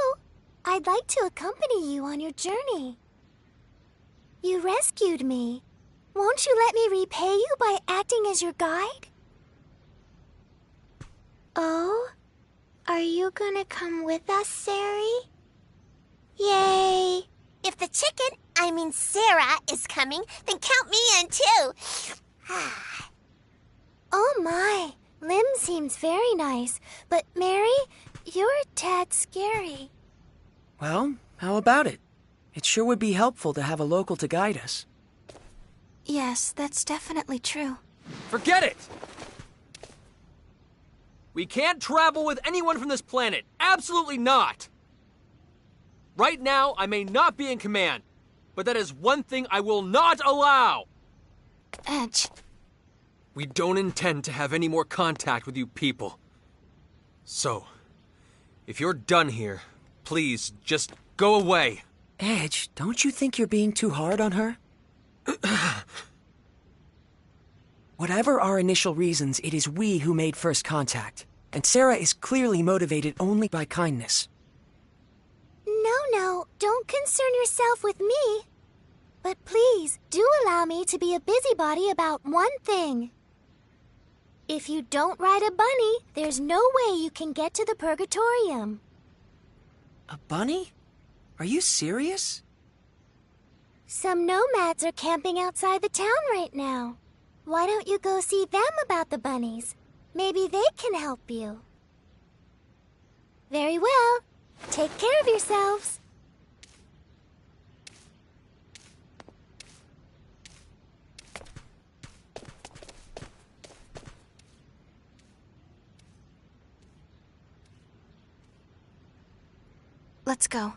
I'd like to accompany you on your journey. You rescued me. Won't you let me repay you by acting as your guide? Oh? Are you gonna come with us, Sari? Yay! If the chicken, I mean Sarah, is coming, then count me in too. Oh my, Lim seems very nice, but Mary, you're a tad scary. Well, how about it? It sure would be helpful to have a local to guide us. Yes, that's definitely true. Forget it! We can't travel with anyone from this planet. Absolutely not! Right now, I may not be in command, but that is one thing I will not allow! Edge. We don't intend to have any more contact with you people. So, if you're done here, please, just go away. Edge, don't you think you're being too hard on her? Whatever our initial reasons, it is we who made first contact. And Sarah is clearly motivated only by kindness. No, don't concern yourself with me. But please, do allow me to be a busybody about one thing. If you don't ride a bunny, there's no way you can get to the Purgatorium. A bunny? Are you serious? Some nomads are camping outside the town right now. Why don't you go see them about the bunnies? Maybe they can help you. Very well. Take care of yourselves. Let's go.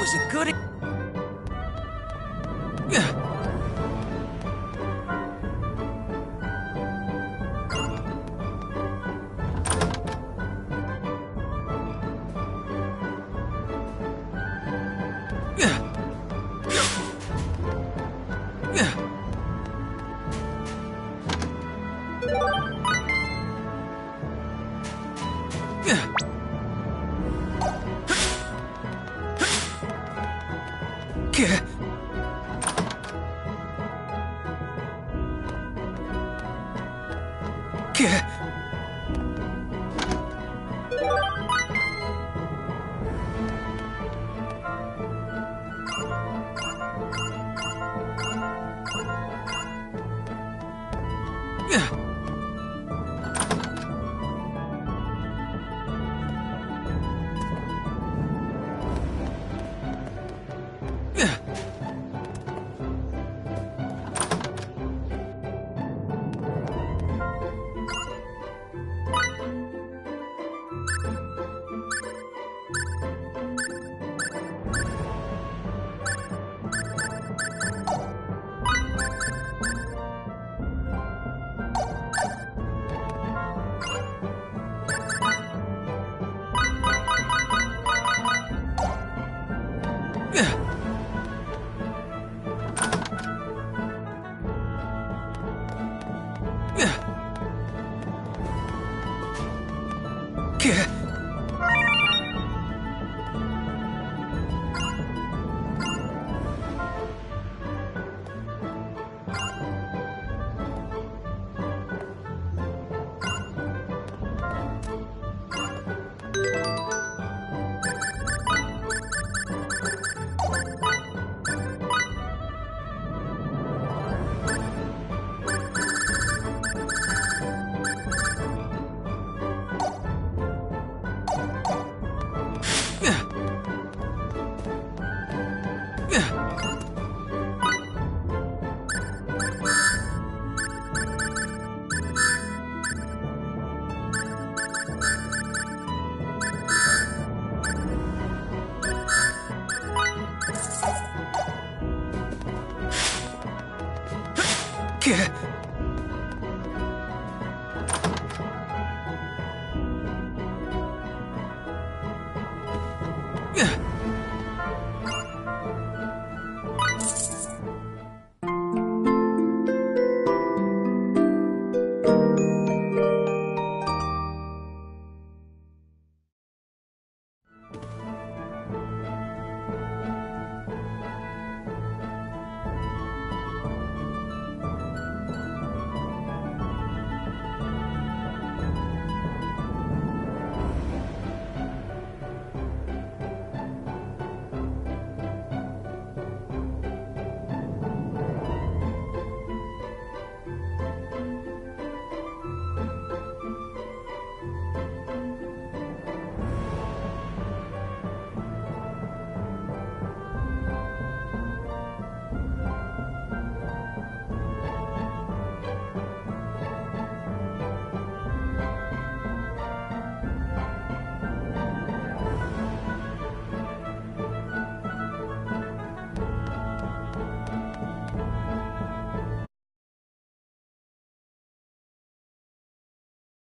Was a good... Gah!